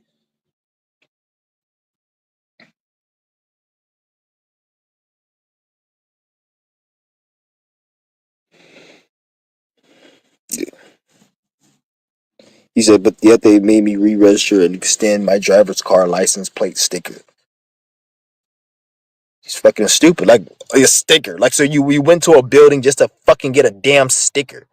He said, but yet they made me re-register and extend my driver's car license plate sticker. He's fucking stupid. Like a sticker. Like so you went to a building just to fucking get a damn sticker.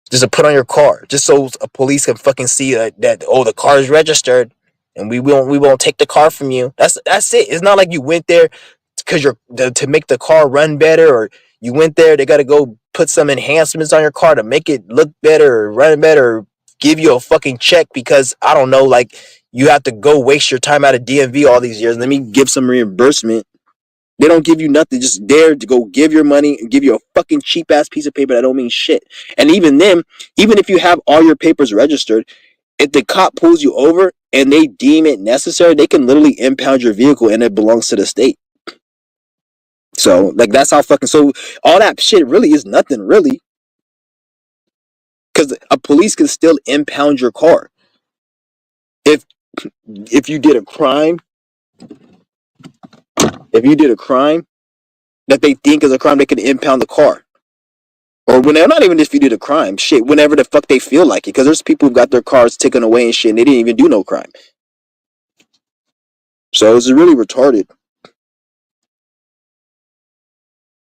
Just to put on your car, just so a police can fucking see that oh the car is registered, and we won't take the car from you. That's it. It's not like you went there because you're to make the car run better, or you went there they got to go put some enhancements on your car to make it look better or run better, or give you a fucking check because I don't know, like you have to go waste your time out of DMV all these years. Let me give some reimbursement. They don't give you nothing, just there to go give your money and give you a fucking cheap ass piece of paper that don't mean shit. And even then, even if you have all your papers registered, if the cop pulls you over and they deem it necessary, they can literally impound your vehicle and it belongs to the state. So, like, that's how fucking, so all that shit really is nothing, really. Because a police can still impound your car. If if you did a crime, if you did a crime that they think is a crime, they can impound the car. Or whenever, not even if you did a crime, shit, whenever the fuck they feel like it. Because there's people who got their cars taken away and shit, and they didn't even do no crime. So it's really retarded.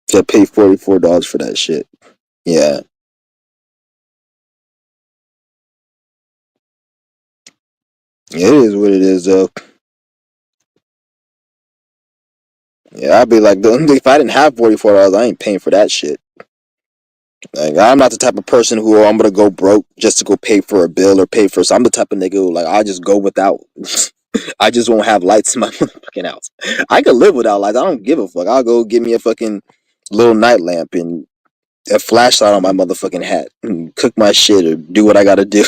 To pay $44 for that shit. Yeah. It is what it is though. Yeah, I'd be like, if I didn't have $44, I ain't paying for that shit. Like, I'm not the type of person who I'm gonna go broke just to go pay for a bill or pay for. So I'm the type of nigga who like I just go without. I just won't have lights in my fucking house. I could live without lights. I don't give a fuck. I'll go get me a fucking little night lamp and a flashlight on my motherfucking hat and cook my shit or do what I gotta do.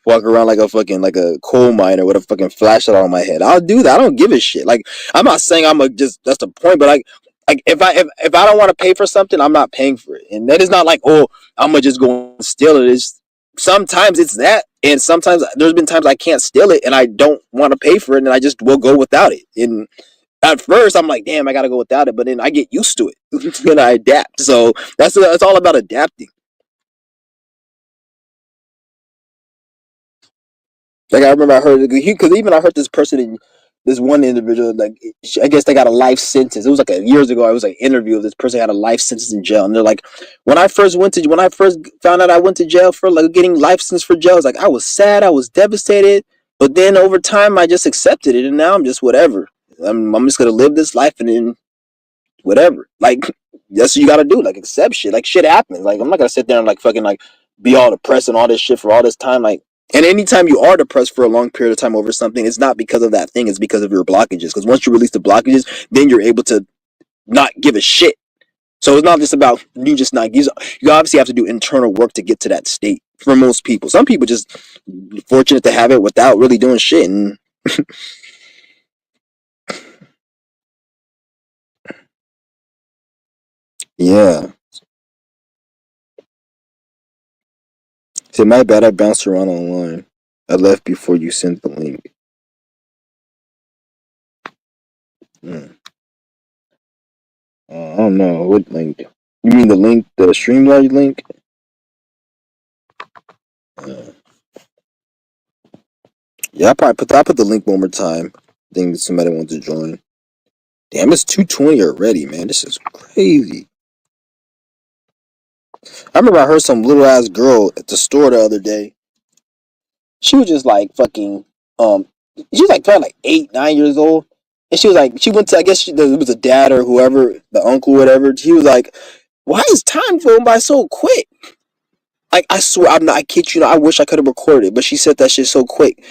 Walk around like a fucking like a coal miner with a fucking flashlight on my head. I'll do that. I don't give a shit. Like I'm not saying I'm a just that's the point, but like if I don't want to pay for something, I'm not paying for it. And that is not like, oh, I'm gonna just go and steal it. It's sometimes it's that, and sometimes there's been times I can't steal it and I don't want to pay for it and I just will go without it. And at first I'm like, damn, I gotta go without it, but then I get used to it and I adapt. So that's all about adapting. Like I remember I heard because even I heard this person in this one individual like I guess they got a life sentence. It was like years ago. I was like an interview of this person had a life sentence in jail, and they're like, when I first found out I went to jail for like getting life sentence for jail, I was like I was sad, I was devastated, but then over time I just accepted it, and now I'm just whatever. I'm just gonna live this life and then whatever. Like that's what you gotta do. Like accept shit. Like shit happens. Like I'm not gonna sit there and like fucking like be all depressed and all this shit for all this time. Like and anytime you are depressed for a long period of time over something, it's not because of that thing. It's because of your blockages. Because once you release the blockages, then you're able to not give a shit. So it's not just about you just not. You obviously have to do internal work to get to that state. For most people, some people just fortunate to have it without really doing shit. And yeah, see, my bad. I bounced around online. I left before you sent the link. Hmm. I don't know what link. You mean the link, the Streamlabs link? Uh, yeah, I put the link one more time. I think somebody wants to join. Damn, it's 2:20 already, man. This is crazy. I remember I heard some little ass girl at the store the other day. She was just like fucking she was like probably like 8, 9 years old. And she was like she went to I guess it was a dad or whoever, the uncle, whatever. He was like, why is time going by so quick? Like I swear I'm not I kid you not, I wish I could have recorded it, but she said that shit so quick.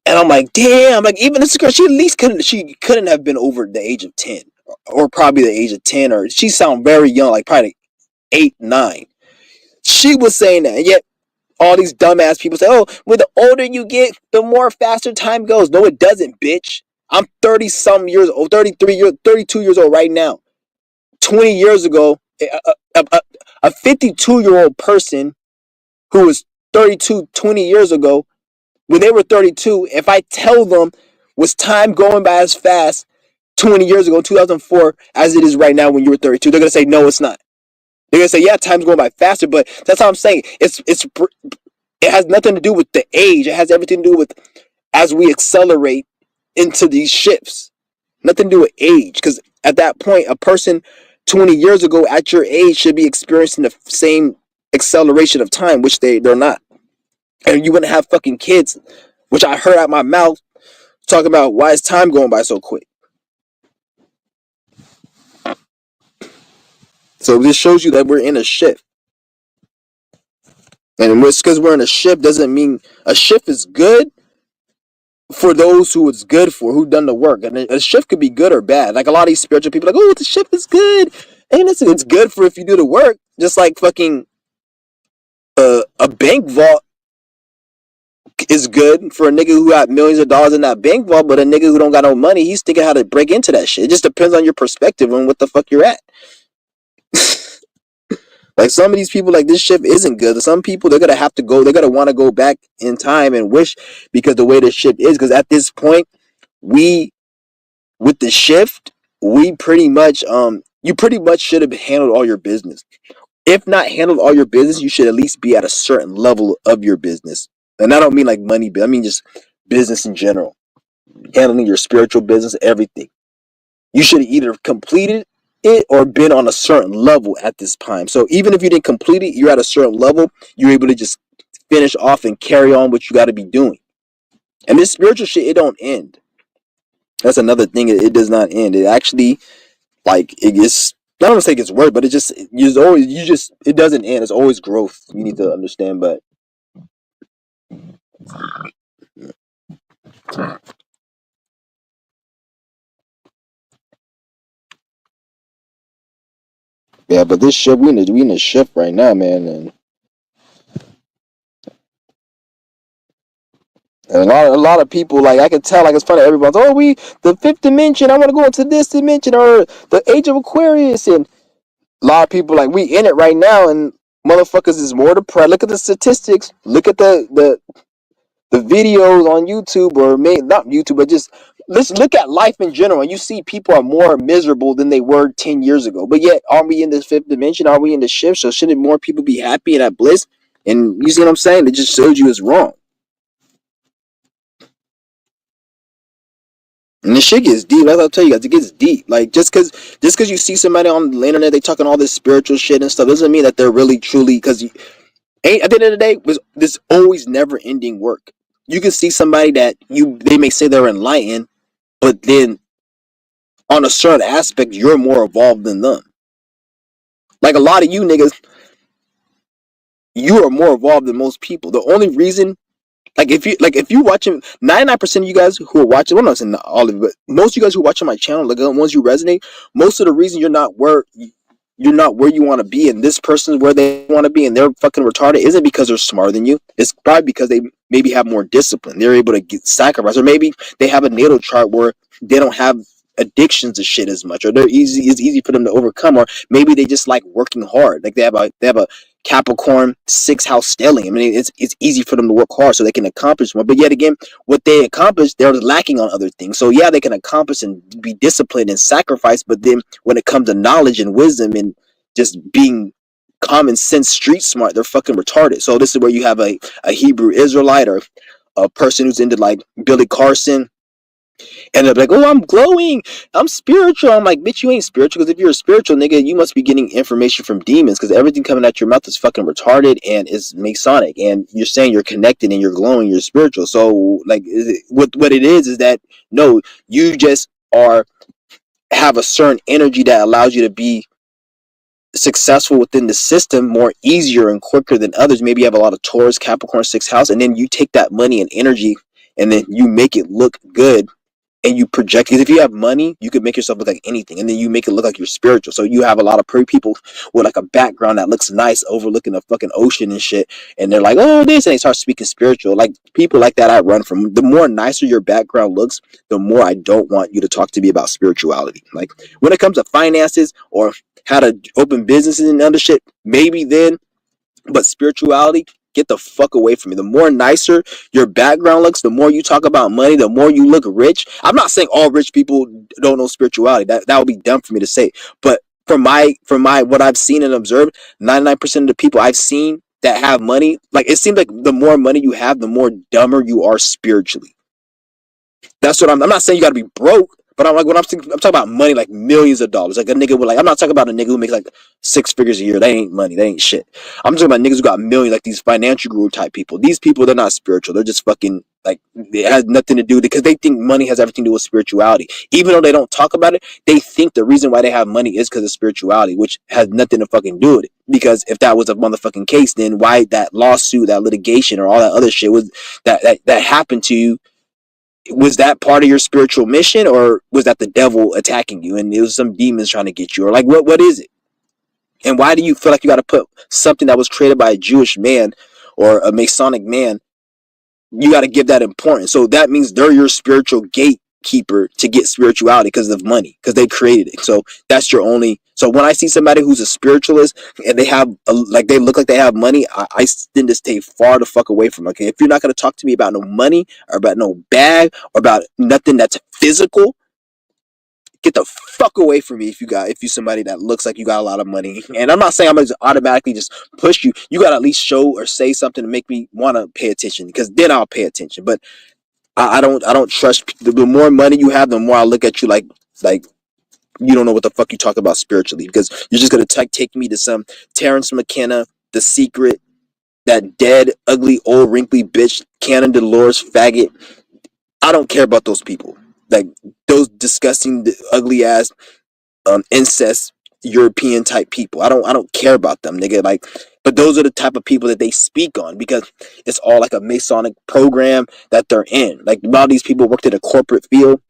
And I'm like, damn, like even this girl, she couldn't have been over the age of 10. Or probably the age of 10, or she sound very young, like probably 8, 9. She was saying that, and yet all these dumbass people say, oh, well, the older you get, the more faster time goes. No, it doesn't, bitch. I'm 30 some years old, 32 years old right now. 20 years ago, a 52-year-old person who was 32 20 years ago, when they were 32, if I tell them was time going by as fast 20 years ago, 2004, as it is right now when you were 32, they're going to say, no, it's not. They're going to say, yeah, time's going by faster, but that's how I'm saying. It has nothing to do with the age. It has everything to do with as we accelerate into these shifts. Nothing to do with age, because at that point, a person 20 years ago at your age should be experiencing the same acceleration of time, which they're not. And you wouldn't have fucking kids, which I heard out my mouth talking about why is time going by so quick. So this shows you that we're in a shift. And just because we're in a shift doesn't mean a shift is good for those who it's good for, who done the work. And a shift could be good or bad. Like a lot of these spiritual people, like, oh, the shift is good. And it's good for if you do the work. Just like fucking a bank vault is good for a nigga who got millions of dollars in that bank vault, but a nigga who don't got no money, he's thinking how to break into that shit. It just depends on your perspective on what the fuck you're at. Like some of these people, like this ship isn't good. Some people they're gonna have to go. They're gonna want to go back in time and wish because the way the ship is. Because at this point, we with the shift, we pretty much you pretty much should have handled all your business. If not handled all your business, you should at least be at a certain level of your business. And I don't mean like money, but I mean just business in general. Handling your spiritual business, everything. You should have either completed it or been on a certain level at this time. So even if you didn't complete it, you're at a certain level, you're able to just finish off and carry on what you got to be doing. And this spiritual shit, it don't end. That's another thing. It does not end. It actually, like, it gets, I don't want to say it gets worse, but it just, it doesn't end. It's always growth. You need to understand. But yeah, but this shit, we in a shift right now, man. And a lot of people, like, I can tell, like, it's funny. Everyone's, oh, the fifth dimension. I want to go into this dimension, or the age of Aquarius. And a lot of people, like, we in it right now, and motherfuckers is more depressed. Look at the statistics. Look at the videos on YouTube, or not YouTube, but just let's look at life in general. And you see people are more miserable than they were 10 years ago. But yet, are we in this fifth dimension? Are we in the shift? So shouldn't more people be happy and at bliss? And you see what I'm saying? It just shows you it's wrong. And the shit gets deep. That's what I'll tell you guys. It gets deep. Like, just cause you see somebody on the internet, they talking all this spiritual shit and stuff, doesn't mean that they're really truly. Cause ain't, at the end of the day, was this always never ending work. You can see somebody that they may say they're enlightened, but then on a certain aspect, you're more evolved than them. Like, a lot of you niggas, you are more evolved than most people. The only reason, if you watching, 99% of you guys who are watching, well, I'm not saying all of it, but most of you guys who are watching my channel, like the ones you resonate, most of the reason you're not where you want to be, and this person's where they want to be, and they're fucking retarded, isn't because they're smarter than you. It's probably because they maybe have more discipline. They're able to get sacrifice, or maybe they have a natal chart where they don't have addictions to shit as much, or it's easy for them to overcome, or maybe they just like working hard. Like, they have a Capricorn 6th house stellium. I mean, it's easy for them to work hard so they can accomplish more. But yet again, what they accomplish, they're lacking on other things. So yeah, they can accomplish and be disciplined and sacrifice, but then when it comes to knowledge and wisdom and just being common sense street smart, they're fucking retarded. So this is where you have a Hebrew Israelite, or a person who's into like Billy Carson, and they're like, oh, I'm glowing, I'm spiritual. I'm like, bitch, you ain't spiritual, because if you're a spiritual nigga, you must be getting information from demons, because everything coming out your mouth is fucking retarded and is Masonic, and you're saying you're connected and you're glowing, you're spiritual. So, like, what it is that, no, you just have a certain energy that allows you to be successful within the system more easier and quicker than others. Maybe you have a lot of Taurus, Capricorn 6th house, and then you take that money and energy and then you make it look good, and you project it. If you have money, you could make yourself look like anything, and then you make it look like you're spiritual. So you have a lot of pretty people with like a background that looks nice, overlooking the fucking ocean and shit, and they're like, oh, this, and they start speaking spiritual. Like, people like that I run from. The more nicer your background looks, the more I don't want you to talk to me about spirituality. Like, when it comes to finances or how to open businesses and other shit, maybe then, but spirituality, get the fuck away from me. The more nicer your background looks, the more you talk about money, the more you look rich. I'm not saying all rich people don't know spirituality. That would be dumb for me to say. But from my what I've seen and observed, 99% of the people I've seen that have money, like, it seems like the more money you have, the more dumber you are spiritually. That's what I'm not saying you gotta be broke, but I'm like, when I'm talking about money, like millions of dollars. Like, a nigga with, like, I'm not talking about a nigga who makes like 6 figures a year. That ain't money. That ain't shit. I'm talking about niggas who got millions, like these financial guru type people. These people, they're not spiritual. They're just fucking, like, it has nothing to do, because they think money has everything to do with spirituality. Even though they don't talk about it, they think the reason why they have money is because of spirituality, which has nothing to fucking do with it. Because if that was a motherfucking case, then why that lawsuit, that litigation, or all that other shit was that happened to you? Was that part of your spiritual mission, or was that the devil attacking you and it was some demons trying to get you, or like, what is it? And why do you feel like you got to put something that was created by a Jewish man or a Masonic man, you got to give that importance? So that means they're your spiritual gatekeeper to get spirituality because of money, because they created it. So that's your only. So when I see somebody who's a spiritualist and they have like, they look like they have money, I tend to stay far the fuck away from them. Okay, if you're not going to talk to me about no money, or about no bag, or about nothing that's physical, get the fuck away from me. If you somebody that looks like you got a lot of money, and I'm not saying I'm gonna just automatically just push you. You got to at least show or say something to make me want to pay attention, because then I'll pay attention. But I don't trust. The more money you have, the more I look at you like you don't know what the fuck you talk about spiritually, because you're just gonna take me to some Terrence McKenna, The Secret, that dead, ugly, old, wrinkly bitch, Canon Dolores faggot. I don't care about those people. Like those disgusting, ugly ass, incest European type people. I don't care about them, nigga. Like, but those are the type of people that they speak on, because it's all like a Masonic program that they're in. Like a lot of these people worked in a corporate field,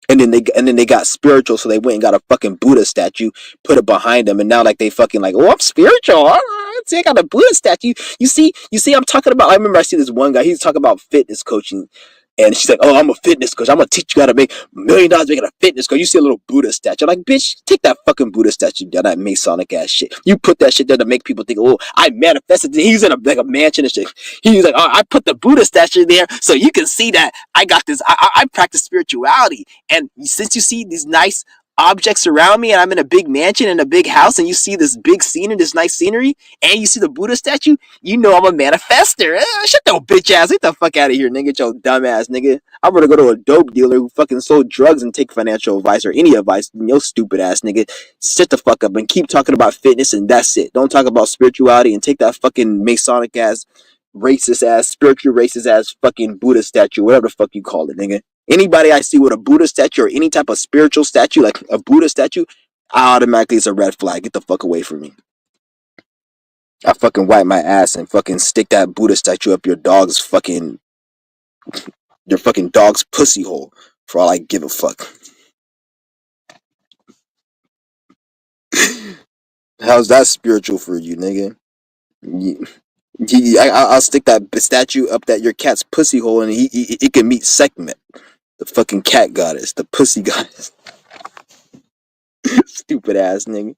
and then they got spiritual, so they went and got a fucking Buddha statue, put it behind them, and now like they fucking like, oh, I'm spiritual. See, I got a Buddha statue. You see, I'm talking about. I remember I see this one guy. He's talking about fitness coaching, and she's like, oh, I'm a fitness coach. I'm gonna teach you how to make $1 million making a fitness coach. You see a little Buddha statue. I'm like, bitch, take that fucking Buddha statue down, that Masonic ass shit. You put that shit there to make people think, oh, I manifested. He's in like a mansion and shit. He's like, oh, I put the Buddha statue there so you can see that I got this. I practice spirituality. And since you see these nice objects around me, and I'm in a big mansion and a big house, and you see this big scene and this nice scenery, and you see the Buddha statue, you know I'm a manifester. Shut your bitch ass. Get the fuck out of here, nigga. Get your dumb ass, nigga. I'm gonna go to a dope dealer who fucking sold drugs and take financial advice or any advice. Yo, stupid ass nigga. Shut the fuck up and keep talking about fitness, and that's it. Don't talk about spirituality and take that fucking Masonic ass, racist ass, spiritual racist ass fucking Buddha statue, whatever the fuck you call it, nigga. Anybody I see with a Buddha statue or any type of spiritual statue, like a Buddha statue, automatically it's a red flag. Get the fuck away from me. I fucking wipe my ass and fucking stick that Buddha statue up your fucking dog's pussy hole, for all I give a fuck. How's that spiritual for you, nigga? I'll stick that statue up that your cat's pussy hole, and he can meet Sekhmet, the fucking cat goddess, the pussy goddess. Stupid ass nigga.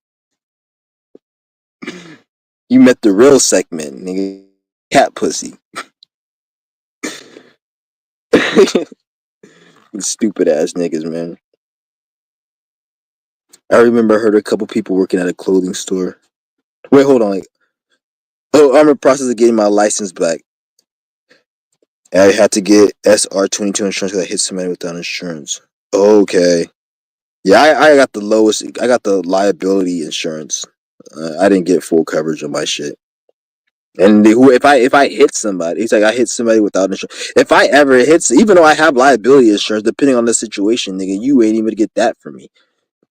You met the real Sekhmet, nigga. Cat pussy. Stupid ass niggas, man. I remember I heard a couple people working at a clothing store. Wait, hold on. Oh, I'm in the process of getting my license back. I had to get SR22 insurance because I hit somebody without insurance. Okay. Yeah, I got the lowest. I got the liability insurance. I didn't get full coverage on my shit. And if I hit somebody, he's like, I hit somebody without insurance. If I ever hit, even though I have liability insurance, depending on the situation, nigga, you ain't even gonna get that from me.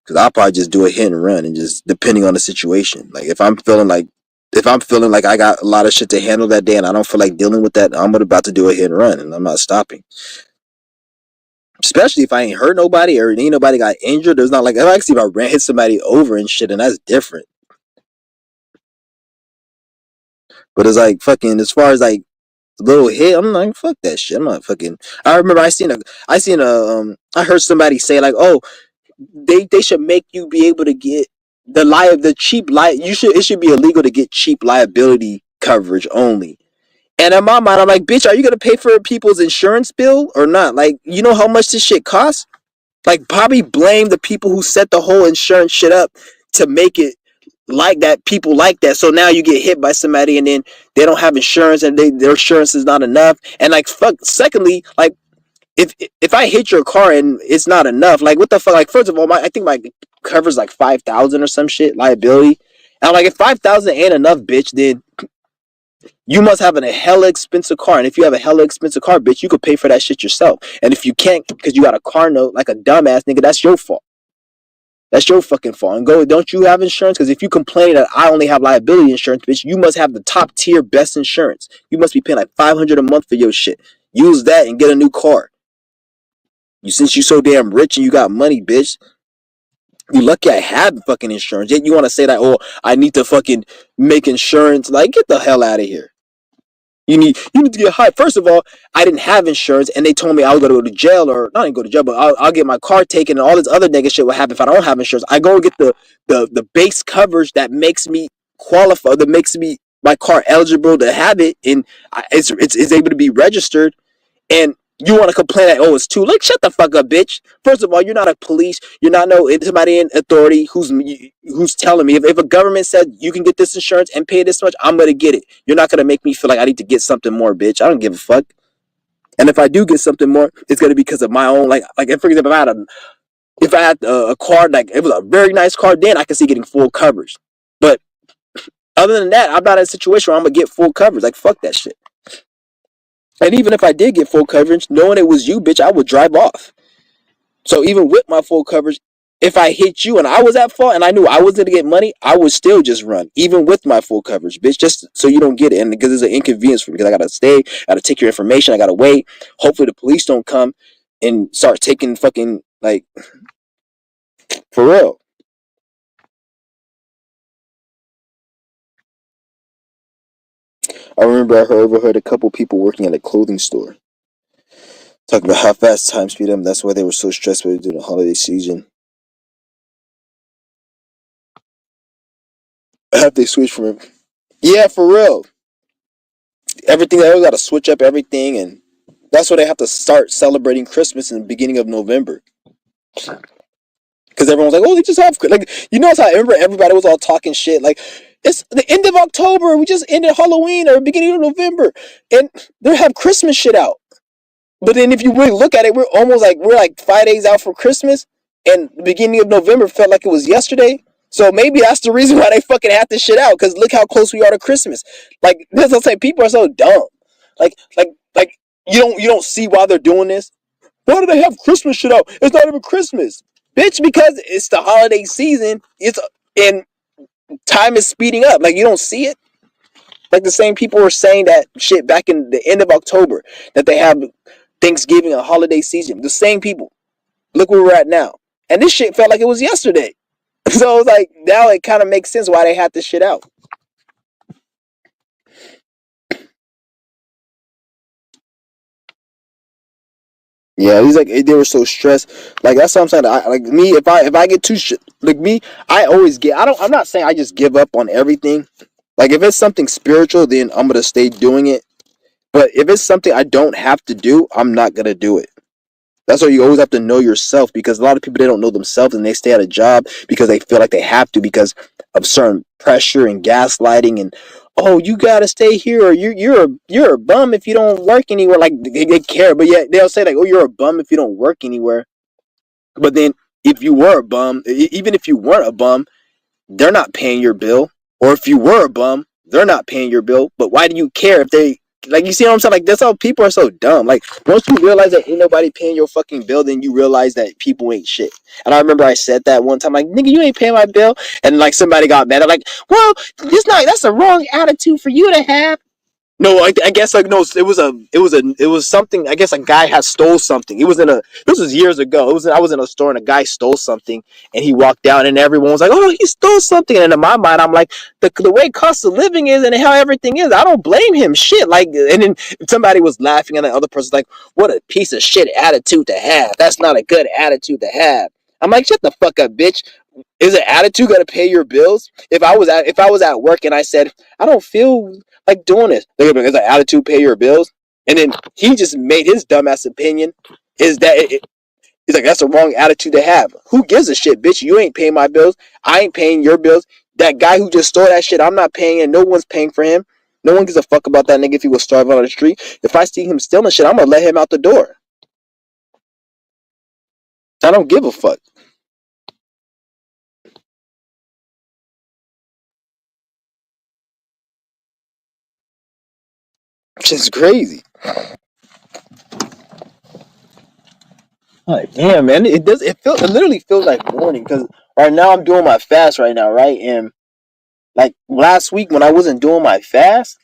Because I'll probably just do a hit and run, and just depending on the situation. Like if I'm feeling like I got a lot of shit to handle that day, and I don't feel like dealing with that, I'm about to do a hit and run, and I'm not stopping. Especially if I ain't hurt nobody or ain't nobody got injured. There's not like, actually, if I hit somebody over and shit, and that's different. But it's like fucking, as far as like little hit, I'm like, fuck that shit. I'm not fucking. I remember I heard somebody say like, oh, they should make you be able to get the cheap it should be illegal to get cheap liability coverage only. And in my mind, I'm like, bitch, are you gonna pay for people's insurance bill or not? Like, you know how much this shit costs? Like, probably blame the people who set the whole insurance shit up to make it like that, people like that. So now you get hit by somebody, and then they don't have insurance, and their insurance is not enough. And like, fuck. Secondly, like, if I hit your car and it's not enough, like, what the fuck? Like, first of all, I think my covers like 5,000 or some shit liability. And I'm like, if 5,000 ain't enough, bitch, then you must have a hella expensive car. And if you have a hella expensive car, bitch, you could pay for that shit yourself. And if you can't because you got a car note like a dumbass nigga, that's your fault. That's your fucking fault. And go, don't you have insurance? Because if you complain that I only have liability insurance, bitch, you must have the top tier best insurance. You must be paying like $500 a month for your shit. Use that and get a new car. Since you so damn rich and you got money, bitch. You lucky I have fucking insurance. Yet you want to say that, oh, I need to fucking make insurance. Like, get the hell out of here. You need to get high. First of all, I didn't have insurance, and they told me I was gonna go to jail, or not even go to jail, but I'll get my car taken, and all this other nigga shit will happen if I don't have insurance. I go and get the base coverage that makes me qualify, that makes me my car eligible to have it, and it's able to be registered. And you want to complain that, oh, it's too late? Shut the fuck up, bitch. First of all, you're not a police. You're not somebody in authority who's telling me. If a government said you can get this insurance and pay this much, I'm going to get it. You're not going to make me feel like I need to get something more, bitch. I don't give a fuck. And if I do get something more, it's going to be because of my own, like for example, if I had If I had a car, like it was a very nice car, then I could see getting full coverage. But other than that, I'm not in a situation where I'm gonna get full coverage. Like fuck that shit. And even if I did get full coverage, knowing it was you, bitch, I would drive off. So even with my full coverage, if I hit you and I was at fault and I knew I was gonna get money, I would still just run, even with my full coverage, bitch, just so you don't get it. And because it's an inconvenience for me, because I gotta stay, I gotta take your information, I gotta wait. Hopefully the police don't come and start taking fucking like for real. I remember I overheard a couple people working at a clothing store talking about how fast time speed up. That's why they were so stressed with during the holiday season. Have they switched from it? Yeah, for real. Everything they got to switch up everything, and that's why they have to start celebrating Christmas in the beginning of November. Because everyone's like, "Oh, they just have like you know how I remember everybody was all talking shit like." It's the end of October. We just ended Halloween or beginning of November, and they have Christmas shit out. But then if you really look at it, we're like 5 days out for Christmas, and the beginning of November felt like it was yesterday. So maybe that's the reason why they fucking had this shit out. Because look how close we are to Christmas. Like this, I'll say people are so dumb. Like you don't see why they're doing this. Why do they have Christmas shit out? It's not even Christmas, bitch. Because it's the holiday season. It's and time is speeding up. Like you don't see it. Like the same people were saying that shit back in the end of October that they have Thanksgiving a holiday season. The same people. Look where we're at now. And this shit felt like it was yesterday. So it's like now it kind of makes sense why they had this shit out. Yeah, he's like they were so stressed. Like that's what I'm saying. Like me, if I get too like me, I always get. I don't. I'm not saying I just give up on everything. Like if it's something spiritual, then I'm gonna stay doing it. But if it's something I don't have to do, I'm not gonna do it. That's why you always have to know yourself because a lot of people they don't know themselves and they stay at a job because they feel like they have to because of certain pressure and gaslighting and oh you gotta stay here or you're a bum if you don't work anywhere like they care but yet they'll say like oh you're a bum if you don't work anywhere but then if you were a bum even if you weren't a bum they're not paying your bill. Or if you were a bum, they're not paying your bill. But why do you care if they like you see what I'm saying? Like that's how people are so dumb. Like once you realize that ain't nobody paying your fucking bill, then you realize that people ain't shit. And I remember I said that one time, like, nigga, you ain't paying my bill. And like somebody got mad. I'm like, well, that's a wrong attitude for you to have. No, I guess like no, it was something. I guess a guy had stole something. It was in a this was years ago. I was in a store and a guy stole something and he walked out and everyone was like, oh, he stole something. And in my mind, I'm like, the way cost of living is and how everything is, I don't blame him. Shit, like, and then somebody was laughing and the other person's like, what a piece of shit attitude to have. That's not a good attitude to have. I'm like, shut the fuck up, bitch. Is an attitude gonna pay your bills? If I was at work and I said I don't feel like doing this, they're gonna be like, is an attitude pay your bills? And then he just made his dumbass opinion is that he's like that's the wrong attitude to have. Who gives a shit, bitch? You ain't paying my bills. I ain't paying your bills. That guy who just stole that shit, I'm not paying, and no one's paying for him. No one gives a fuck about that nigga if he was starving on the street. If I see him stealing shit, I'm gonna let him out the door. I don't give a fuck. It's just crazy. Like, damn, man, it does. It literally feels like morning because right now I'm doing my fast right now, right? And like last week when I wasn't doing my fast,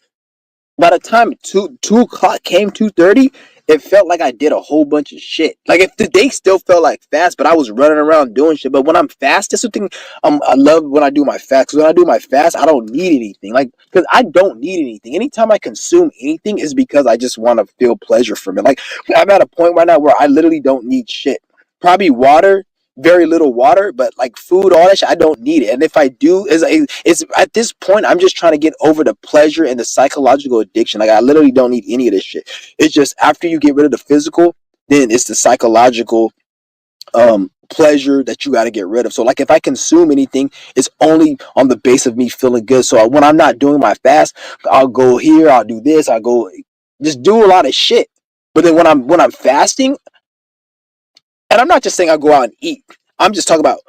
by the time two o'clock came 2:30, it felt like I did a whole bunch of shit. Like if the day still felt like fast, but I was running around doing shit. But when I'm fast, that's something I love when I do my fast. Because when I do my fast, I don't need anything. Like because I don't need anything. Anytime I consume anything is because I just want to feel pleasure from it. Like I'm at a point right now where I literally don't need shit. Probably water, very little water, but like food, all that shit, I don't need it. And if I do, it's at this point, I'm just trying to get over the pleasure and the psychological addiction. Like I literally don't need any of this shit. It's just after you get rid of the physical, then it's the psychological pleasure that you got to get rid of. So like if I consume anything, it's only on the base of me feeling good. So when I'm not doing my fast, I'll go here, I'll do this, I'll go just do a lot of shit. But then when I'm fasting, and I'm not just saying I go out and eat. I'm just talking about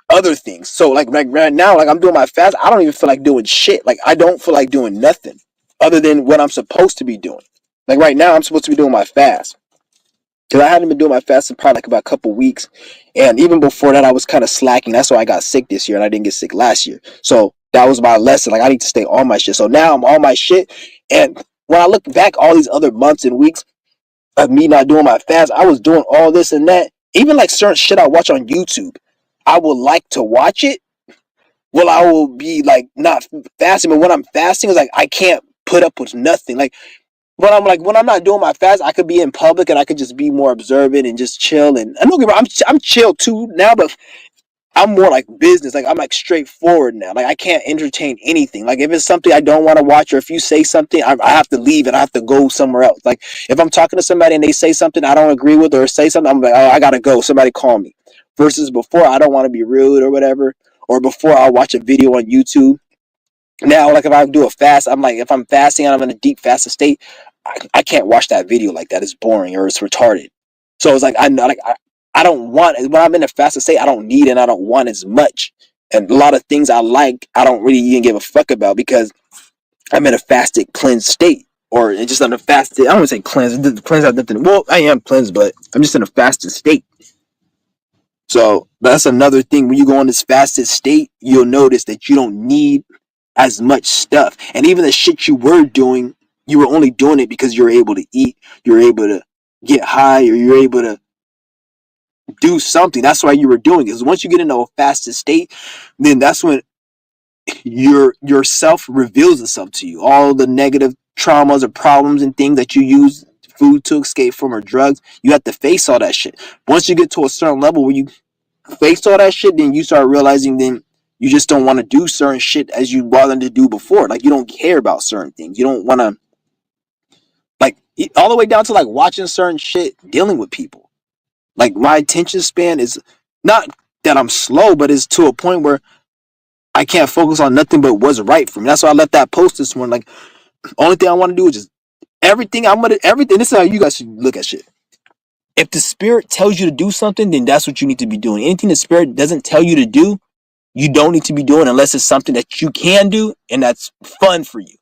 other things. So like right now, like I'm doing my fast. I don't even feel like doing shit. Like I don't feel like doing nothing other than what I'm supposed to be doing. Like right now, I'm supposed to be doing my fast because I hadn't been doing my fast in probably like about a couple weeks, and even before that, I was kind of slacking. That's why I got sick this year, and I didn't get sick last year. So that was my lesson. Like I need to stay on my shit. So now I'm on my shit, and when I look back all these other months and weeks of me not doing my fast, I was doing all this and that. Even like certain shit I watch on YouTube, I would like to watch it. Well, I will be like not fasting, but when I'm fasting, it's like I can't put up with nothing. Like when I'm not doing my fast, I could be in public and I could just be more observant and just chill. And I don't get me wrong, I'm chill too now, but I'm more like business. Like I'm like straightforward now. Like I can't entertain anything. Like if it's something I don't want to watch, or if you say something, I have to leave and I have to go somewhere else. Like if I'm talking to somebody and they say something I don't agree with, or say something, I'm like, oh, I gotta go. Somebody call me. Versus before, I don't want to be rude or whatever. Or before, I'll watch a video on YouTube. Now, like if I do a fast, I'm like, if I'm fasting and I'm in a deep fasted state, I can't watch that video like that. It's boring or it's retarded. So it's like I don't want, when I'm in a fasted state, I don't need and I don't want as much. And a lot of things I like, I don't really even give a fuck about because I'm in a fasted cleansed state. Or just on a fasted, I don't want to say cleanse. Cleanse has nothing. Well, I am cleansed, but I'm just in a fasted state. So that's another thing. When you go in this fasted state, you'll notice that you don't need as much stuff. And even the shit you were doing, you were only doing it because you're able to eat, you're able to get high, or you're able to do something. That's why you were doing it. Because once you get into a fasted state, then that's when yourself reveals itself to you. All the negative traumas or problems and things that you use food to escape from or drugs, you have to face all that shit. Once you get to a certain level where you face all that shit, then you start realizing then you just don't want to do certain shit as you wanted to do before. Like you don't care about certain things. You don't want to, like, all the way down to like watching certain shit, dealing with people. Like my attention span is not that I'm slow, but it's to a point where I can't focus on nothing but what's right for me. That's why I left that post this morning. Like only thing I want to do is just everything. This is how you guys should look at shit. If the spirit tells you to do something, then that's what you need to be doing. Anything the spirit doesn't tell you to do, you don't need to be doing unless it's something that you can do and that's fun for you.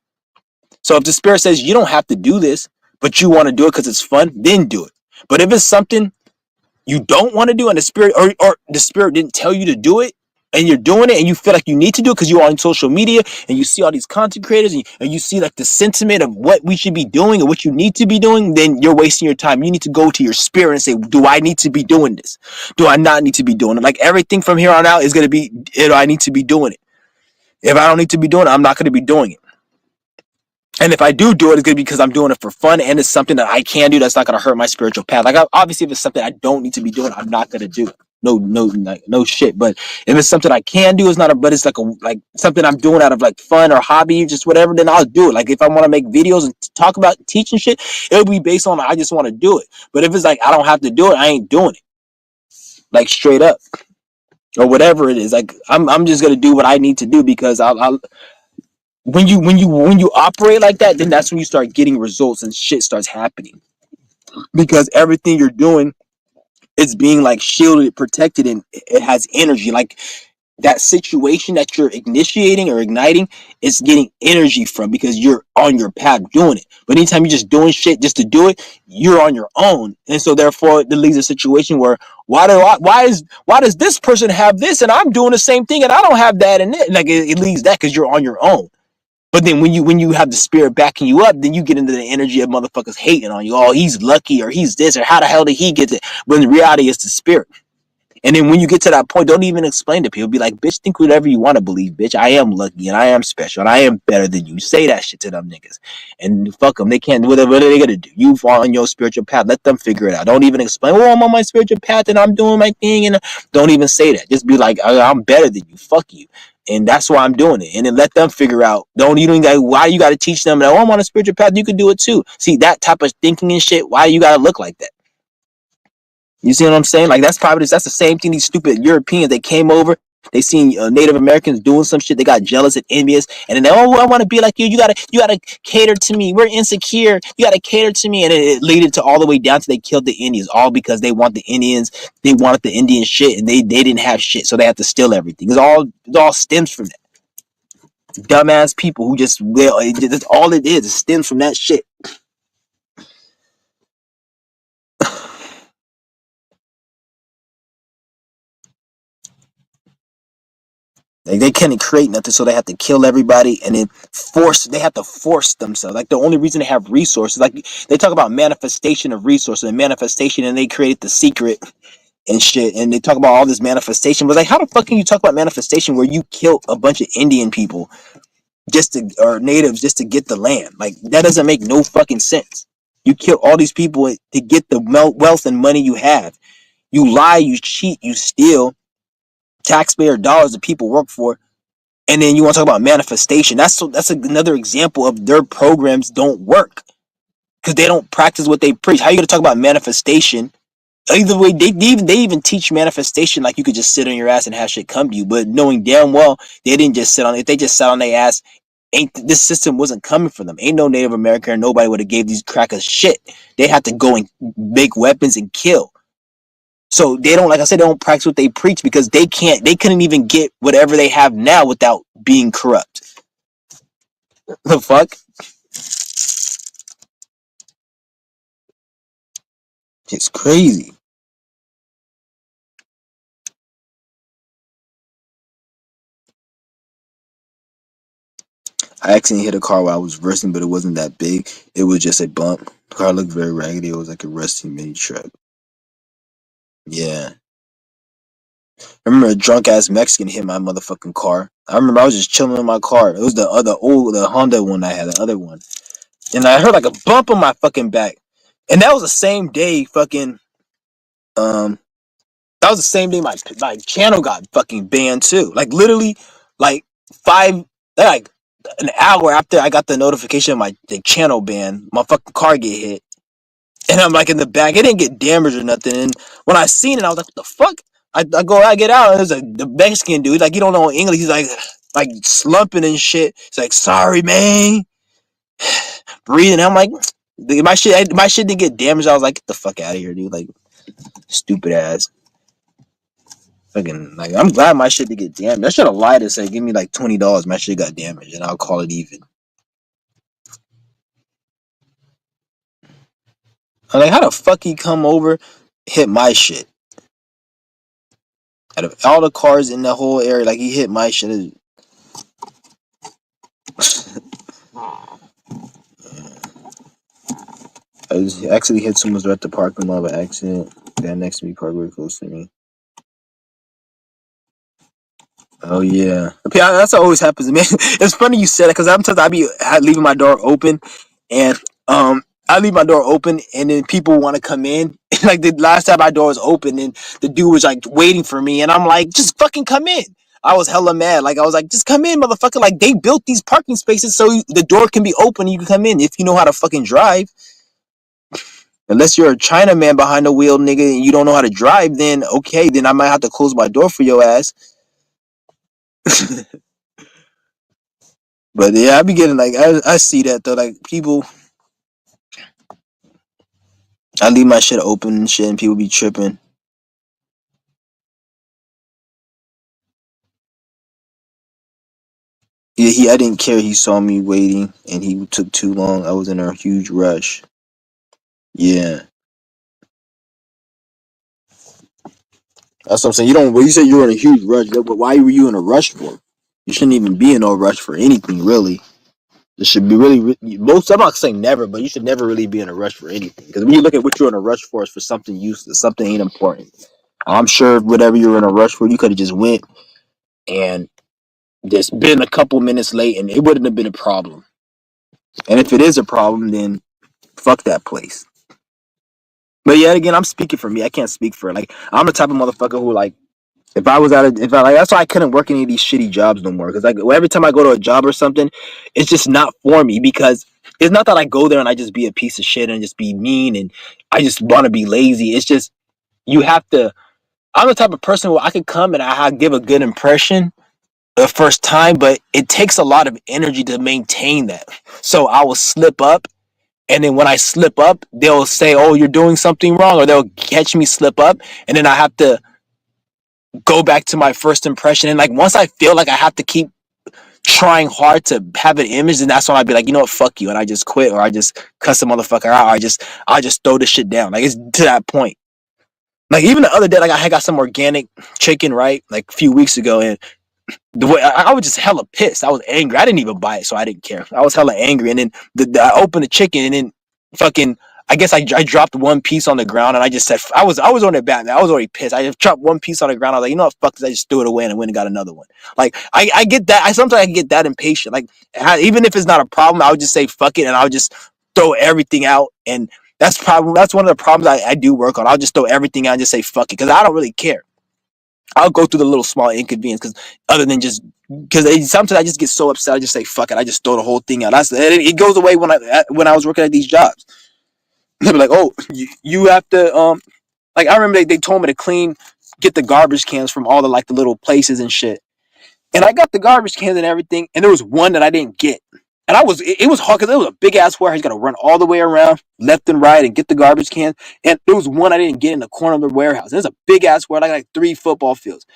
So if the spirit says you don't have to do this, but you want to do it because it's fun, then do it. But if it's something you don't want to do and the spirit or the spirit didn't tell you to do it and you're doing it and you feel like you need to do it because you're on social media and you see all these content creators and you see like the sentiment of what we should be doing and what you need to be doing, then you're wasting your time. You need to go to your spirit and say, do I need to be doing this? Do I not need to be doing it? Like everything from here on out is going to be, I need to be doing it. If I don't need to be doing it, I'm not going to be doing it. And if I do it, it's good because I'm doing it for fun and it's something that I can do that's not going to hurt my spiritual path. Like, obviously, if it's something I don't need to be doing, I'm not going to do it. No shit. But if it's something I can do, but it's like something I'm doing out of like fun or hobby, just whatever, then I'll do it. Like if I want to make videos and talk about teaching shit, it'll be based on I just want to do it. But if it's like I don't have to do it, I ain't doing it. Like straight up or whatever it is. Like I'm just gonna do what I need to do because I'll when you operate like that, then that's when you start getting results and shit starts happening because everything you're doing is being like shielded, protected, and it has energy. Like that situation that you're initiating or igniting is getting energy from because you're on your path doing it. But anytime you're just doing shit just to do it, you're on your own, and so therefore it leads to a situation where why does this person have this and I'm doing the same thing and I don't have that, and like it leads that because you're on your own. But then when you have the spirit backing you up, then you get into the energy of motherfuckers hating on you. Oh, he's lucky or he's this or how the hell did he get it? When the reality is the spirit. And then when you get to that point, don't even explain to people. Be like, bitch, think whatever you want to believe, bitch. I am lucky and I am special and I am better than you. Say that shit to them niggas. And fuck them. They can't, what are they going to do? You fall on your spiritual path. Let them figure it out. Don't even explain, oh, I'm on my spiritual path and I'm doing my thing. And don't even say that. Just be like, I'm better than you. Fuck you. And that's why I'm doing it. And then let them figure out. Don't even like, why you got to teach them that, oh, I'm on a spiritual path. You can do it too. See, that type of thinking and shit, why you got to look like that? You see what I'm saying? Like that's the same thing. These stupid Europeans, they came over They seen Native Americans doing some shit. They got jealous and envious, and then they, oh, I want to be like you. You gotta cater to me. We're insecure. You gotta cater to me, and it led to all the way down to they killed the Indians, all because they want the Indians. They wanted the Indian shit, and they didn't have shit, so they had to steal everything. It all stems from that. Dumbass people who just will. That's all it is. It stems from that shit. Like they couldn't create nothing, so they have to kill everybody and then force. They have to force themselves. Like the only reason they have resources, like they talk about manifestation of resources and manifestation, and they created the secret and shit. And they talk about all this manifestation. But like, how the fuck can you talk about manifestation where you killed a bunch of Indian people or natives just to get the land? Like that doesn't make no fucking sense. You kill all these people to get the wealth and money you have. You lie, you cheat, you steal taxpayer dollars that people work for, and then you want to talk about manifestation. That's another example of their programs don't work because they don't practice what they preach. How are you going to talk about manifestation? Either way, they even teach manifestation like you could just sit on your ass and have shit come to you, but knowing damn well they didn't just sit on. If they just sat on their ass, ain't this system wasn't coming for them. Ain't no Native American or nobody would have gave these crackers shit. They had to go and make weapons and kill. So they don't, like I said, they don't practice what they preach because they couldn't even get whatever they have now without being corrupt. The fuck? It's crazy. I accidentally hit a car while I was reversing, but it wasn't that big. It was just a bump. The car looked very raggedy. It was like a rusty mini truck. Yeah. I remember a drunk ass Mexican hit my motherfucking car. I remember I was just chilling in my car. It was the Honda one I had, the other one. And I heard like a bump on my fucking back. And that was the same day um that was the same day my channel got fucking banned too. Like literally like five like an hour after I got the notification of the channel ban, my fucking car get hit. And I'm like in the back. It didn't get damaged or nothing. And when I seen it, I was like, what the fuck? I get out, and there's the Mexican dude, like he don't know English. He's like slumping and shit. He's like, sorry, man. Breathing. I'm like, my shit didn't get damaged. I was like, get the fuck out of here, dude. Like, stupid ass. Fucking like, I'm glad my shit didn't get damaged. I should have lied and said, give me like $20. My shit got damaged, and I'll call it even. I'm like, how the fuck he come over, hit my shit? Out of all the cars in the whole area, like he hit my shit. I actually hit someone's at the parking lot by accident. That next to me, parked very close to me. Oh yeah, that's what always happens to me. It's funny you said it because sometimes I be leaving my door open, and I leave my door open, and then people want to come in. Like the last time my door was open, and the dude was like waiting for me, and I'm like, just fucking come in. I was hella mad. Like I was like, just come in, motherfucker. Like they built these parking spaces so the door can be open and you can come in if you know how to fucking drive. Unless you're a Chinaman behind the wheel, nigga, and you don't know how to drive, then okay, then I might have to close my door for your ass. But yeah, I be getting like I see that though, like people, I leave my shit open and shit, and people be tripping. Yeah, I didn't care. He saw me waiting, and he took too long. I was in a huge rush. Yeah, that's what I'm saying. You don't. Well, you said you were in a huge rush, but why were you in a rush for? You shouldn't even be in no rush for anything, really. It should be really most. I'm not saying never, but you should never really be in a rush for anything. Because when you look at what you're in a rush for, is for something useless, something ain't important. I'm sure whatever you're in a rush for, you could have just went and just been a couple minutes late, and it wouldn't have been a problem. And if it is a problem, then fuck that place. But yet again, I'm speaking for me. I can't speak for like I'm the type of motherfucker who like if I was out of if I like that's why I couldn't work any of these shitty jobs no more. Because like every time I go to a job or something, it's just not for me. Because it's not that I go there and I just be a piece of shit and just be mean and I just want to be lazy. It's just you have to I'm the type of person where I could come and I give a good impression the first time, but it takes a lot of energy to maintain that. So I will slip up, and then when I slip up, they'll say, "Oh, you're doing something wrong," or they'll catch me slip up, and then I have to go back to my first impression. And like once I feel like I have to keep trying hard to have an image, then that's when I'd be like, you know what, fuck you, and I just quit, or I just cuss the motherfucker out, or I just throw this shit down. Like it's to that point. Like even the other day, like I got some organic chicken, right? Like a few weeks ago, and the way I was just hella pissed. I was angry. I didn't even buy it, so I didn't care. I was hella angry, and then I opened the chicken, and then fucking. I guess I dropped one piece on the ground, and I just said I was on it bad. I was already pissed. I just dropped one piece on the ground. I was like, you know what, fuck this. I just threw it away and went and got another one. Like I get that. I sometimes I get that impatient. Like even if it's not a problem, I would just say fuck it, and I would just throw everything out. And that's one of the problems I do work on. I'll just throw everything out and just say fuck it because I don't really care. I'll go through the little small inconvenience because other than just because sometimes I just get so upset I just say fuck it. I just throw the whole thing out. It goes away when I was working at these jobs. They'll be like, oh, you have to like I remember they told me to get the garbage cans from all the like the little places and shit. And I got the garbage cans and everything, and there was one that I didn't get. And it was hard because it was a big ass warehouse. You got to run all the way around left and right and get the garbage cans. And there was one I didn't get in the corner of the warehouse. There's a big ass warehouse, like 3 football fields.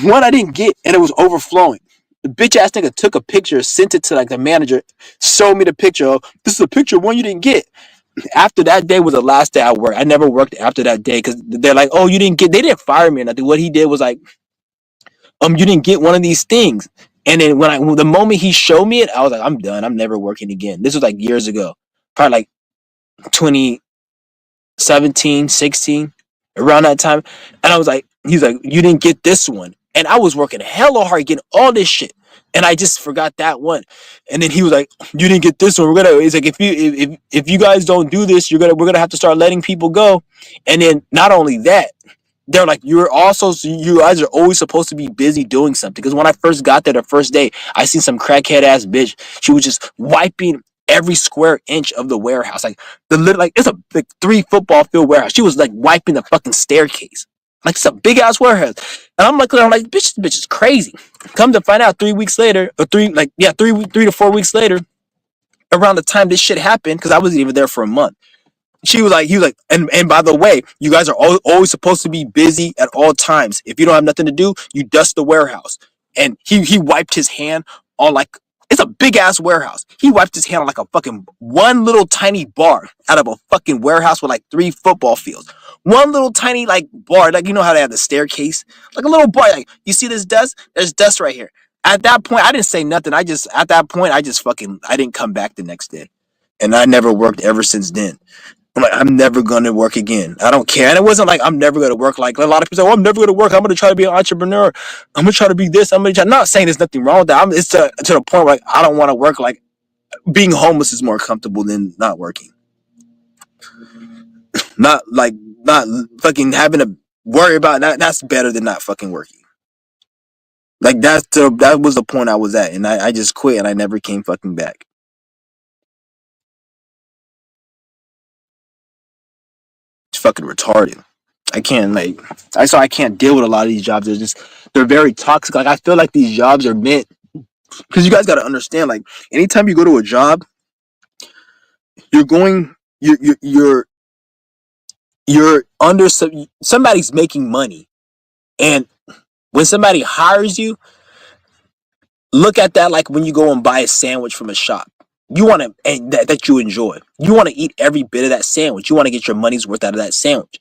One I didn't get, and it was overflowing. The bitch ass nigga took a picture, sent it to like the manager, showed me the picture. Of this is a picture of one you didn't get. After that day was the last day I worked. I never worked after that day because they're like, oh, you didn't get. They didn't fire me or nothing. What he did was like, you didn't get one of these things. And then the moment he showed me it, I was like, I'm done. I'm never working again. This was like years ago, probably like 2017, 16, around that time. And I was like, he's like, you didn't get this one. And I was working hella hard getting all this shit. And I just forgot that one. And then he was like, you didn't get this one. It's like, if you guys don't do this, we're gonna have to start letting people go. And then not only that, they're like, you guys are always supposed to be busy doing something. Because when I first got there the first day, I seen some crackhead ass bitch. She was just wiping every square inch of the warehouse. Like it's a big 3 football field warehouse. She was like wiping the fucking staircase. Like it's a big ass warehouse. And I'm like, bitch, this bitch is crazy. Come to find out 3 weeks later, or 3 to 4 weeks later, around the time this shit happened, because I wasn't even there for a month. He was like, and by the way, you guys are always supposed to be busy at all times. If you don't have nothing to do, you dust the warehouse. And he wiped his hand on like, it's a big ass warehouse. He wiped his hand on like a fucking one little tiny bar out of a fucking warehouse with like 3 football fields. One little tiny like bar, like you know how they have the staircase, like a little bar. Like you see this dust? There's dust right here. At that point, I didn't say nothing. At that point, I didn't come back the next day, and I never worked ever since then. I'm like, I'm never gonna work again. I don't care. And it wasn't like I'm never gonna work. Like a lot of people say, oh, I'm never gonna work. I'm gonna try to be an entrepreneur. I'm gonna try to be this. I'm not saying there's nothing wrong with that. It's to the point where like, I don't want to work. Like being homeless is more comfortable than not working. Not fucking having to worry about that. That's better than not fucking working. Like that was the point I was at, and I just quit, and I never came fucking back. It's fucking retarded. I can't I can't deal with a lot of these jobs. They're very toxic. Like I feel like these jobs are meant because you guys got to understand. Like anytime you go to a job, you're going you're under somebody's making money, and when somebody hires you, look at that like when you go and buy a sandwich from a shop. You want to and that you enjoy. You want to eat every bit of that sandwich. You want to get your money's worth out of that sandwich.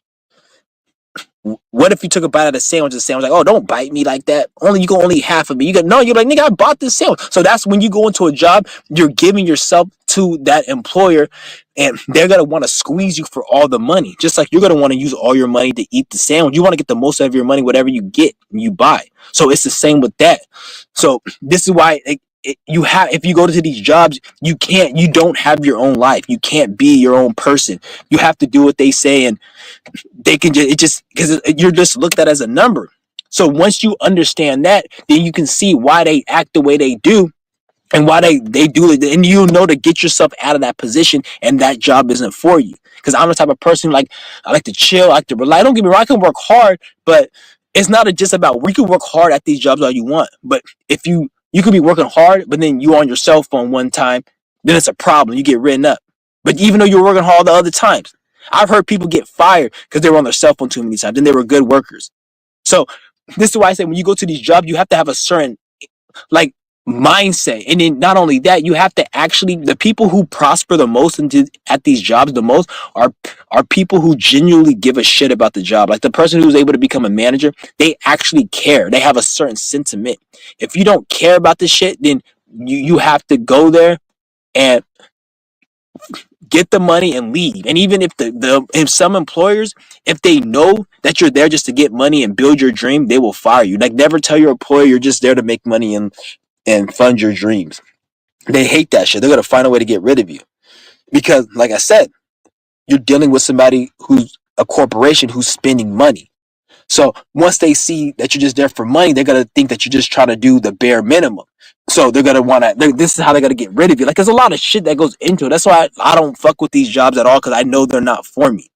What if you took a bite of the sandwich and the sandwich like, oh, don't bite me like that. You can only eat half of me. You're like, nigga, I bought this sandwich. So that's when you go into a job, you're giving yourself to that employer, and they're gonna want to squeeze you for all the money. Just like you're gonna want to use all your money to eat the sandwich. You want to get the most out of your money, whatever you get, and you buy. So it's the same with that. So this is why you have, if you go to these jobs, you don't have your own life. You can't be your own person. You have to do what they say, and they can just because you're just looked at as a number. So once you understand that, then you can see why they act the way they do, and why they do it, and you know to get yourself out of that position, and that job isn't for you. because I'm the type of person who, like, I like to chill, I like to rely. Don't get me wrong, I can work hard, but it's not just about, we can work hard at these jobs all you want, but if you could be working hard, but then you on your cell phone one time, then it's a problem. You get written up. But even though you're working hard the other times, I've heard people get fired because they were on their cell phone too many times and they were good workers. So this is why I say when you go to these jobs, you have to have a certain, like, mindset. And then not only that, you have to actually, the people who prosper the most at these jobs the most are people who genuinely give a shit about the job. Like the person who's able to become a manager, they actually care. They have a certain sentiment. If you don't care about this shit, then you have to go there and get the money and leave. And even if if some employers, if they know that you're there just to get money and build your dream, they will fire you. Like, never tell your employer you're just there to make money and fund your dreams. They hate that shit. They're gonna find a way to get rid of you because, like I said, you're dealing with somebody who's a corporation who's spending money. So once they see that you're just there for money, they're gonna think that you're just trying to do the bare minimum. So they're gonna want to. This is how they're gonna get rid of you. Like, there's a lot of shit that goes into it. That's why I don't fuck with these jobs at all, because I know they're not for me.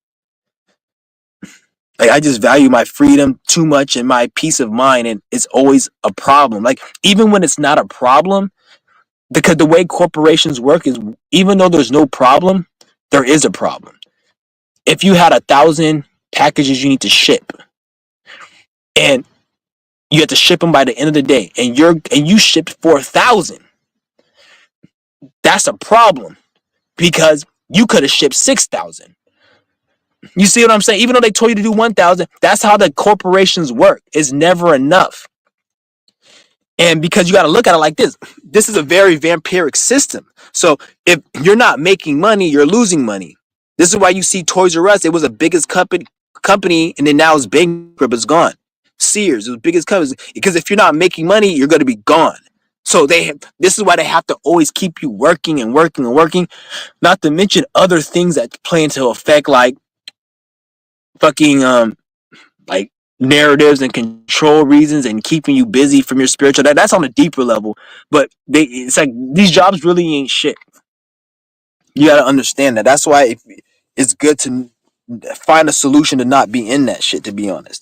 Like, I just value my freedom too much and my peace of mind, and it's always a problem. Like, even when it's not a problem, because the way corporations work is, even though there's no problem, there is a problem. If you had 1,000 packages you need to ship, and you have to ship them by the end of the day, and you shipped 4,000, that's a problem because you could have shipped 6,000. You see what I'm saying? Even though they told you to do 1,000, that's how the corporations work. It's never enough. And because you got to look at it like this is a very vampiric system. So if you're not making money, you're losing money. This is why you see Toys R Us. It was the biggest company, and then now it's bankrupt. It's gone. Sears, the biggest company, because if you're not making money, you're going to be gone. So this is why they have to always keep you working and working and working. Not to mention other things that play into effect, like fucking like narratives and control reasons and keeping you busy from your spiritual. That's on a deeper level. But it's like these jobs really ain't shit. You got to understand that. That's why it's good to find a solution to not be in that shit, to be honest.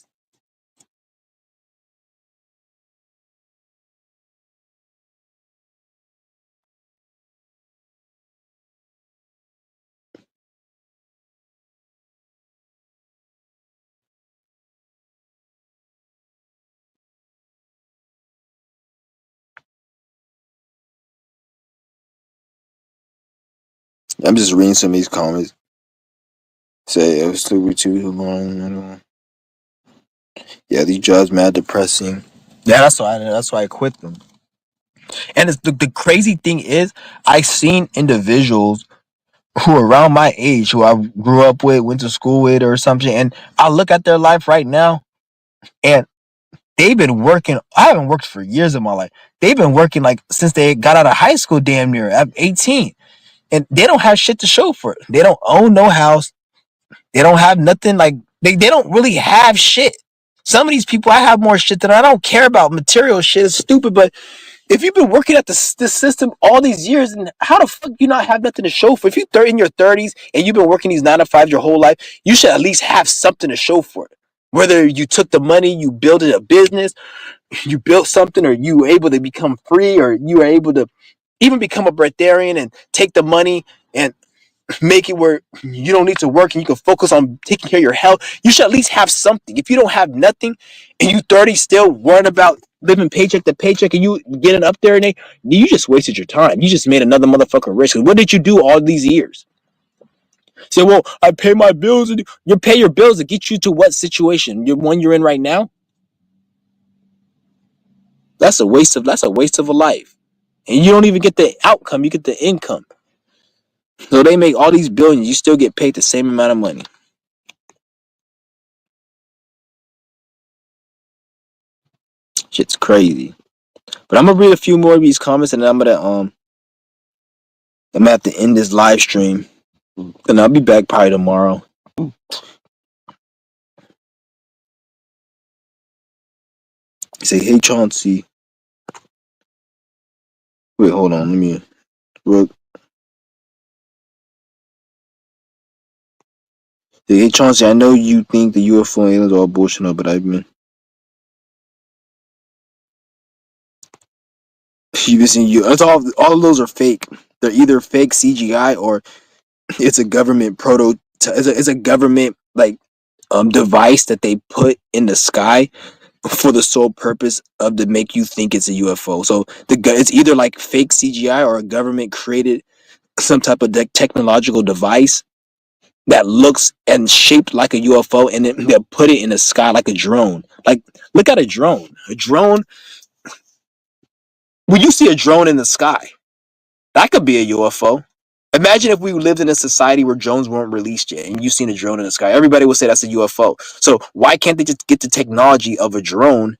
I'm just reading some of these comments. Say it was still too long. Yeah, these jobs mad depressing. Yeah, that's why I quit them. And the crazy thing is, I seen individuals who are around my age, who I grew up with, went to school with, or something, and I look at their life right now, and they've been working. I haven't worked for years of my life. They've been working like since they got out of high school, damn near at 18, and they don't have shit to show for it. They don't own no house. They don't have nothing. Like, they don't really have shit. Some of these people, I have more shit than I don't care about. Material shit is stupid, but if you've been working at this system all these years, and how the fuck you not have nothing to show for? If you're in your 30s and you've been working these 9 to 5s your whole life, you should at least have something to show for it. Whether you took the money, you built a business, you built something, or you were able to become free, or you were able to even become a breatharian and take the money and make it where you don't need to work and you can focus on taking care of your health. You should at least have something. If you don't have nothing and you 30 still worrying about living paycheck to paycheck and you getting up there, and you just wasted your time. You just made another motherfucker rich. What did you do all these years? Say, well, I pay my bills. And you pay your bills to get you to what situation? Your one you're in right now? That's a waste of a life. And you don't even get the outcome, you get the income. So they make all these billions, you still get paid the same amount of money. Shit's crazy. But I'm gonna read a few more of these comments, and then I'm gonna have to end this live stream. And I'll be back probably tomorrow. Say, hey Chauncey. Wait, hold on, let me look. Hey Chauncey, I know you think the UFO aliens are all bullshit, but I've been you listen. You it's all of those are fake. They're either fake CGI or it's a government proto. It's a government like device that they put in the sky for the sole purpose of to make you think it's a UFO. So it's either like fake CGI or a government created some type of technological device that looks and shaped like a UFO, and then they put it in the sky like a drone. Like, look at a drone. A drone. When you see a drone in the sky, that could be a UFO. Imagine if we lived in a society where drones weren't released yet, and you seen a drone in the sky. Everybody would say that's a UFO. So why can't they just get the technology of a drone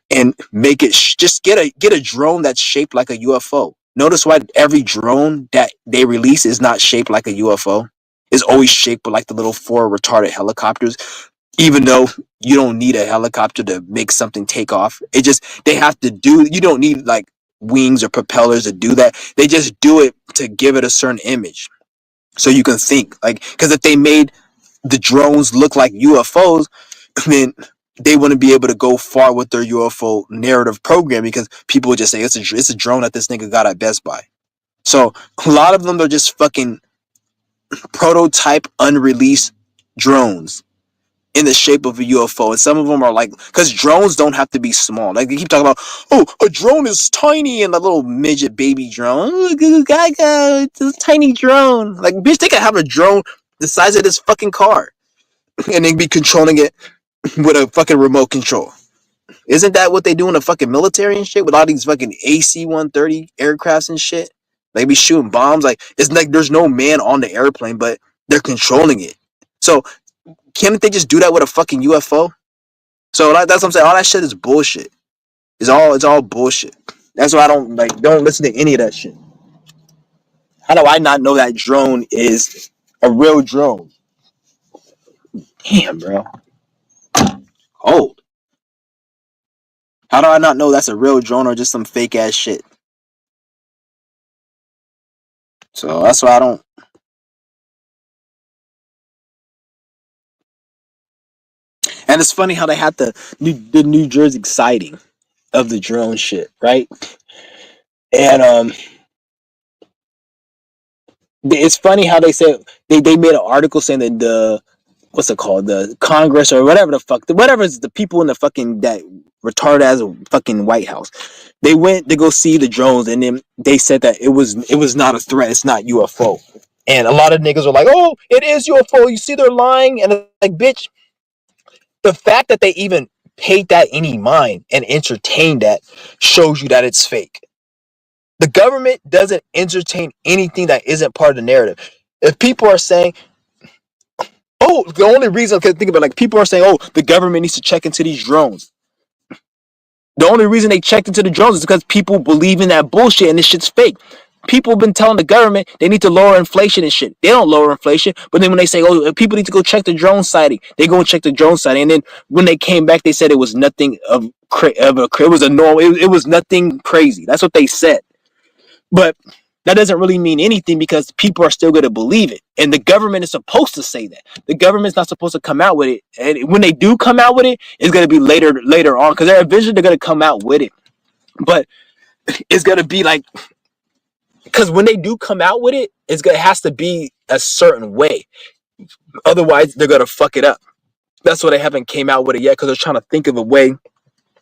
and make it just get a drone that's shaped like a UFO? Notice why every drone that they release is not shaped like a UFO. It's always shaped like the little four retarded helicopters, even though you don't need a helicopter to make something take off. It just they have to do. You don't need like wings or propellers to do that. They just do it to give it a certain image, so you can think like because if they made the drones look like UFOs, then they wouldn't be able to go far with their UFO narrative program because people would just say it's a drone that this nigga got at Best Buy. So a lot of them are just fucking prototype unreleased drones in the shape of a UFO, and some of them are like, because drones don't have to be small. Like they keep talking about, oh, a drone is tiny and a little midget baby drone. Oh, gaga, it's a tiny drone. Like, bitch, they can have a drone the size of this fucking car, and they be controlling it with a fucking remote control. Isn't that what they do in the fucking military and shit with all these fucking AC-130 aircrafts and shit? They be shooting bombs. Like it's like there's no man on the airplane, but they're controlling it. So can't they just do that with a fucking UFO? So that's what I'm saying. All that shit is bullshit. It's all bullshit. That's why I don't listen to any of that shit. How do I not know that drone is a real drone? Damn, bro. Cold. How do I not know that's a real drone or just some fake ass shit? So that's why I don't. And it's funny how they had the New Jersey sighting of the drone shit, right? And it's funny how they said they made an article saying that the what's it called, the Congress or whatever the fuck, whatever is the people in the fucking that retarded as a fucking White House. They went to go see the drones, and then they said that it was not a threat. It's not UFO. And a lot of niggas are like, oh, it is UFO. You see, they're lying, and like, bitch, the fact that they even paid that any mind and entertained that shows you that it's fake. The government doesn't entertain anything that isn't part of the narrative. If people are saying, oh, the only reason I can think about, like, people are saying, oh, the government needs to check into these drones. The only reason they checked into the drones is because people believe in that bullshit and this shit's fake. People have been telling the government they need to lower inflation and shit. They don't lower inflation, but then when they say, oh, people need to go check the drone sighting, they go and check the drone sighting. And then when they came back, they said it was nothing it was a normal, it was nothing crazy. That's what they said. But that doesn't really mean anything because people are still going to believe it. And the government is supposed to say that. The government's not supposed to come out with it. And when they do come out with it, it's going to be later on because eventually they're going to come out with it. But it's going to be like, because when they do come out with it, it has to be a certain way. Otherwise, they're going to fuck it up. That's why they haven't came out with it yet because they're trying to think of a way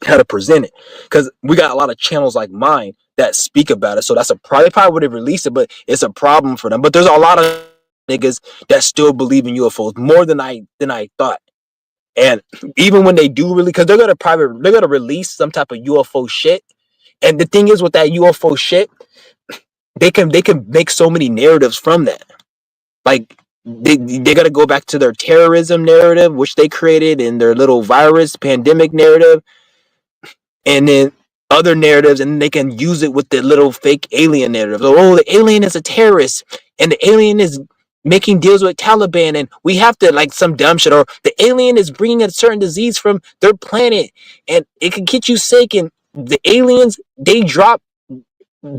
how to present it, because we got a lot of channels like mine that speak about it, so that's a problem. They probably would have released it, but it's a problem for them. But there's a lot of niggas that still believe in UFOs more than I thought. And even when they do really, because they're gonna release some type of UFO shit. And the thing is with that UFO shit, they can make so many narratives from that. Like they gotta go back to their terrorism narrative, which they created in their little virus pandemic narrative, and then other narratives, and they can use it with the little fake alien narrative. So, oh, the alien is a terrorist, and the alien is making deals with Taliban, and we have to, like, some dumb shit, or the alien is bringing a certain disease from their planet, and it can get you sick, and the aliens, they drop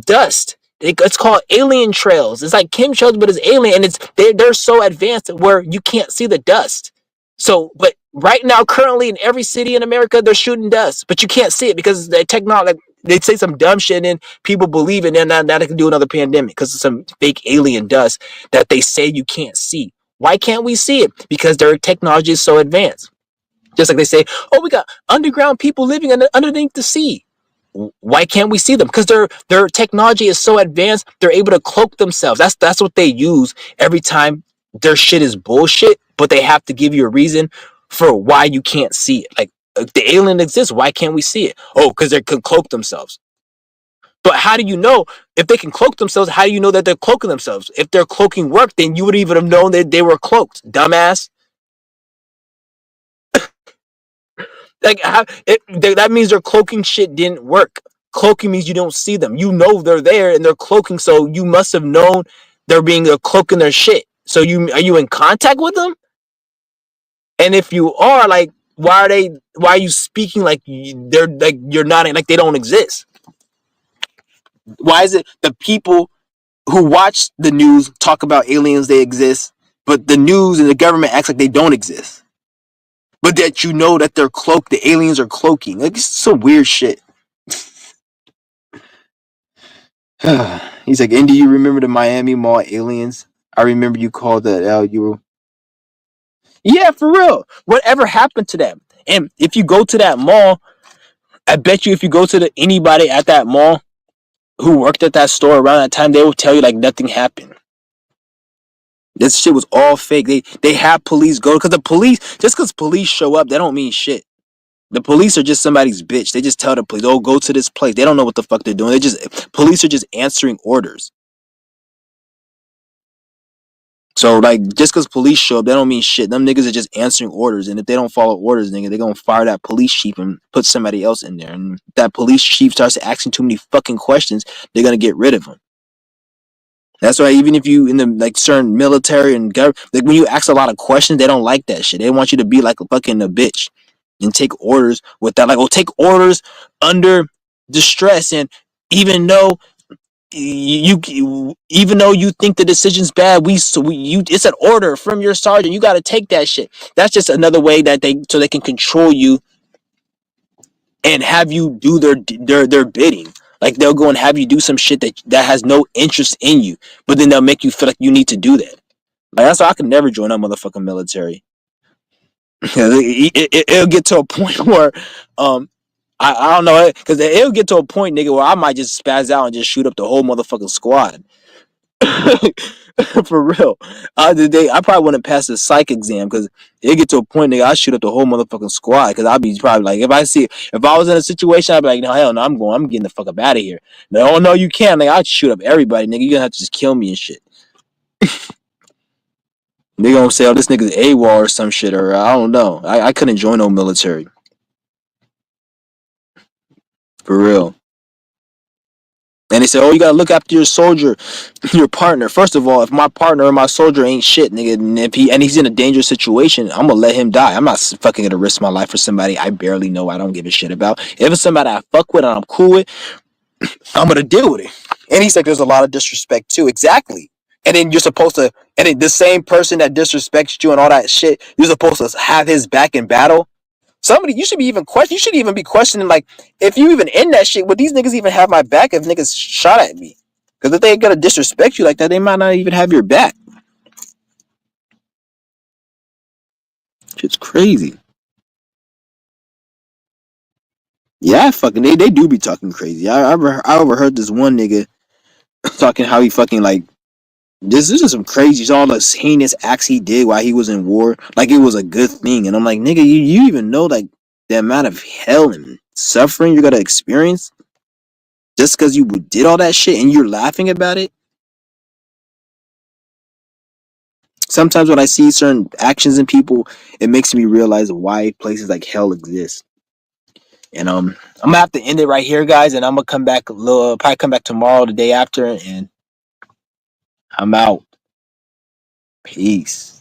dust It's called alien trails. It's like chemtrails, but it's alien, and they're so advanced where you can't see the dust. So, but right now, currently in every city in America, they're shooting dust, but you can't see it because the technology. Like, they say some dumb shit and people believe it, and now they can do another pandemic because of some fake alien dust that they say you can't see. Why can't we see it? Because their technology is so advanced. Just like they say, oh, we got underground people living underneath the sea. Why can't we see them? Because their technology is so advanced, they're able to cloak themselves. That's what they use every time their shit is bullshit, but they have to give you a reason for why you can't see it. Like, the alien exists, why can't we see it? Oh, because they can cloak themselves. But how do you know if they can cloak themselves? How do you know that they're cloaking themselves? If their cloaking worked, then you would even have known that they were cloaked, dumbass. Like, that means their cloaking shit didn't work. Cloaking means you don't see them. You know they're there and they're cloaking, so you must have known they're being cloaking their shit. So are you in contact with them? And if you are, like, why are you speaking like they're like you're not, like they don't exist? Why is it the people who watch the news talk about aliens, they exist, but the news and the government acts like they don't exist? But that you know that they're cloaked, the aliens are cloaking. Like, it's some weird shit. He's like, and do you remember the Miami Mall aliens? I remember you called that out. You were, yeah, for real. Whatever happened to them? And if you go to that mall, I bet you if you go to anybody at that mall who worked at that store around that time, they will tell you like nothing happened. This shit was all fake. They have police go, because the police, just because police show up, they don't mean shit. The police are just somebody's bitch. They just tell the police, oh, go to this place. They don't know what the fuck they're doing. Police are just answering orders. So, like, just because police show up, they don't mean shit. Them niggas are just answering orders. And if they don't follow orders, nigga, they're going to fire that police chief and put somebody else in there. And if that police chief starts asking too many fucking questions, they're going to get rid of him. That's why even if you in the like certain military and government, like when you ask a lot of questions, they don't like that shit. They want you to be like a fucking a bitch and take orders without, like, take orders under distress. And even though even though you think the decision's bad, it's an order from your sergeant. You got to take that shit. That's just another way that they can control you and have you do their bidding. Like, they'll go and have you do some shit that has no interest in you, but then they'll make you feel like you need to do that. Like, that's why I could never join that motherfucking military. It'll get to a point where I don't know, because it'll get to a point, nigga, where I might just spaz out and just shoot up the whole motherfucking squad. For real. I probably wouldn't pass the psych exam, because it get to a point, nigga, I shoot up the whole motherfucking squad, because I'd be probably like, if I was in a situation, I'd be like, no, hell no, I'm getting the fuck up out of here. No, no, you can't. Like, I'd shoot up everybody, nigga. You're gonna have to just kill me and shit. They gonna say, oh, this nigga's AWOL or some shit, or I don't know. I couldn't join no military. For real. And they say, oh, you gotta look after your soldier, your partner. First of all, if my partner or my soldier ain't shit, nigga, and he's in a dangerous situation, I'm gonna let him die. I'm not fucking gonna risk my life for somebody I barely know, I don't give a shit about. If it's somebody I fuck with and I'm cool with, I'm gonna deal with it. And he's like, there's a lot of disrespect too. Exactly. And then you're supposed to, and then the same person that disrespects you and all that shit, you're supposed to have his back in battle. Somebody, you should be even question. You should even be questioning, like, if you even in that shit, would these niggas even have my back if niggas shot at me? Because if they gonna disrespect you like that, they might not even have your back. Shit's crazy. Yeah, fucking, they do be talking crazy. I overheard this one nigga talking how he fucking, like, this is some crazy, all the heinous acts he did while he was in war, like it was a good thing. And I'm like, nigga, you even know, like, the amount of hell and suffering you're gonna experience just because you did all that shit and you're laughing about it? Sometimes when I see certain actions in people, it makes me realize why places like hell exist. And I'm gonna have to end it right here, guys, and I'm gonna come back probably come back tomorrow, the day after, and I'm out. Peace.